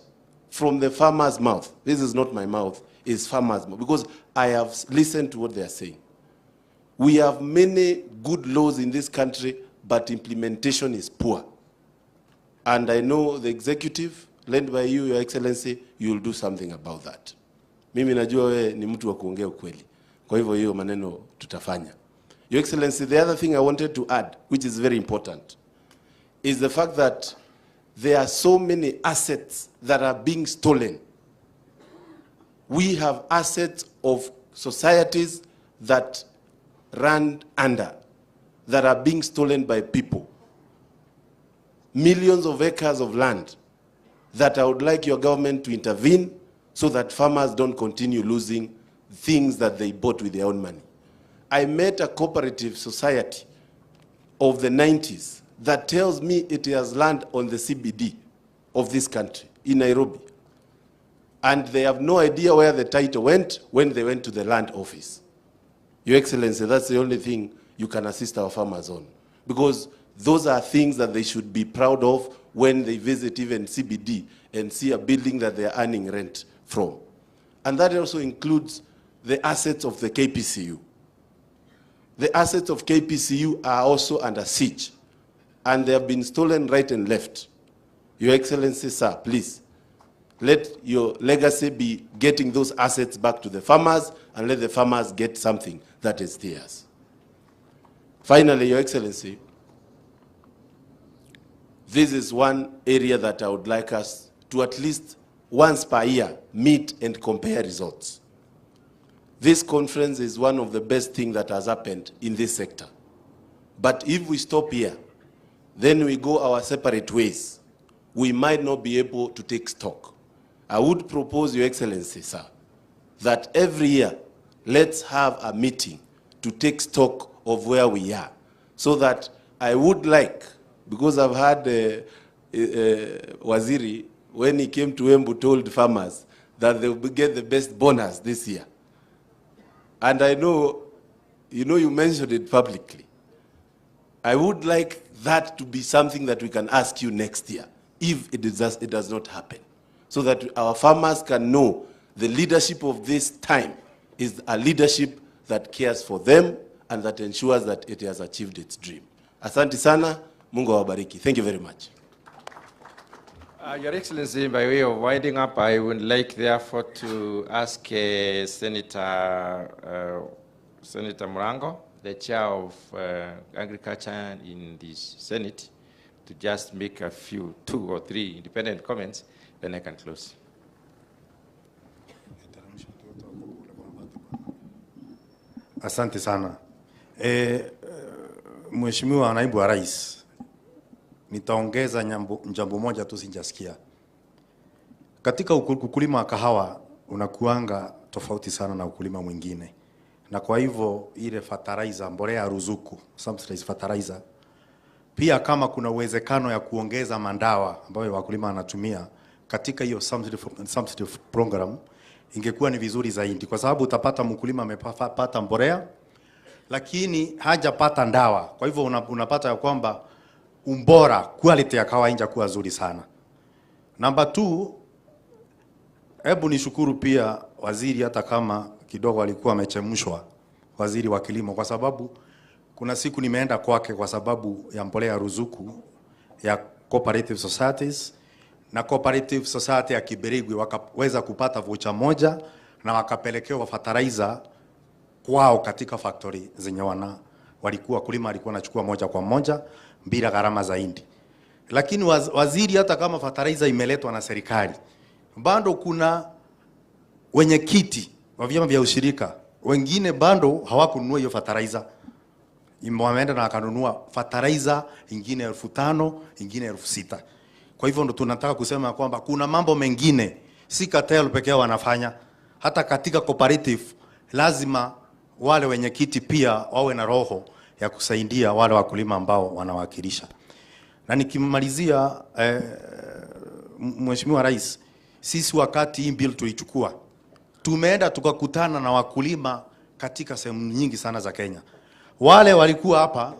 from the farmer's mouth. This is not my mouth, it's farmer's mouth, because I have listened to what they are saying. We have many good laws in this country, but implementation is poor. And I know the executive, led by you, Your Excellency, you will do something about that. Mimi najua wewe ni mtu wa kuongea ukweli. Kwa hivyo hiyo maneno tutafanya. Your Excellency, the other thing I wanted to add, which is very important, is the fact that there are so many assets that are being stolen. We have assets of societies that run under, that are being stolen by people. Millions of acres of land that I would like your government to intervene so that farmers don't continue losing things that they bought with their own money. I met a cooperative society of the 90s that tells me it has land on the CBD of this country, in Nairobi. And they have no idea where the title went when they went to the land office. Your Excellency, that's the only thing you can assist our farmers on. Because those are things that they should be proud of when they visit even CBD and see a building that they are earning rent from. And that also includes the assets of the KPCU. The assets of KPCU are also under siege, and they have been stolen right and left. Your Excellency, sir, please, let your legacy be getting those assets back to the farmers, and let the farmers get something that is theirs. Finally, Your Excellency, this is one area that I would like us to at least once per year meet and compare results. This conference is one of the best things that has happened in this sector. But if we stop here, then we go our separate ways, we might not be able to take stock. I would propose, Your Excellency, sir, that every year, let's have a meeting to take stock of where we are. So that I would like, because I've had Waziri, when he came to Embu, told farmers that they will get the best bonus this year. And I know, you mentioned it publicly. I would like that to be something that we can ask you next year, if it does not happen, so that our farmers can know the leadership of this time is a leadership that cares for them and that ensures that it has achieved its dream. Asante sana, Mungu awabariki. Thank you very much. Your Excellency, by way of winding up, I would like therefore to ask Senator Murango, the chair of Agriculture in the Senate, to just make a few, 2 or 3 independent comments, then I can close. Asante sana. Mheshimiwa Naibu wa Rais, nitaongeza jambo moja tu sijasikia. Katika ukulima wa kahawa unakuanga tofauti sana na ukulima mwingine. Na kwa hivyo ile fertilizer, mbolea ruzuku, subsidized fertilizer, pia kama kuna uwezekano ya kuongeza mandawa ambayo wakulima wanatumia katika hiyo subsidy program, ingekuwa ni vizuri zaidi, kwa sababu utapata mkulima amepata mbolea lakini hajapata ndawa. Kwa hivyo unapata ya kwamba umbora, quality ya kahawa injakuwa nzuri sana. Number 2, hebu nishukuru pia waziri, hata kama kidogo alikuwa amechemshwa, waziri wa kilimo, kwa sababu kuna siku nimeenda kwake kwa sababu ya mbolea ruzuku ya cooperative societies, na cooperative society ya Kiberigwi wakaweza kupata voucher moja na wakapelekewa fertilizer kwao katika factory zenye wakulima alikuwa anachukua moja kwa moja bila gharama zaidi. Lakini waziri, hata kama fertilizer imeletwa na serikali, bado kuna wenyekiti wa vyama vya ushirika wengine bado hawakununua hiyo fertilizer. Wameenda na wakanunua fertilizer ingine 5,000, ingine 6,000. Kwa hivyo ndo tunataka kusema kwamba kuna mambo mengine si cartel pekee wanafanya. Hata katika cooperative lazima wale wenyekiti pia wawe na roho ya kusaidia wale wakulima ambao wanawakilisha. Na nikimalizia, Mheshimiwa Rais, sisi wakati hii bill tulichukua, tumeenda tukakutana na wakulima katika sehemu nyingi sana za Kenya. Wale walikuwa hapa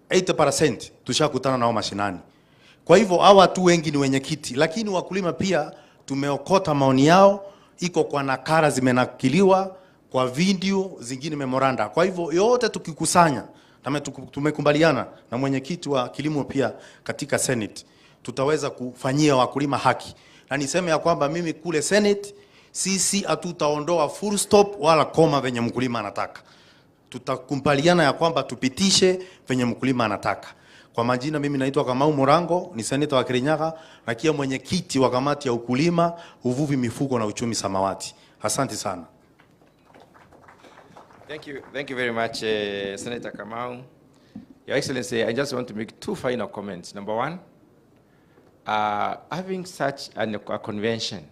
80% tushakutana nao mashinani. Kwa hivyo hawa watu wengi ni wenyekiti, lakini wakulima pia tumeokota maoni yao, iko kwa nakala zimenakiliwa, kwa video zingine memoranda. Kwa hivyo yote tukikusanya, tumekubaliana na mwenyekiti wa kilimo pia katika Senate, tutaweza kufanyia wakulima haki. Na niseme ya kwamba mimi kule Senate, sisi hatutaondoa full stop wala koma venye mkulima anataka. Tutakubaliana ya kwamba tupitishe venye mkulima anataka. Kwa majina, mimi naitwa Kamau Murango, ni seneta wa Kirinyaga na kia mwenyekiti wa kamati ya ukulima, uvuvi, mifugo na uchumi samawati. Asante sana. Thank you very much, Senator Kamau. Your Excellency, I just want to make 2 final comments. Number one, having such a convention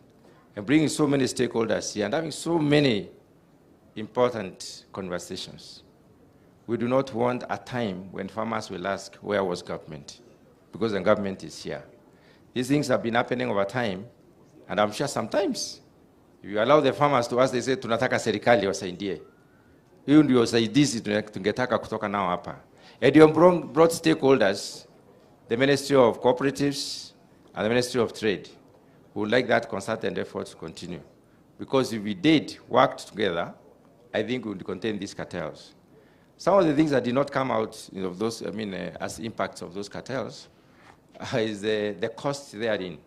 and bringing so many stakeholders here and having so many important conversations, we do not want a time when farmers will ask, where was government? Because the government is here. These things have been happening over time, and I'm sure sometimes, if you allow the farmers to ask, they say, tunataka serikali wasaidie. Hiyo ndio usaidizi tungetaka kutoka nao hapa. And you brought stakeholders, the Ministry of Cooperatives and the Ministry of Trade, who would like that concerted effort to continue. Because if we did work together, I think we would contain these cartels. Some of the things that did not come out of those, as impacts of those cartels, is the cost therein.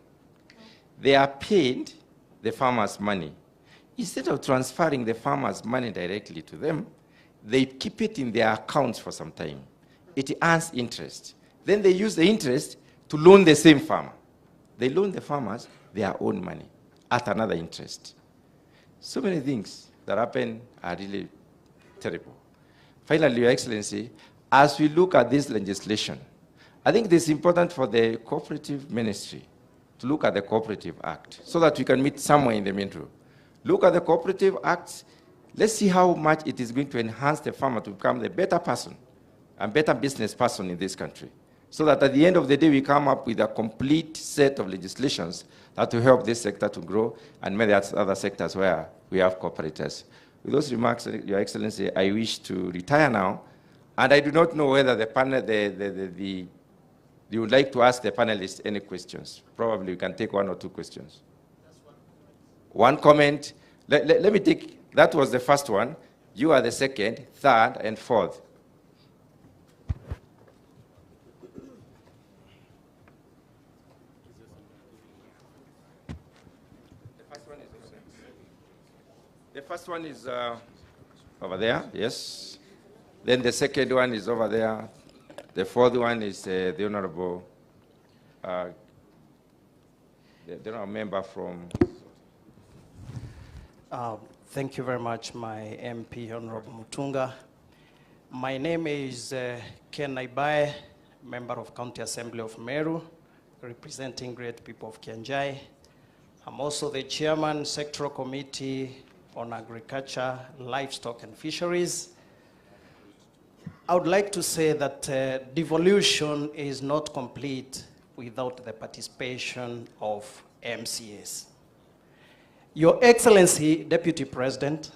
They are paid the farmers' money. Instead of transferring the farmers' money directly to them, they keep it in their accounts for some time. It earns interest. Then they use the interest to loan the same farmer. They loan the farmers their own money at another interest. So many things that happen are really terrible. Finally, Your Excellency, as we look at this legislation, I think it is important for the Cooperative Ministry to look at the Cooperative Act so that we can meet somewhere in the middle. Look at the Cooperative Act. Let's see how much it is going to enhance the farmer to become the better person and better business person in this country, so that at the end of the day, we come up with a complete set of legislations that will help this sector to grow and many other sectors where we have cooperators. With those remarks, Your Excellency, I wish to retire now, and I do not know whether the panel, you would like to ask the panelists any questions. Probably we can take 1 or 2 questions. One comment. Let me take, that was the first one. You are the second, third, and fourth. The first one is over there, yes. Then the second one is over there. The fourth one is the Honorable member from... Thank you very much, my MP, Honorable Mutunga. My name is Ken Naibae, member of County Assembly of Meru, representing great people of Kianjai. I'm also the chairman, Sectoral Committee on Agriculture, Livestock and Fisheries. I would like to say that devolution is not complete without the participation of MCAs. Your Excellency, Deputy President,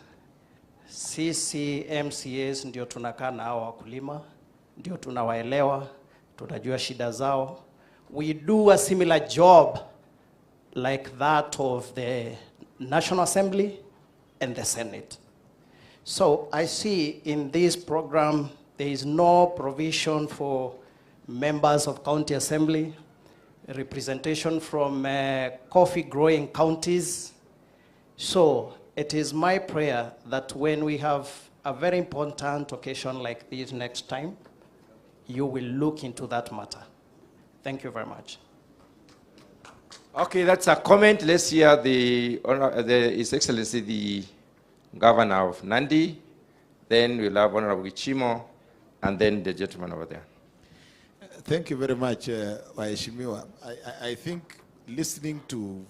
sisi MCAs ndio tunakaa na hao wakulima, ndio tunawaelewa, tunajua shida zao. We do a similar job like that of the National Assembly and the Senate. So I see in this program, there is no provision for members of County Assembly, representation from coffee growing counties. So it is my prayer that when we have a very important occasion like this next time, you will look into that matter. Thank you very much. Okay, that's a comment. Let's hear His Excellency, the Governor of Nandi. Then we'll have Honorable Gichimo, and then the gentleman over there. Thank you very much, Waheshimiwa. I think listening to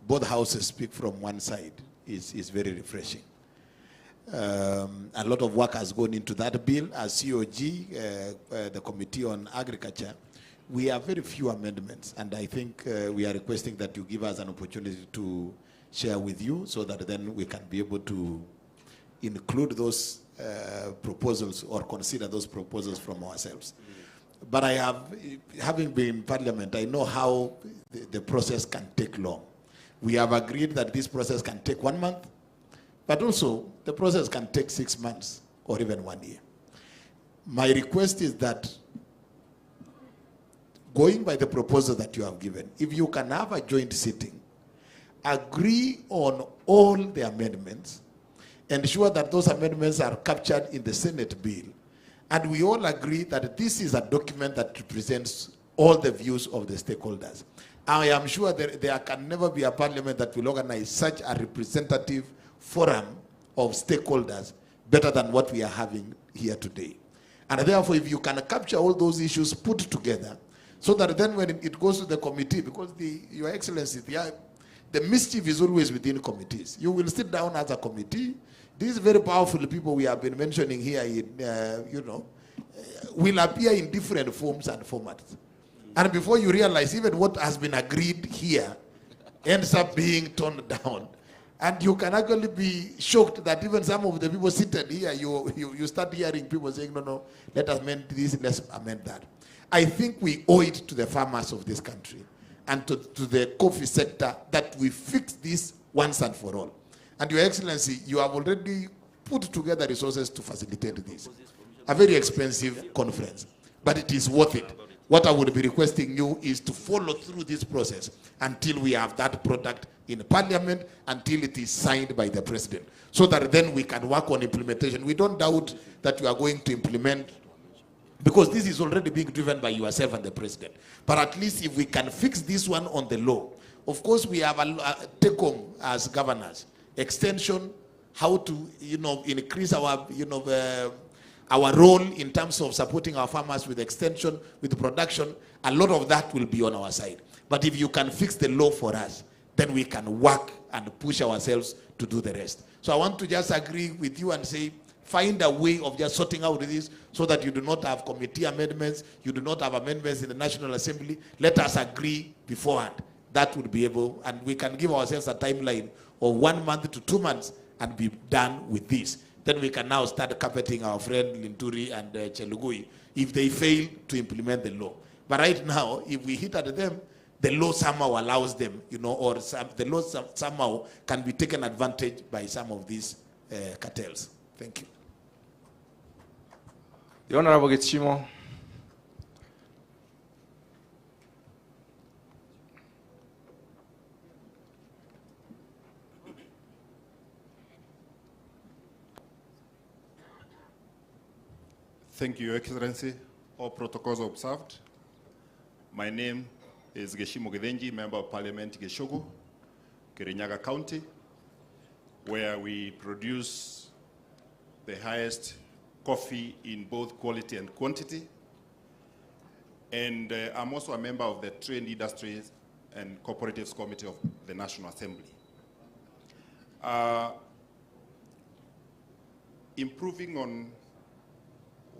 both houses speak from one side is very refreshing. A lot of work has gone into that bill. As COG, the Committee on Agriculture, we have very few amendments, and I think we are requesting that you give us an opportunity to share with you so that then we can be able to include those proposals or consider those proposals from ourselves. But having been in Parliament, I know how the process can take long. We have agreed that this process can take 1 month, but also the process can take 6 months or even 1 year. My request is that, going by the proposal that you have given, if you can have a joint sitting, agree on all the amendments, ensure that those amendments are captured in the Senate bill, and we all agree that this is a document that represents all the views of the stakeholders. I am sure there can never be a parliament that will organize such a representative forum of stakeholders better than what we are having here today. And therefore, if you can capture all those issues put together, so that then when it goes to the committee, because Your Excellency, the mischief is always within committees. You will sit down as a committee. These very powerful people we have been mentioning here, will appear in different forms and formats. And before you realize, even what has been agreed here ends up being toned down. And you can actually be shocked that even some of the people seated here, you start hearing people saying, no, let us amend this, let's amend that. I think we owe it to the farmers of this country and to the coffee sector that we fix this once and for all. And Your Excellency, you have already put together resources to facilitate this. A very expensive conference, but it is worth it. What I would be requesting you is to follow through this process until we have that product in Parliament, until it is signed by the President, so that then we can work on implementation. We don't doubt that you are going to implement, because this is already being driven by yourself and the President. But at least if we can fix this one on the law. Of course, we have a take-home as governors, extension, how to increase our our role in terms of supporting our farmers with extension, with production. A lot of that will be on our side. But if you can fix the law for us, then we can work and push ourselves to do the rest. So I want to just agree with you and say, find a way of just sorting out this so that you do not have committee amendments, you do not have amendments in the National Assembly. Let us agree beforehand. That would be able, and we can give ourselves a timeline of 1 month to 2 months and be done with this. Then we can now start carpeting our friend Linturi and Chelugui if they fail to implement the law. But right now, if we hit at them, the law somehow allows them, or the law somehow can be taken advantage by some of these cartels. Thank you. The Honorable Gichimo. Thank you, Your Excellency. All protocols observed. My name is Geshimo Gedenji, Member of Parliament, Geshogu, Kirinyaga County, where we produce the highest coffee in both quality and quantity. And I'm also a member of the Trade Industries and Cooperatives Committee of the National Assembly. Improving on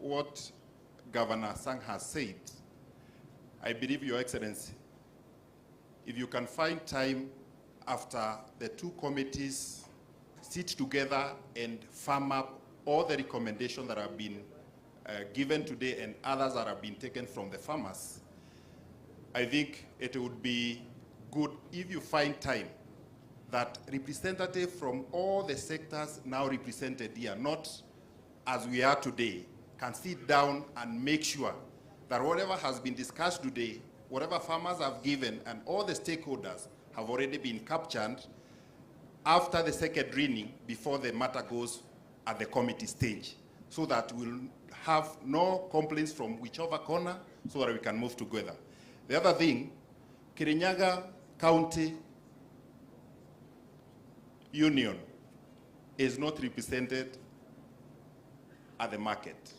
what Governor Sang has said, I believe, Your Excellency, if you can find time after the two committees sit together and firm up all the recommendations that have been given today and others that have been taken from the farmers, I think it would be good if you find time that representatives from all the sectors now represented here, not as we are today, can sit down and make sure that whatever has been discussed today, whatever farmers have given and all the stakeholders have already been captured after the second reading before the matter goes at the committee stage, so that we'll have no complaints from whichever corner, so that we can move together. The other thing, Kirinyaga County Union is not represented at the market.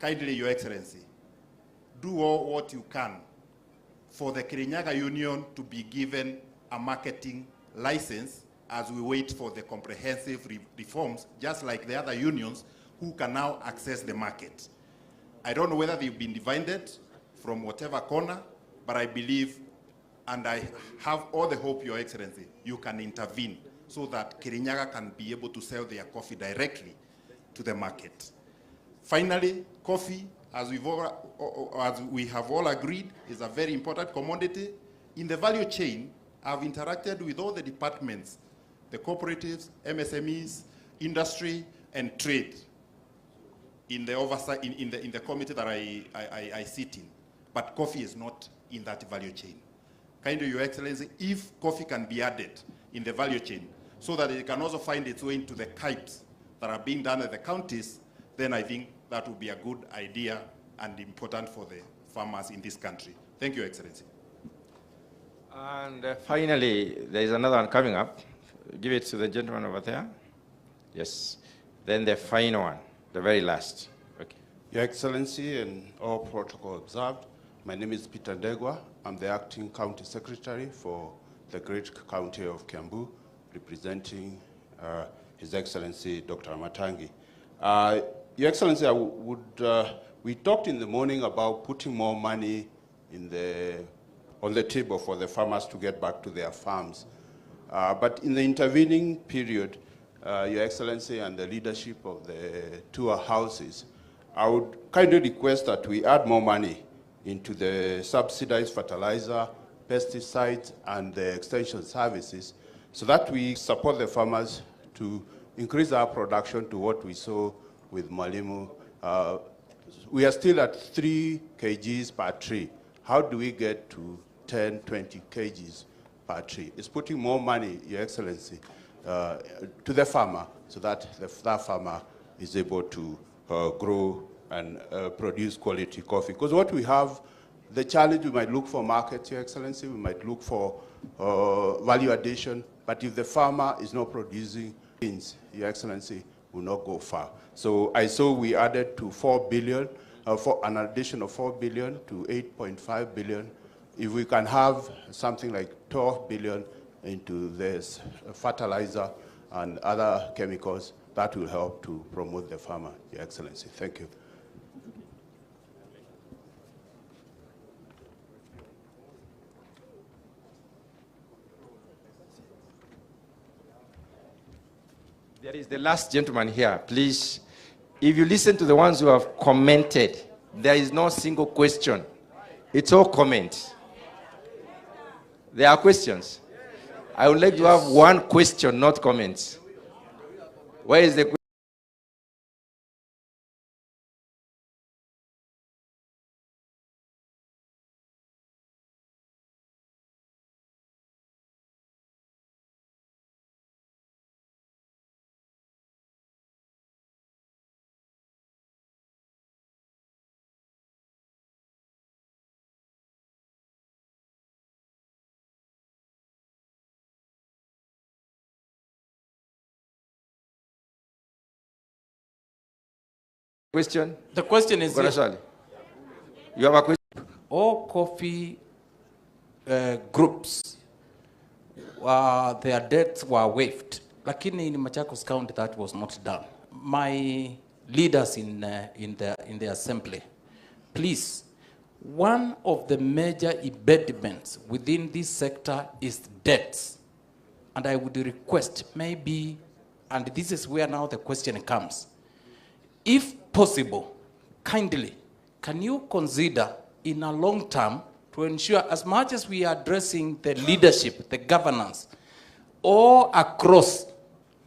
Kindly, Your Excellency, do all what you can for the Kirinyaga Union to be given a marketing license as we wait for the comprehensive reforms, just like the other unions who can now access the market. I don't know whether they've been divided from whatever corner, but I believe, and I have all the hope, Your Excellency, you can intervene so that Kirinyaga can be able to sell their coffee directly to the market. Finally, coffee, as we have all agreed, is a very important commodity. In the value chain, I've interacted with all the departments, the cooperatives, MSMEs, industry, and trade in the oversight, in the committee that I sit in. But coffee is not in that value chain. Kindly, Your Excellency, if coffee can be added in the value chain so that it can also find its way into the KIPES that are being done at the counties, then I think that would be a good idea and important for the farmers in this country. Thank you, Your Excellency. And finally, there is another one coming up. Give it to the gentleman over there. Yes. Then the final one, the very last. Okay. Your Excellency and all protocol observed, my name is Peter Ndegwa. I'm the acting county secretary for the great county of Kiambu, representing His Excellency Dr. Matangi. Your Excellency, we talked in the morning about putting more money on the table for the farmers to get back to their farms. But in the intervening period, Your Excellency and the leadership of the two houses, I would kindly request that we add more money into the subsidized fertilizer, pesticides, and the extension services so that we support the farmers to increase our production to what we saw with Mwalimu. We are still at 3 kgs per tree. How do we get to 10, 20 kgs per tree? It's putting more money, Your Excellency, to the farmer so that that farmer is able to grow and produce quality coffee. Because what we have, the challenge, we might look for markets, Your Excellency, we might look for value addition, but if the farmer is not producing beans, Your Excellency, will not go far. So I saw we added to 4 billion, for an addition of 4 billion to 8.5 billion. If we can have something like 12 billion into this fertilizer and other chemicals, that will help to promote the farmer, Your Excellency. Thank you. There is the last gentleman here. Please, if you listen to the ones who have commented, there is no single question. It's all comment. There are questions. I would like to have one question, not comments. Where is the question? Question? The question is, you have a question? All coffee groups, their debts were waived. Lakini in Machakos County, that was not done. My leaders in the assembly, please, one of the major impediments within this sector is debts. And I would request maybe, and this is where now the question comes, if possible, kindly, can you consider in a long term to ensure, as much as we are addressing the leadership, the governance, all across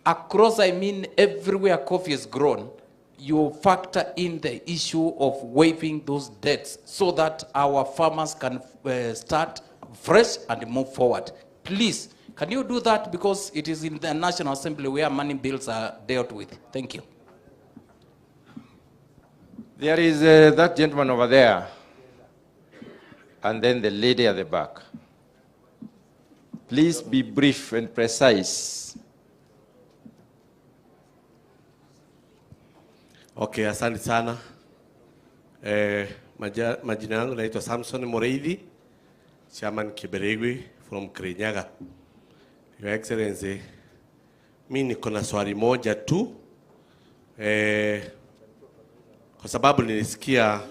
I mean everywhere coffee is grown, you factor in the issue of waiving those debts so that our farmers can start fresh and move forward. Please, Can you do that, because it is in the National Assembly where money bills are dealt with? Thank you. There is that gentleman over there, and then the lady at the back. Please be brief and precise. Okay, asante sana. Majina yangu naitwa Samson Moreithi, Chairman Kiberegwi from Kirinyaga. Your Excellency, mimi niko na swali moja tu. Kwa sababu nilisikia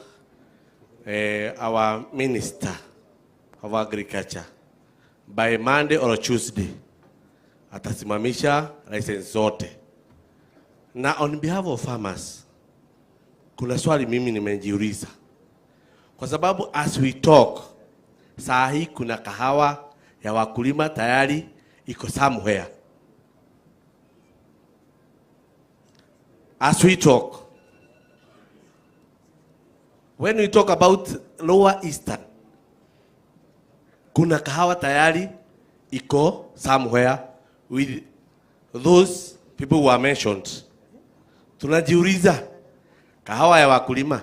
our Minister of Agriculture by Monday or Tuesday atasimamisha license zote. Na on behalf of farmers, kuna swali mimi nimejiuliza. Kwa sababu as we talk, saa hii kuna kahawa ya wakulima tayari iko somewhere. As we talk, when we talk about Lower Eastern, kuna kahawa tayari iko somewhere with those people who are mentioned. Tunajiuliza, kahawa ya wakulima,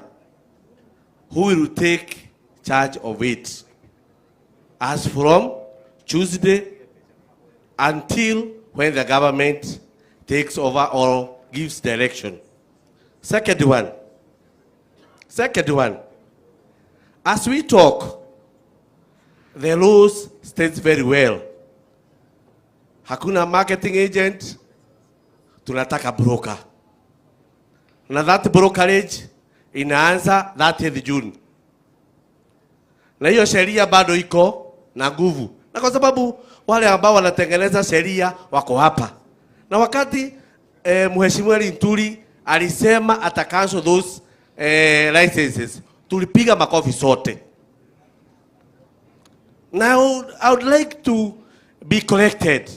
who will take charge of it as from Tuesday until when the government takes over or gives direction? Second one, as we talk, the laws states very well. Hakuna marketing agent, tunataka broker. Na that brokerage inaanza 30th June. Na hiyo sheria bado iko na nguvu. Na kwa sababu wale ambao wanatengeneza sheria wako hapa. Na wakati Mheshimiwa Linturi alisema ata cancel those licenses, tulipiga makofi sote. Now I would like to be corrected.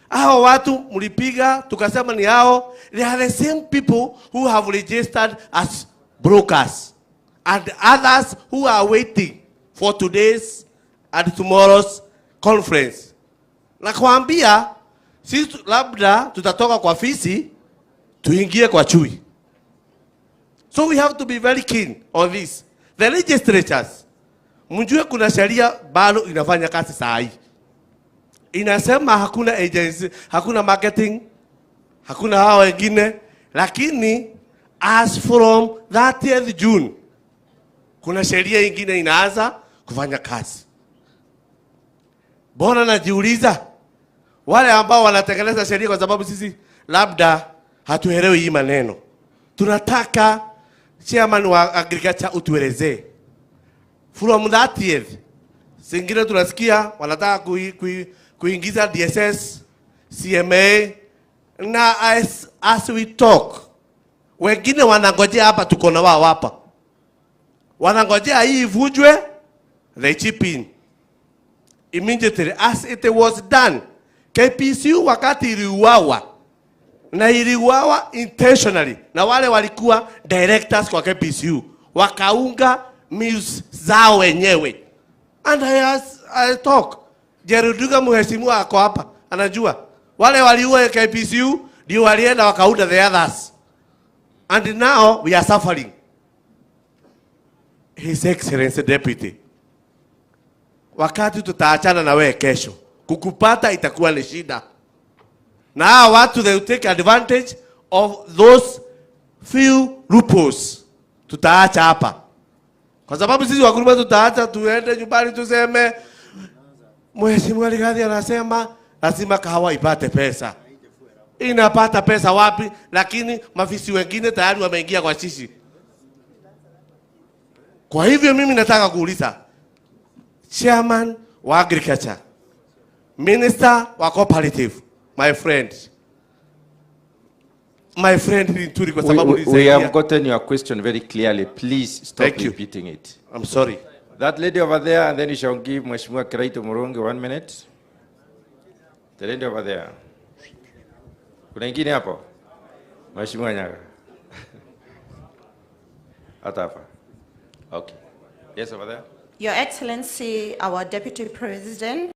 Hao watu mlipiga tukasema ni hao, they are the same people who have registered as brokers and others who are waiting for today's and tomorrow's conference. Na kuambia sisi labda tutatoka kwa fisi tuingie kwa chui. So we have to be very keen on this. The legislatures, mjue kuna sheria bado inafanya kazi saa hii. Inasema hakuna agency, hakuna marketing, hakuna hao wengine, lakini as from 30th June kuna sheria ingine inaanza kufanya kazi. Bona najiuliza, wale ambao wanatekeleza sheria, kwa sababu sisi labda hatuelewi hii maneno. Tunataka chairman wa agriculture utuelezee. From 30th, singine tunasikia wanataka kuingiza DSS, CMA, na as we talk, wengine wanangojea hapa, tuko na wao hapa. Wanangojea hii ivujwe, they chip in. Immediately as it was done, KPCU wakati iliuawa, na iliuawa intentionally, na wale walikuwa directors kwa KPCU, wakaunga mills zao wenyewe. And I talk, Jeruduga Mheshimiwa ako hapa, anajua. Wale waliua KPCU, ndio walienda wakaunda the others. And now we are suffering. His Excellency Deputy, wakati tutaachana na wewe kesho, kukupata itakuwa ni shida. Na watu they will take advantage of those few loopholes. Tutaacha hapa. Kwa sababu sisi wakulima tutaacha tuende nyumbani tuseme Mheshimiwa Rigathi anasema lazima kahawa ipate pesa. Inapata pesa wapi? Lakini mafisi wengine tayari wameingia kwa sisi. Kwa hivyo mimi nataka kuuliza Chairman wa Agriculture, Minister wa Cooperative, my friend Linturi, kwa sababu we have gotten your question very clearly. Please stop repeating it. I'm sorry. That lady over there, and then you shall give Mheshimiwa Kiraito Murungi 1 minute. The lady over there. Kuna ingine hapo? Mheshimiwa Nyaga. Hata hapa. Okay. Yes, over there. Your Excellency, our Deputy President,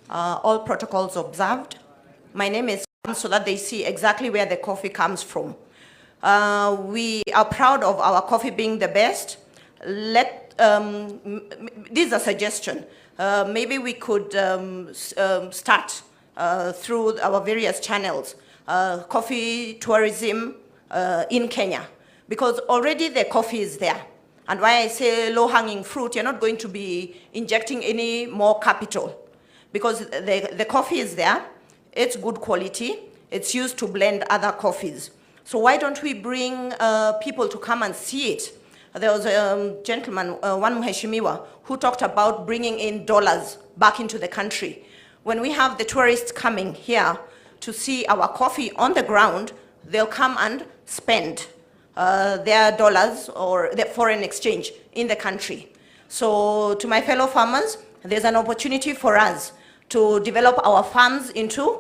all protocols observed. My name is so that they see exactly where the coffee comes from. We are proud of our coffee being the best. This is a suggestion. Maybe we could start through our various channels, coffee tourism in Kenya, because already the coffee is there. And why I say low-hanging fruit, you're not going to be injecting any more capital, because the coffee is there, it's good quality, it's used to blend other coffees. So why don't we bring people to come and see it? There was a gentleman, one Mheshimiwa, who talked about bringing in dollars back into the country. When we have the tourists coming here to see our coffee on the ground, they'll come and spend their dollars or their foreign exchange in the country. So to my fellow farmers, there's an opportunity for us to develop our farms into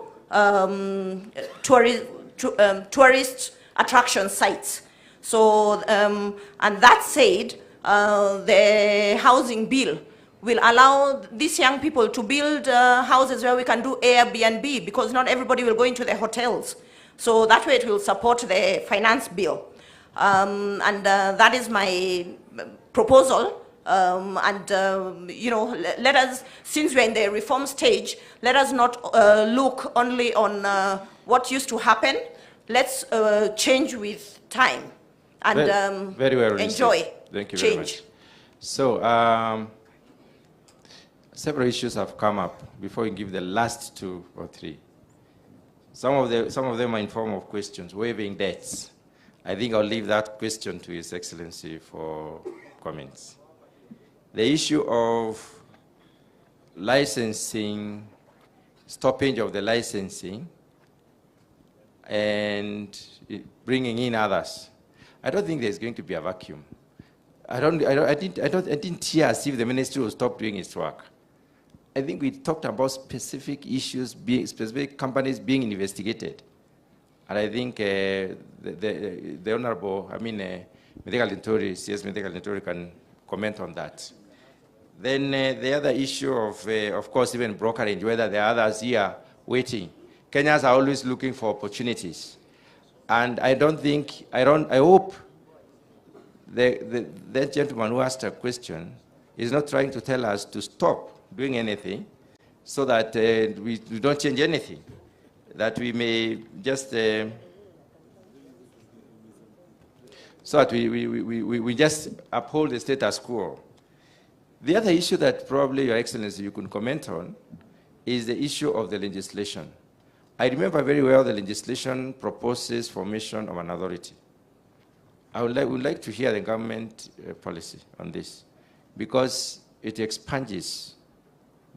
tourist attraction sites. So, and that said, the housing bill will allow these young people to build houses where we can do Airbnb, because not everybody will go into the hotels. So that way it will support the finance bill. That is my proposal. You know, let us, since we're in the reform stage, let us not look only on what used to happen. Let's change with time and very well enjoy Thank you change. very much. So, several issues have come up before we give the last 2 or 3. Some of them are in form of questions, waiving debts. I think I'll leave that question to His Excellency for comments. The issue of licensing, stoppage of the licensing, and bringing in others. I don't think there's going to be a vacuum. I didn't hear as if the ministry will stop doing its work. I think we talked about specific issues, specific companies being investigated. And I think the Honorable, Medical Intori, CS Medical Intori can comment on that. Then the other issue of course, even brokerage, whether there are others here waiting. Kenyans are always looking for opportunities. And I hope that gentleman who asked a question is not trying to tell us to stop doing anything so that we don't change anything, that we may just, so that we just uphold the status quo. The other issue that probably, Your Excellency, you can comment on is the issue of the legislation. I remember very well the legislation proposes formation of an authority. I would like to hear the government policy on this, because it expunges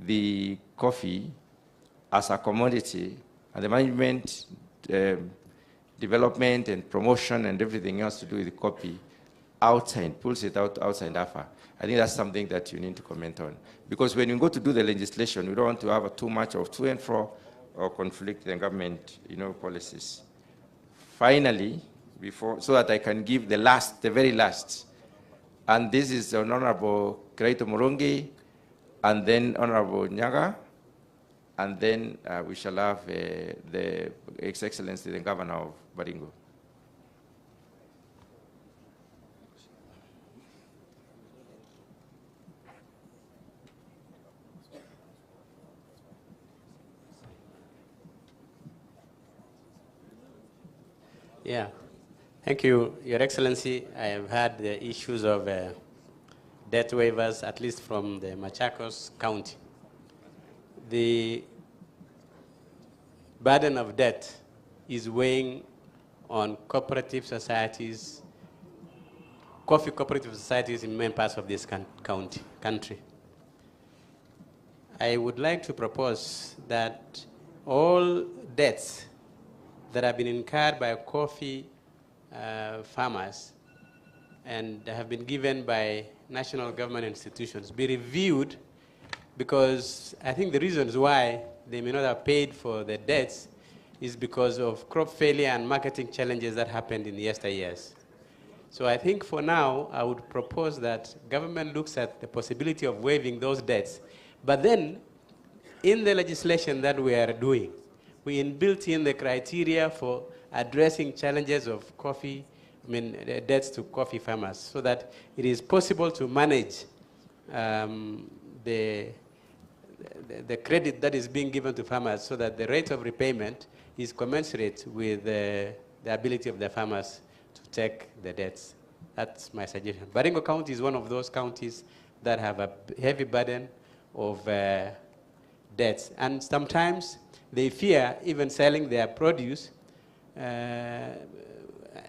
the coffee as a commodity, and the management, development and promotion and everything else to do with the coffee outside, pulls it outside AFA. I think that's something that you need to comment on. Because when you go to do the legislation, we don't want to have too much of to and fro or conflict in government, policies. Finally, so that I can give the very last, and this is Honorable Kraito Murungi, and then Honorable Nyaga, and then we shall have the His Excellency, the Governor of Baringo. Yeah, thank you, Your Excellency. I have had the issues of debt waivers, at least from the Machakos County. The burden of debt is weighing on cooperative societies, coffee cooperative societies in many parts of this country. I would like to propose that all debts that have been incurred by coffee farmers and have been given by national government institutions be reviewed, because I think the reasons why they may not have paid for the debts is because of crop failure and marketing challenges that happened in the yesteryears. So I think for now, I would propose that government looks at the possibility of waiving those debts, but then in the legislation that we are doing, we built in the criteria for addressing challenges of coffee, debts to coffee farmers, so that it is possible to manage the credit that is being given to farmers, so that the rate of repayment is commensurate with the ability of the farmers to take the debts. That's my suggestion. Baringo County is one of those counties that have a heavy burden of debts. And sometimes they fear even selling their produce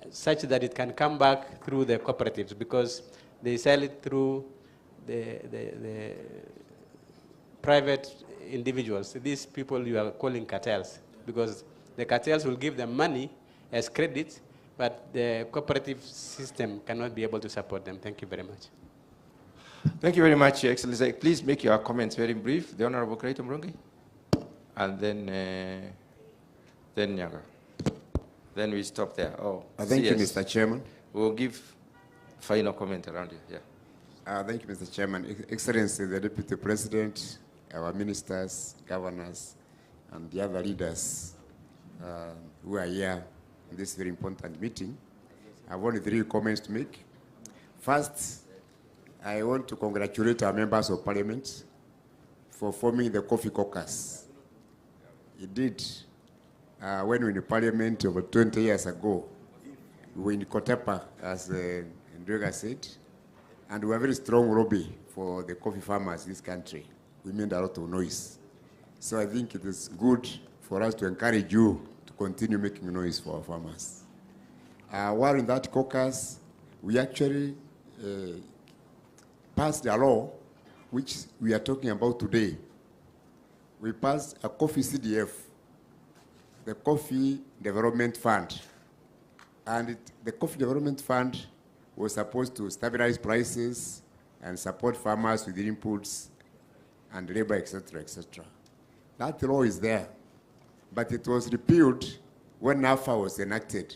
such that it can come back through the cooperatives, because they sell it through the private individuals. These people you are calling cartels, because the cartels will give them money as credit, but the cooperative system cannot be able to support them. Thank you very much. Thank you very much, Your Excellency. Please make your comments very brief. The Honorable Creighton Mrongi, and then Nyaga. Then we stop there. Oh, thank you, Mr. Chairman. We'll give final comment around here. Yeah. Thank you, Mr. Chairman. Excellency, the Deputy President, our ministers, governors, and the other leaders who are here in this very important meeting. I have only 3 comments to make. First, I want to congratulate our members of parliament for forming the Coffee Caucus. Indeed, when we were in parliament over 20 years ago, we were in Kotepa, as Ndrega said, and we were a very strong lobby for the coffee farmers in this country. We made a lot of noise. So I think it is good for us to encourage you to continue making noise for our farmers. While in that caucus, we actually passed a law which we are talking about today. We passed a coffee CDF, the Coffee Development Fund. And the Coffee Development Fund was supposed to stabilize prices and support farmers with inputs and labor, etc., etc. That law is there, but it was repealed when NAFA was enacted.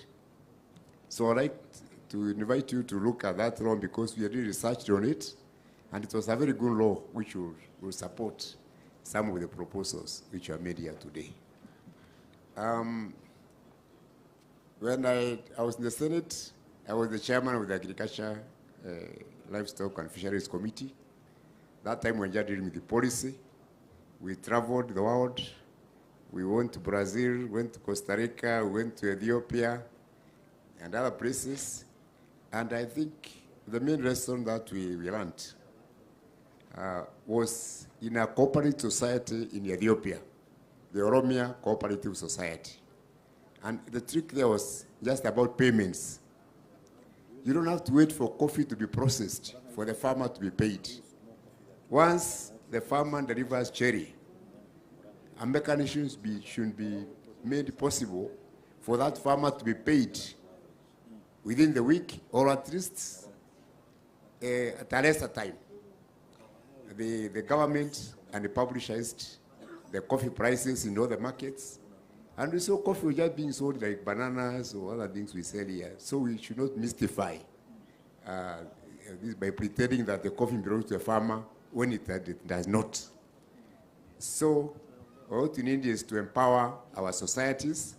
So I'd like to invite you to look at that law, because we had researched on it, and it was a very good law which will support some of the proposals which are made here today. When I was in the Senate, I was the chairman of the Agriculture, Livestock and Fisheries Committee. That time when we were dealing with the policy, we traveled the world. We went to Brazil, went to Costa Rica, we went to Ethiopia, and other places. And I think the main lesson that we learned was in a cooperative society in Ethiopia, the Oromia Cooperative Society. And the trick there was just about payments. You don't have to wait for coffee to be processed for the farmer to be paid. Once the farmer delivers cherry, a mechanism should be made possible for that farmer to be paid within the week, or at least at a lesser time. The government and the publicized the coffee prices in all the markets. And we saw coffee was just being sold like bananas or other things we sell here. So we should not mystify this by pretending that the coffee belongs to a farmer when it does not. So what we need is to empower our societies.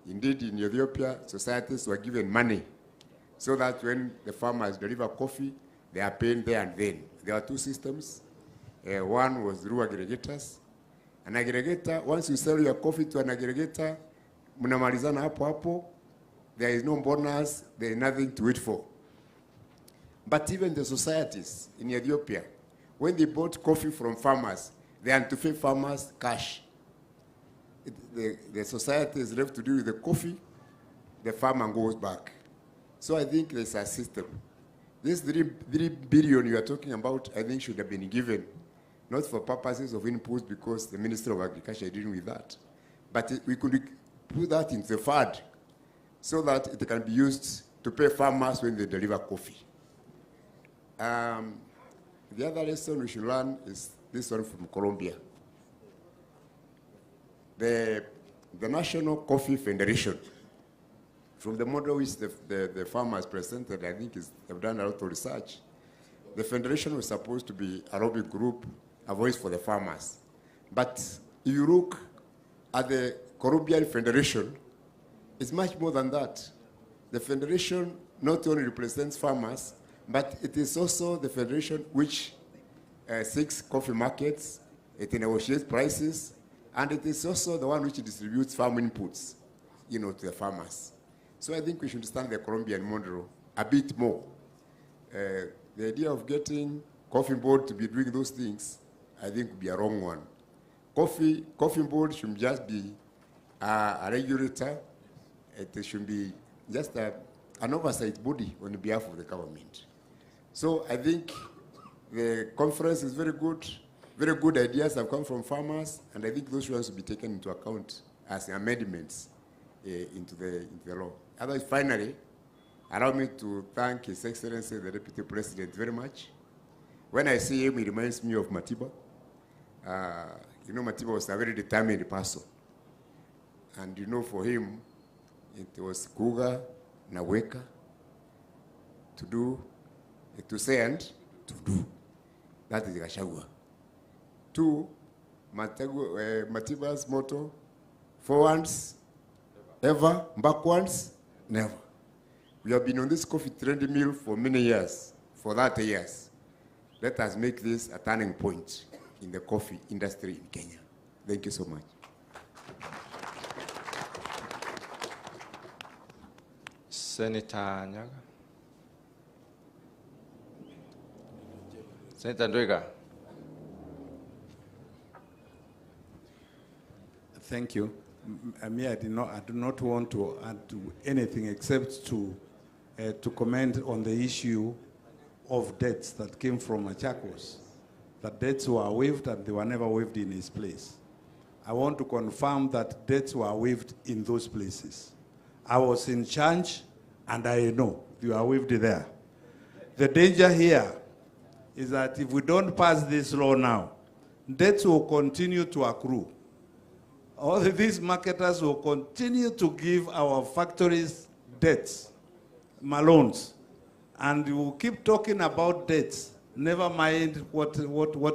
Indeed, in Ethiopia, societies were given money so that when the farmers deliver coffee, they are paid there and then. There are 2 systems. One was through aggregators. An aggregator, once you sell your coffee to an aggregator, mnamalizana hapo hapo, there is no bonus, there is nothing to wait for. But even the societies in Ethiopia, when they bought coffee from farmers, they had to pay farmers cash. The society is left to deal with the coffee, the farmer goes back. So I think there's a system. This 3 billion you are talking about, I think should have been given, not for purposes of inputs, because the Minister of Agriculture is dealing with that. But we could put that into the fund so that it can be used to pay farmers when they deliver coffee. The other lesson we should learn is this one from Colombia. The National Coffee Federation, from the model which the farmers presented, I think they've done a lot of research. The federation was supposed to be a lobby group, a voice for the farmers. But if you look at the Colombian Federation, it's much more than that. The Federation not only represents farmers, but it is also the Federation which seeks coffee markets, it negotiates prices, and it is also the one which distributes farm inputs, to the farmers. So I think we should understand the Colombian model a bit more. The idea of getting Coffee Board to be doing those things, I think would be a wrong one. Coffee Board should just be a regulator. It should be just an oversight body on behalf of the government. So I think the conference is very good. Very good ideas have come from farmers, and I think those ones will be taken into account as amendments into the law. Otherwise, finally, allow me to thank His Excellency, the Deputy President, very much. When I see him, he reminds me of Matiba. Matiba was a very determined person. And for him, it was Kuga, Naweka, to do, to say and to do. That is Gachagua. 2, Matiba's motto, forwards, ever, backwards, never. We have been on this coffee treadmill for many years, for 30 years. Let us make this a turning point in the coffee industry in Kenya. Thank you so much. Senator Nyaga. Senator Ndwega. Thank you. I do not want to add to anything except to comment on the issue of debts that came from Machakos. That debts were waived and they were never waived in his place. I want to confirm that debts were waived in those places. I was in charge and I know they were waived there. The danger here is that if we don't pass this law now, debts will continue to accrue. All these marketers will continue to give our factories debts, loans, and we will keep talking about debts, never mind what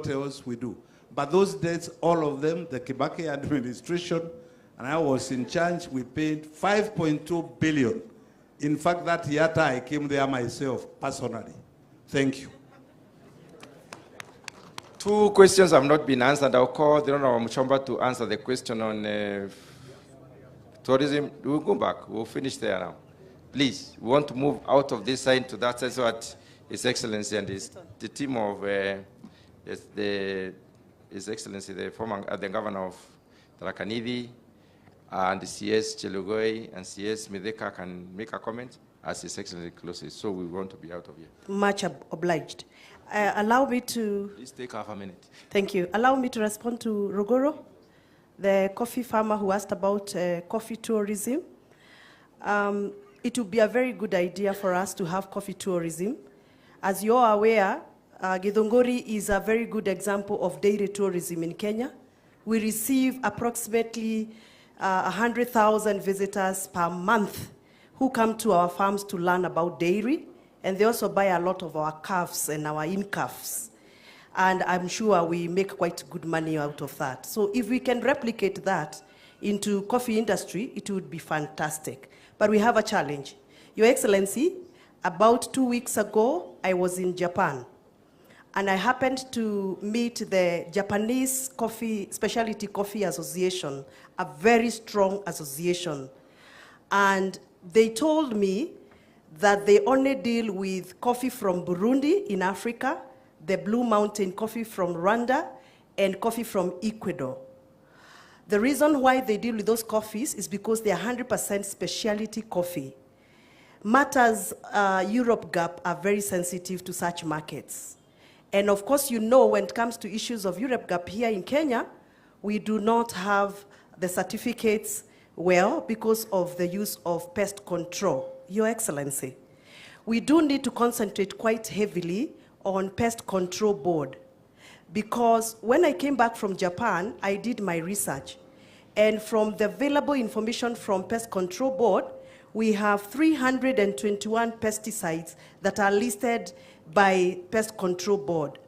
else we do. But those debts, all of them, the Kibaki administration, and I was in charge, we paid 5.2 billion. In fact, that Yata, I came there myself, personally. Thank you. 2 questions have not been answered. I'll call the Honorable Muchomba to answer the question on tourism. We'll go back. We'll finish there now. Please, we want to move out of this side to that side so that His Excellency and the team of His Excellency, the Governor of Tarakanidi, and the CS Chelugoi and CS Medeka can make a comment as His Excellency closes. So we want to be out of here. Much obliged. Allow me to... Please take half a minute. Thank you. Allow me to respond to Rogoro, the coffee farmer who asked about coffee tourism. It would be a very good idea for us to have coffee tourism. As you are aware, Githunguri is a very good example of dairy tourism in Kenya. We receive approximately 100,000 visitors per month who come to our farms to learn about dairy, and they also buy a lot of our calves and our in-calves. And I'm sure we make quite good money out of that. So if we can replicate that into coffee industry, it would be fantastic. But we have a challenge. Your Excellency, about 2 weeks ago, I was in Japan. And I happened to meet the Japanese Specialty Coffee Association, a very strong association. And they told me that they only deal with coffee from Burundi in Africa, the Blue Mountain coffee from Rwanda, and coffee from Ecuador. The reason why they deal with those coffees is because they are 100% specialty coffee. Matters Europe Gap are very sensitive to such markets. And of course, when it comes to issues of Europe Gap here in Kenya, we do not have the certificates well because of the use of pest control. Your Excellency, we do need to concentrate quite heavily on pest control board, because when I came back from Japan, I did my research. And from the available information from pest control board, we have 321 pesticides that are listed by pest control board.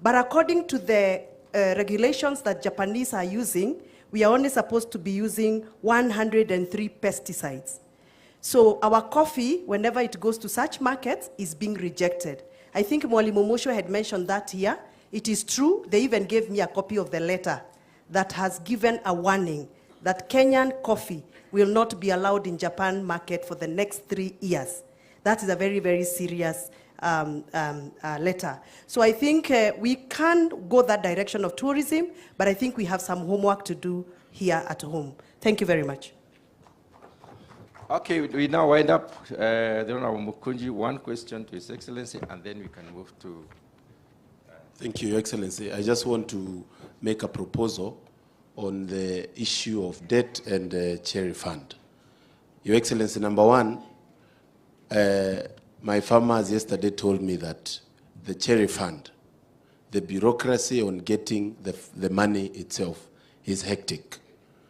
But according to the regulations that Japanese are using, we are only supposed to be using 103 pesticides. So our coffee, whenever it goes to such markets, is being rejected. I think Mwalimu Mosho had mentioned that here. It is true. They even gave me a copy of the letter that has given a warning that Kenyan coffee will not be allowed in Japan market for the next 3 years. That is a very, very serious letter. So I think we can go that direction of tourism, but I think we have some homework to do here at home. Thank you very much. Okay, we now wind up. The Honorable Mukunji, one question to His Excellency, and then we can move to... Thank you, Your Excellency. I just want to make a proposal on the issue of debt and the cherry fund. Your Excellency, number one, my farmers yesterday told me that the cherry fund, the bureaucracy on getting the money itself is hectic.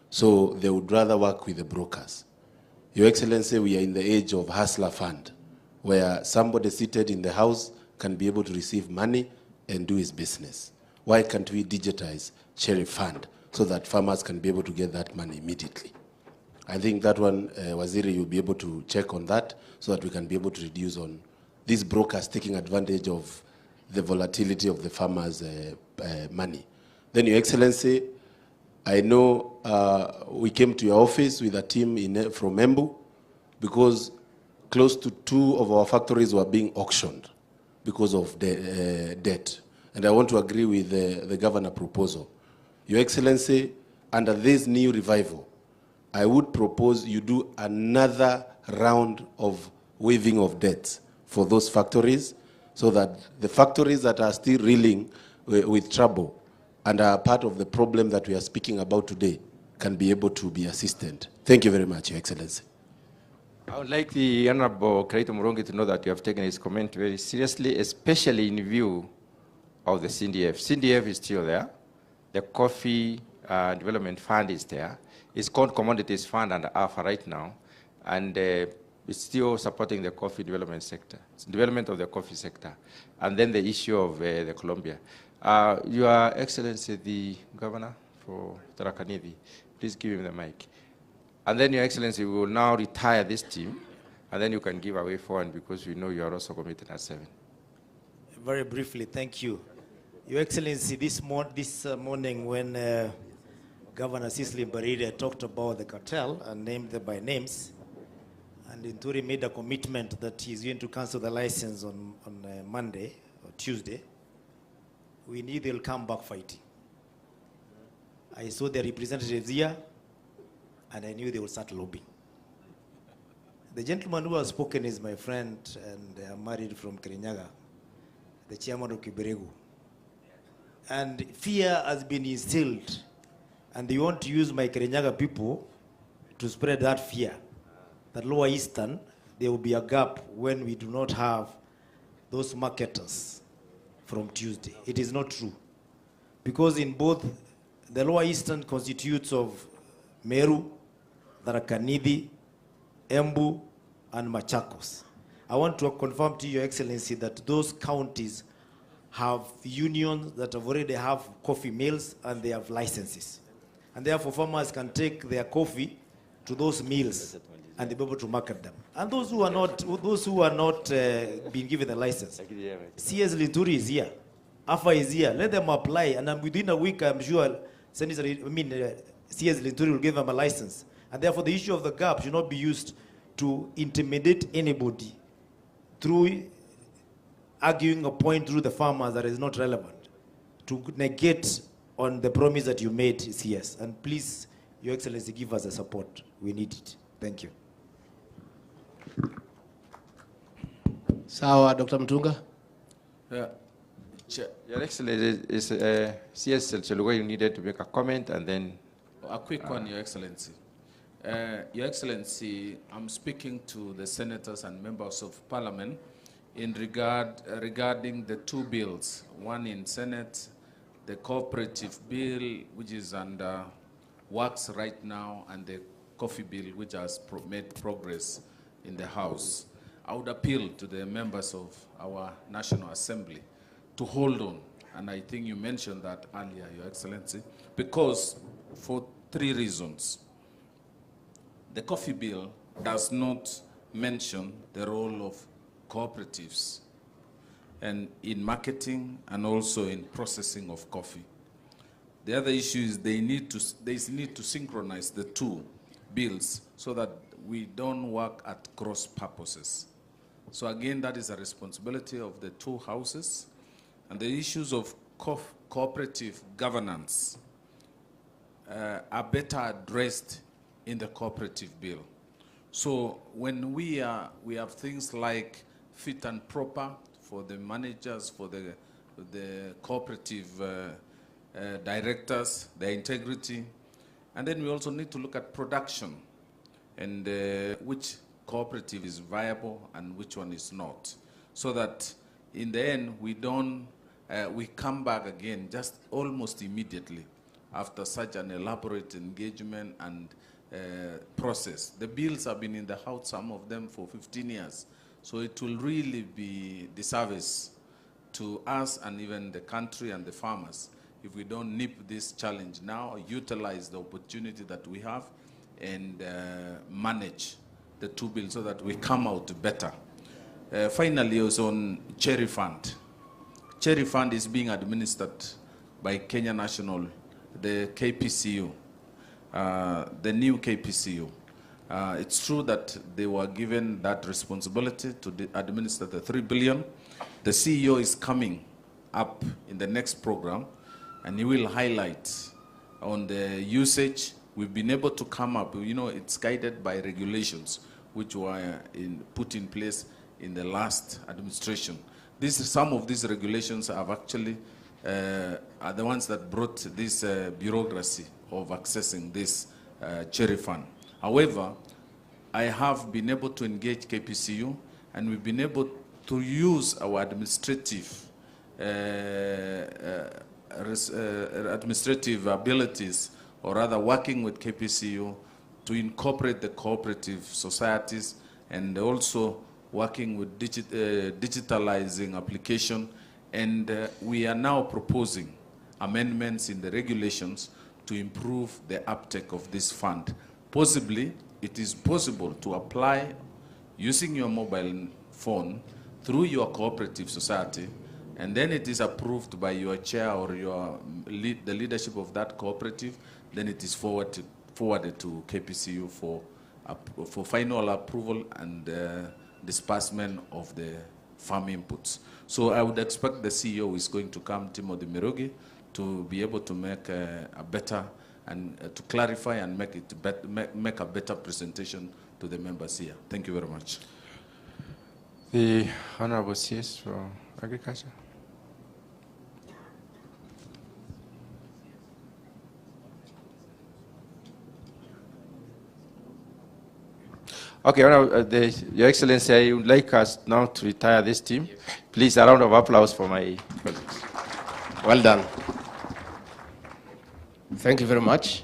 So they would rather work with the brokers. Your Excellency, we are in the age of hustler fund, where somebody seated in the house can be able to receive money and do his business. Why can't we digitize cherry fund so that farmers can be able to get that money immediately? I think that one, Waziri, you'll be able to check on that so that we can be able to reduce on these brokers taking advantage of the volatility of the farmers' money. Then, Your Excellency, I know we came to your office with a team from Embu because close to 2 of our factories were being auctioned because of the debt. And I want to agree with the governor proposal. Your Excellency, under this new revival, I would propose you do another round of waiving of debts for those factories so that the factories that are still reeling with trouble and are part of the problem that we are speaking about today can be able to be assisted. Thank you very much, Your Excellency. I would like the Honorable Kraito Murongi to know that you have taken his comment very seriously, especially in view of the CDF. CDF is still there. The Coffee Development Fund is there. It's called Commodities Fund under AFA right now, and it's still supporting the coffee development sector, development of the coffee sector, and then the issue of the Colombia. Your Excellency, the Governor for Tharaka Nithi, please give him the mic. And then, Your Excellency, we will now retire this team, and then you can give away forward because we know you are also committed at 7. Very briefly, thank you. Your Excellency, this morning when Governor Cicely Mbarire talked about the cartel and named them by names, and Inturi made a commitment that he's going to cancel the license on Monday or Tuesday, we knew they'll come back fighting. I saw the representatives here, and I knew they would start lobbying. The gentleman who has spoken is my friend, and I'm married from Kirinyaga, the chairman of Kiberegu. And fear has been instilled, and they want to use my Kirinyaga people to spread that fear. That Lower Eastern, there will be a gap when we do not have those marketers from Tuesday. It is not true. Because in both the Lower Eastern constitutes of Meru, Tharaka Nithi, Embu, and Machakos. I want to confirm to Your Excellency that those counties have unions that have already have coffee mills and they have licenses. And therefore farmers can take their coffee to those mills and they'll be able to market them. And those who are not being given the license, CS Linturi is here, AFA is here, let them apply, and within a week I'm sure CS Linturi will give them a license. And therefore the issue of the gap should not be used to intimidate anybody through arguing a point through the farmers that is not relevant, to negate on the promise that you made, CS. And please, Your Excellency, give us the support. We need it. Thank you. Sawa, Dr. Mtunga. Your Excellency, is CS Chelugo, you needed to make a comment and then... A quick one, Your Excellency. Your Excellency, I'm speaking to the senators and members of parliament in regarding the 2 bills, one in Senate, the cooperative bill, which is under works right now, and the coffee bill, which has made progress in the House. I would appeal to the members of our National Assembly to hold on and I think you mentioned that earlier, Your Excellency, because for 3 reasons. The coffee bill does not mention the role of cooperatives and in marketing and also in processing of coffee. The other issue is they need to synchronize the 2 bills so that we don't work at cross purposes. So again, that is a responsibility of the 2 houses. And the issues of cooperative governance are better addressed in the cooperative bill. So when we have things like fit and proper for the managers, for the cooperative directors, their integrity, and then we also need to look at production and which cooperative is viable and which one is not, so that in the end we don't we come back again just almost immediately after such an elaborate engagement and process. The bills have been in the House, some of them for 15 years, so it will really be disservice to us and even the country and the farmers if we don't nip this challenge now, utilize the opportunity that we have, and manage the 2 bills so that we come out better. Finally, also on Cherry Fund. Cherry Fund is being administered by Kenya National, the KPCU, the new KPCU. It's true that they were given that responsibility to administer the 3 billion. The CEO is coming up in the next program, and he will highlight on the usage. We've been able to come up, you know, it's guided by regulations which were put in place in the last administration. Some of these regulations have actually are the ones that brought this bureaucracy of accessing this Cherry Fund. However, I have been able to engage KPCU, and we've been able to use our administrative abilities, or rather working with KPCU to incorporate the cooperative societies, and also working with digitalizing application. And we are now proposing amendments in the regulations to improve the uptake of this fund. Possibly, it is possible to apply using your mobile phone through your cooperative society, and then it is approved by your chair or the leadership of that cooperative. Then it is forwarded to KPCU for final approval and disbursement of the farm inputs. So I would expect the CEO is going to come, Timothy Mirugi, to be able to make a better and to clarify and make a better presentation to the members here. Thank you very much. The Honorable CS for Agriculture. Okay, Your Excellency, I would like us now to retire this team. Please, a round of applause for my colleagues. Well done. Thank you very much.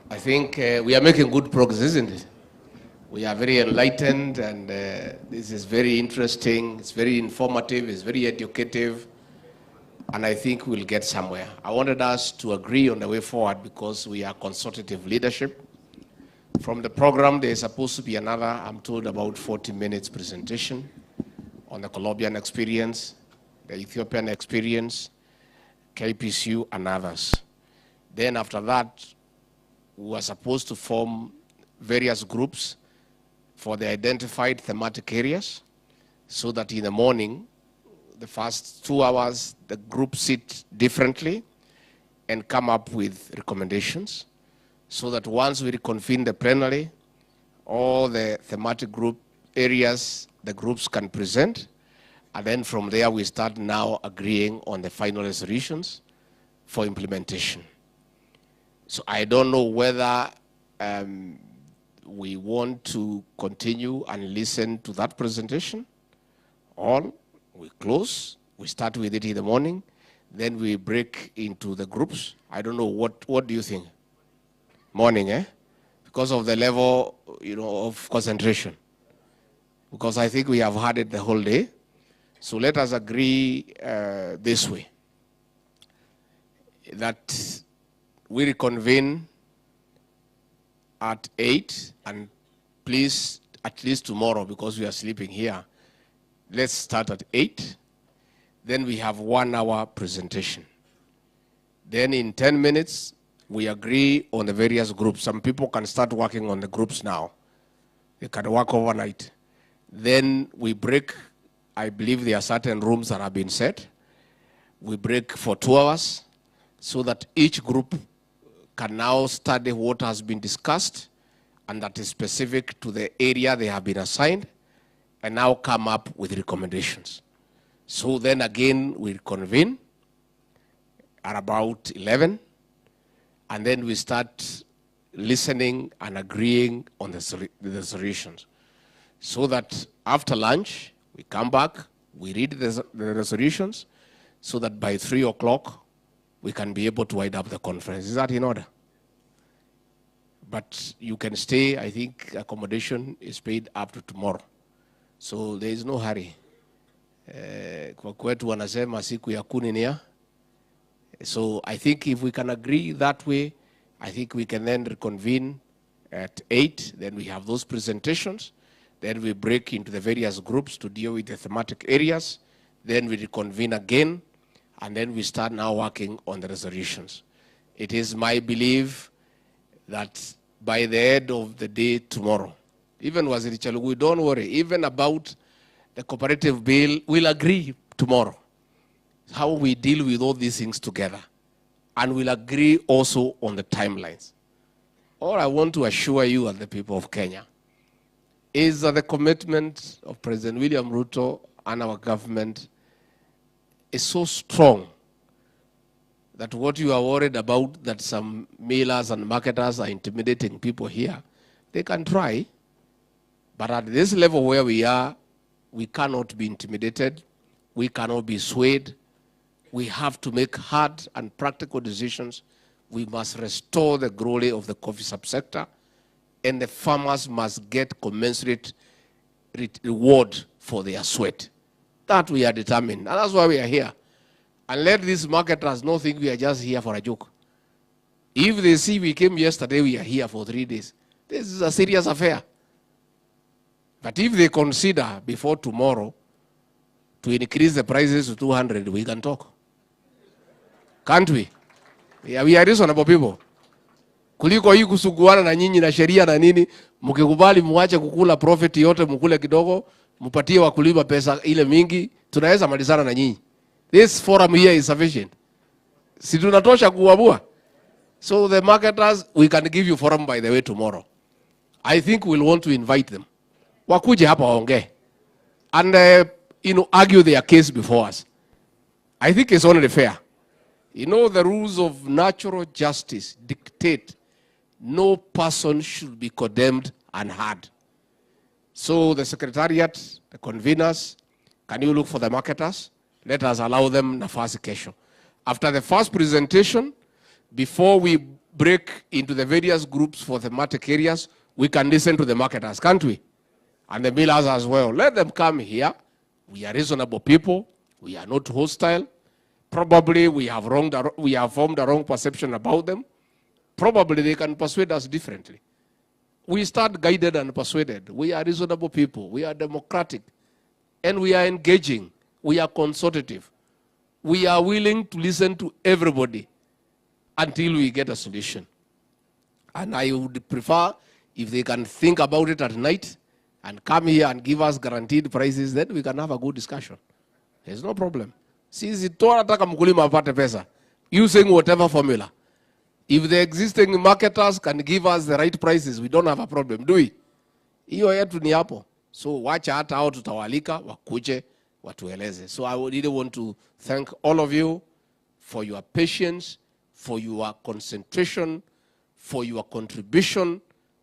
I think we are making good progress, isn't it? We are very enlightened, and this is very interesting. It's very informative. It's very educative, and I think we'll get somewhere. I wanted us to agree on the way forward because we are consultative leadership. From the program, there is supposed to be another, I'm told, about 40 minutes presentation on the Colombian experience, the Ethiopian experience, KPCU, and others. Then after that, we were supposed to form various groups for the identified thematic areas, so that in the morning, the first 2 hours, the groups sit differently and come up with recommendations, so that once we reconvene the plenary, all the thematic group areas, the groups can present, and then from there we start now agreeing on the final resolutions for implementation. So I don't know whether we want to continue and listen to that presentation, or we close, we start with it in the morning, then we break into the groups. I don't know, what do you think? Morning, eh? Because of the level, you know, of concentration. Because I think we have had it the whole day. So let us agree this way. that we reconvene at 8, and please, at least tomorrow, because we are sleeping here, let's start at 8. Then we have 1 hour presentation. Then in 10 minutes, we agree on the various groups. Some people can start working on the groups now. They can work overnight. Then we break. I believe there are certain rooms that have been set. We break for 2 hours so that each group can now study what has been discussed and that is specific to the area they have been assigned, and now come up with recommendations. So then again, we convene at about 11, and then we start listening and agreeing on the solutions. So that after lunch, we come back, we read the resolutions, so that by 3 o'clock, we can be able to wind up the conference. Is that in order? But you can stay. I think accommodation is paid up to tomorrow. So there is no hurry. Kwa kwetu wanasema siku ya kuni ni ya. So I think if we can agree that way, I think we can then reconvene at 8. Then we have those presentations. Then we break into the various groups to deal with the thematic areas. Then we reconvene again. And then we start now working on the resolutions. It is my belief that by the end of the day tomorrow, even Waziri Chalugui, don't worry, even about the cooperative bill, we'll agree tomorrow how we deal with all these things together. And we'll agree also on the timelines. All I want to assure you and the people of Kenya is that the commitment of President William Ruto and our government is so strong that what you are worried about, that some mailers and marketers are intimidating people here, they can try. But at this level where we are, we cannot be intimidated. We cannot be swayed. We have to make hard and practical decisions. We must restore the glory of the coffee subsector, and the farmers must get commensurate reward for their sweat. That we are determined, and that's why we are here. And let these marketers not think we are just here for a joke. If they see we came yesterday, we are here for 3 days. This is a serious affair. But if they consider before tomorrow to increase the prices to 200, we can talk. Can't we? Yeah, we are reasonable people. Kuliko hii kusuguana na nyinyi na sheria na nini, mkikubali muache kukula profit yote, mkule kidogo, mupatie wakulima pesa ile mingi, tunaweza malizana na nyinyi. This forum here is sufficient. Si tunatosha kuabua. So the marketers, we can give you forum by the way tomorrow. I think we'll want to invite them. Wakuje hapa waongee. And argue their case before us. I think it's only fair. You know, the rules of natural justice dictate no person should be condemned unheard. So the secretariat, the conveners, can you look for the marketers? Let us allow them nafasi kesho. After the first presentation, before we break into the various groups for thematic areas, we can listen to the marketers, can't we? And the millers as well. Let them come here. We are reasonable people. We are not hostile. Probably we have formed a wrong perception about them. Probably they can persuade us differently. We start guided and persuaded. We are reasonable people. We are democratic. And we are engaging. We are consultative. We are willing to listen to everybody until we get a solution. And I would prefer if they can think about it at night and come here and give us guaranteed prices, then we can have a good discussion. There's no problem. Sisi tunataka mkulima apate pesa using whatever formula. If the existing marketers can give us the right prices, we don't have a problem, do we? Hiyo yetu ni hapo. So wacha hata hao tutawalika wakuje watueleze. So I really want to thank all of you for your patience, for your concentration, for your contribution.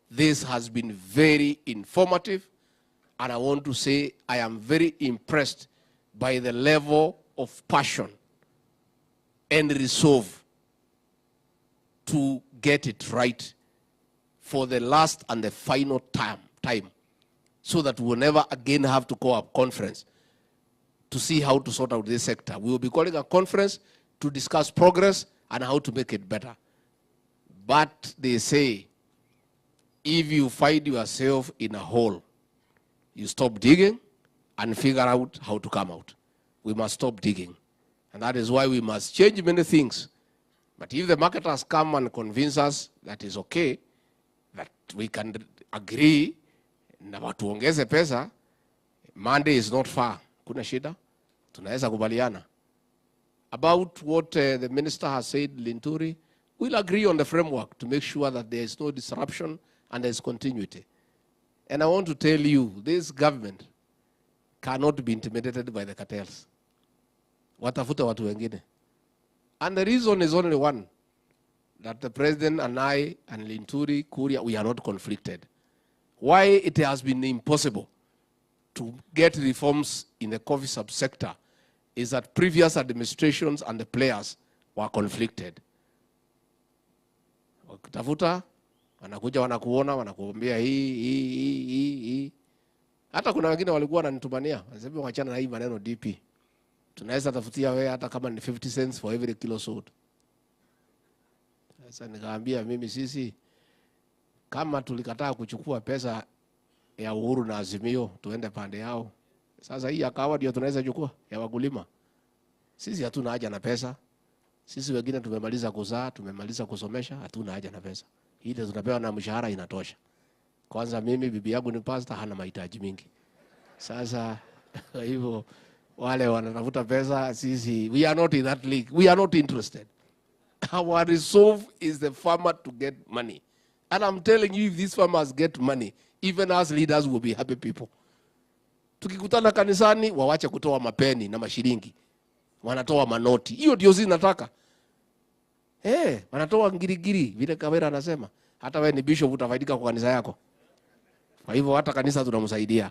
This has been very informative, and I want to say I am very impressed by the level of passion and resolve to get it right for the last and the final time, so that we'll never again have to call a conference to see how to sort out this sector. We will be calling a conference to discuss progress and how to make it better. But they say, if you find yourself in a hole, you stop digging and figure out how to come out. We must stop digging. And that is why we must change many things. But if the marketers come and convince us that is okay, that we can agree, na watuongeze pesa, Monday is not far. Kuna shida, tunaweza kubaliana. About what the minister has said, Linturi, we'll agree on the framework to make sure that there is no disruption and there is continuity. And I want to tell you, this government cannot be intimidated by the cartels. Watafuta watu wengine. And the reason is only one, that the president and I and Linturi, Kuria, we are not conflicted. Why it has been impossible to get reforms in the coffee subsector is that previous administrations and the players were conflicted. Wakitafuta, wanakuja wanakuona, wanakuambia hii. Hata kuna wengine walikuwa wananitumania, wanasema wachana na hii maneno DP. Tunaweza tafutia wewe hata kama ni 50 cents for every kilo sold. Sasa nikaambia mimi sisi kama tulikataa kuchukua pesa ya Uhuru na Azimio tuende pande yao. Sasa hii akawa ndio tunaweza chukua ya wakulima. Sisi hatuna haja na pesa. Sisi wengine tumemaliza kuzaa, tumemaliza kusomesha, hatuna haja na pesa. Ile tunapewa na mshahara inatosha. Kwanza mimi bibi yangu ni pastor, hana mahitaji mingi. Sasa hivyo wale wanatafuta pesa, sisi we are not in that league. We are not interested. Our resolve is the farmer to get money. And I'm telling you, if these farmers get money, even us leaders will be happy people. Tukikutana kanisani, wawache kutoa mapeni na mashilingi. Wanatoa manoti. Hiyo ndio sisi nataka. Wanatoa ngirigiri, vile Kawera anasema. Hata wewe ni bishop utafaidika kwa kanisa yako. Kwa hivyo hata kanisa tunamsaidia.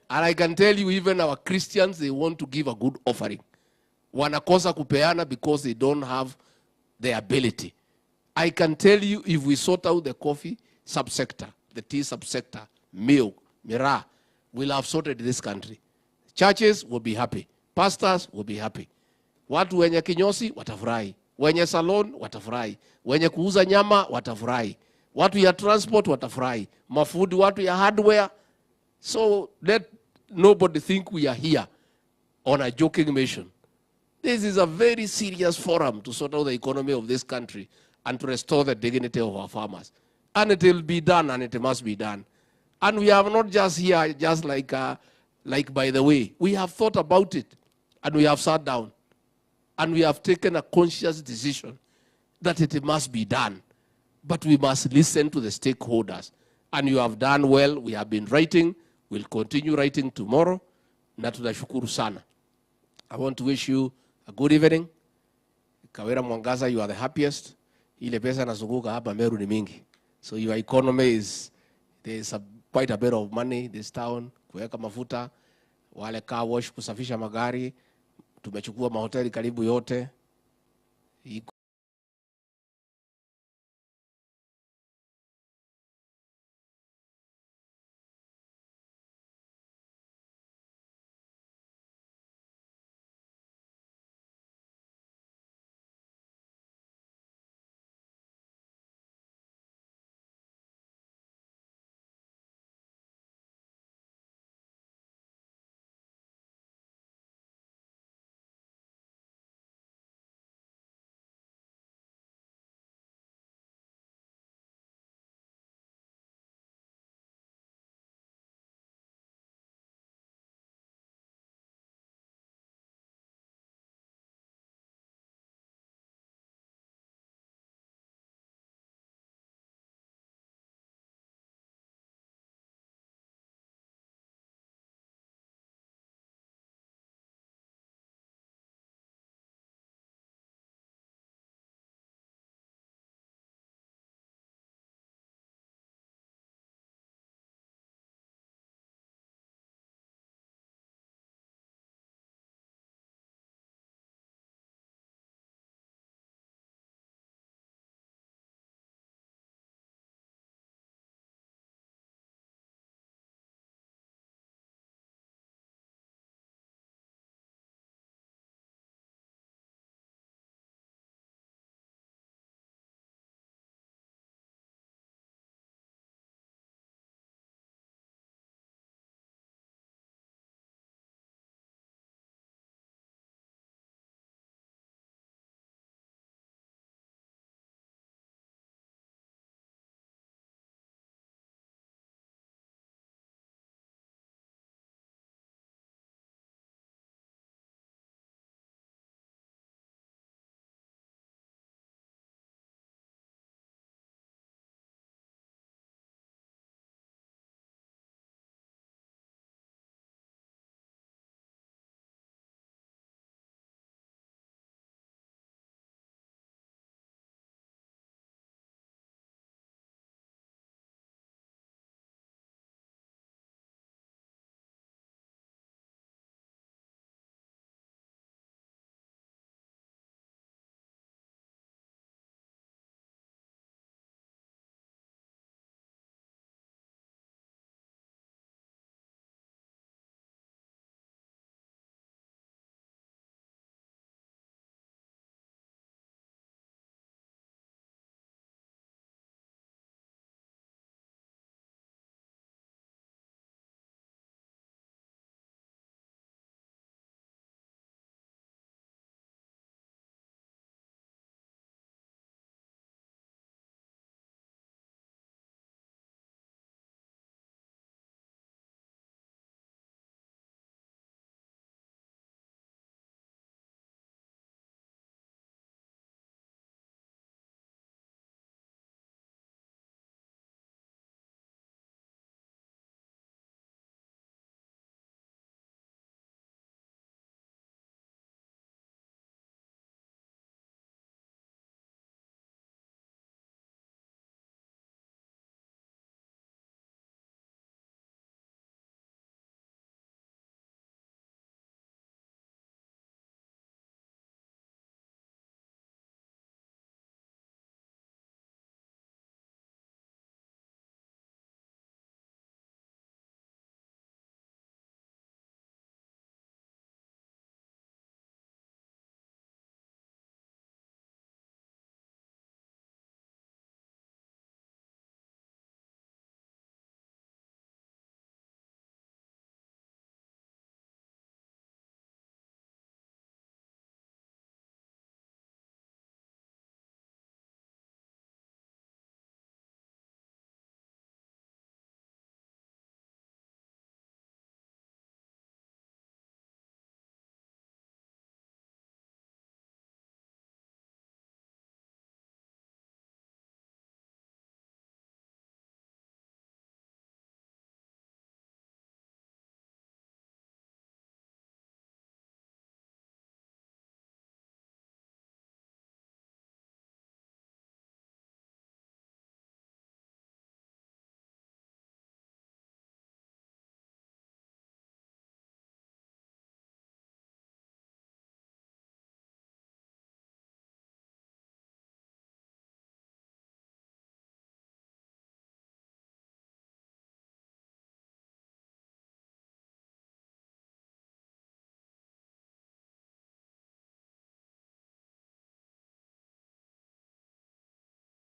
And I can tell you, even our Christians, they want to give a good offering. Wanakosa kupeana because they don't have the ability. I can tell you, if we sort out the coffee subsector, the tea subsector, milk, miraa, we'll have sorted this country. Churches will be happy. Pastors will be happy. Watu wenye kinyosi watafurahi. Wenye salon watafurahi. Wenye kuuza nyama watafurahi. Watu ya transport watafurahi. Mafundi, watu ya hardware. So let nobody think we are here on a joking mission. This is a very serious forum to sort out the economy of this country and to restore the dignity of our farmers. And it will be done, and it must be done. And we are not just here, just like by the way. We have thought about it, and we have sat down, and we have taken a conscious decision that it must be done. But we must listen to the stakeholders. And you have done well. We have been writing. We'll continue writing tomorrow. Na tunashukuru sana. I want to wish you a good evening. Kawera Mwangaza, you are the happiest. Ile pesa nazunguka hapa Meru ni mingi. So your economy is, there's quite a bit of money this town. Kuweka mafuta, wale car wash, kusafisha magari. Tumechukua mahoteli karibu yote.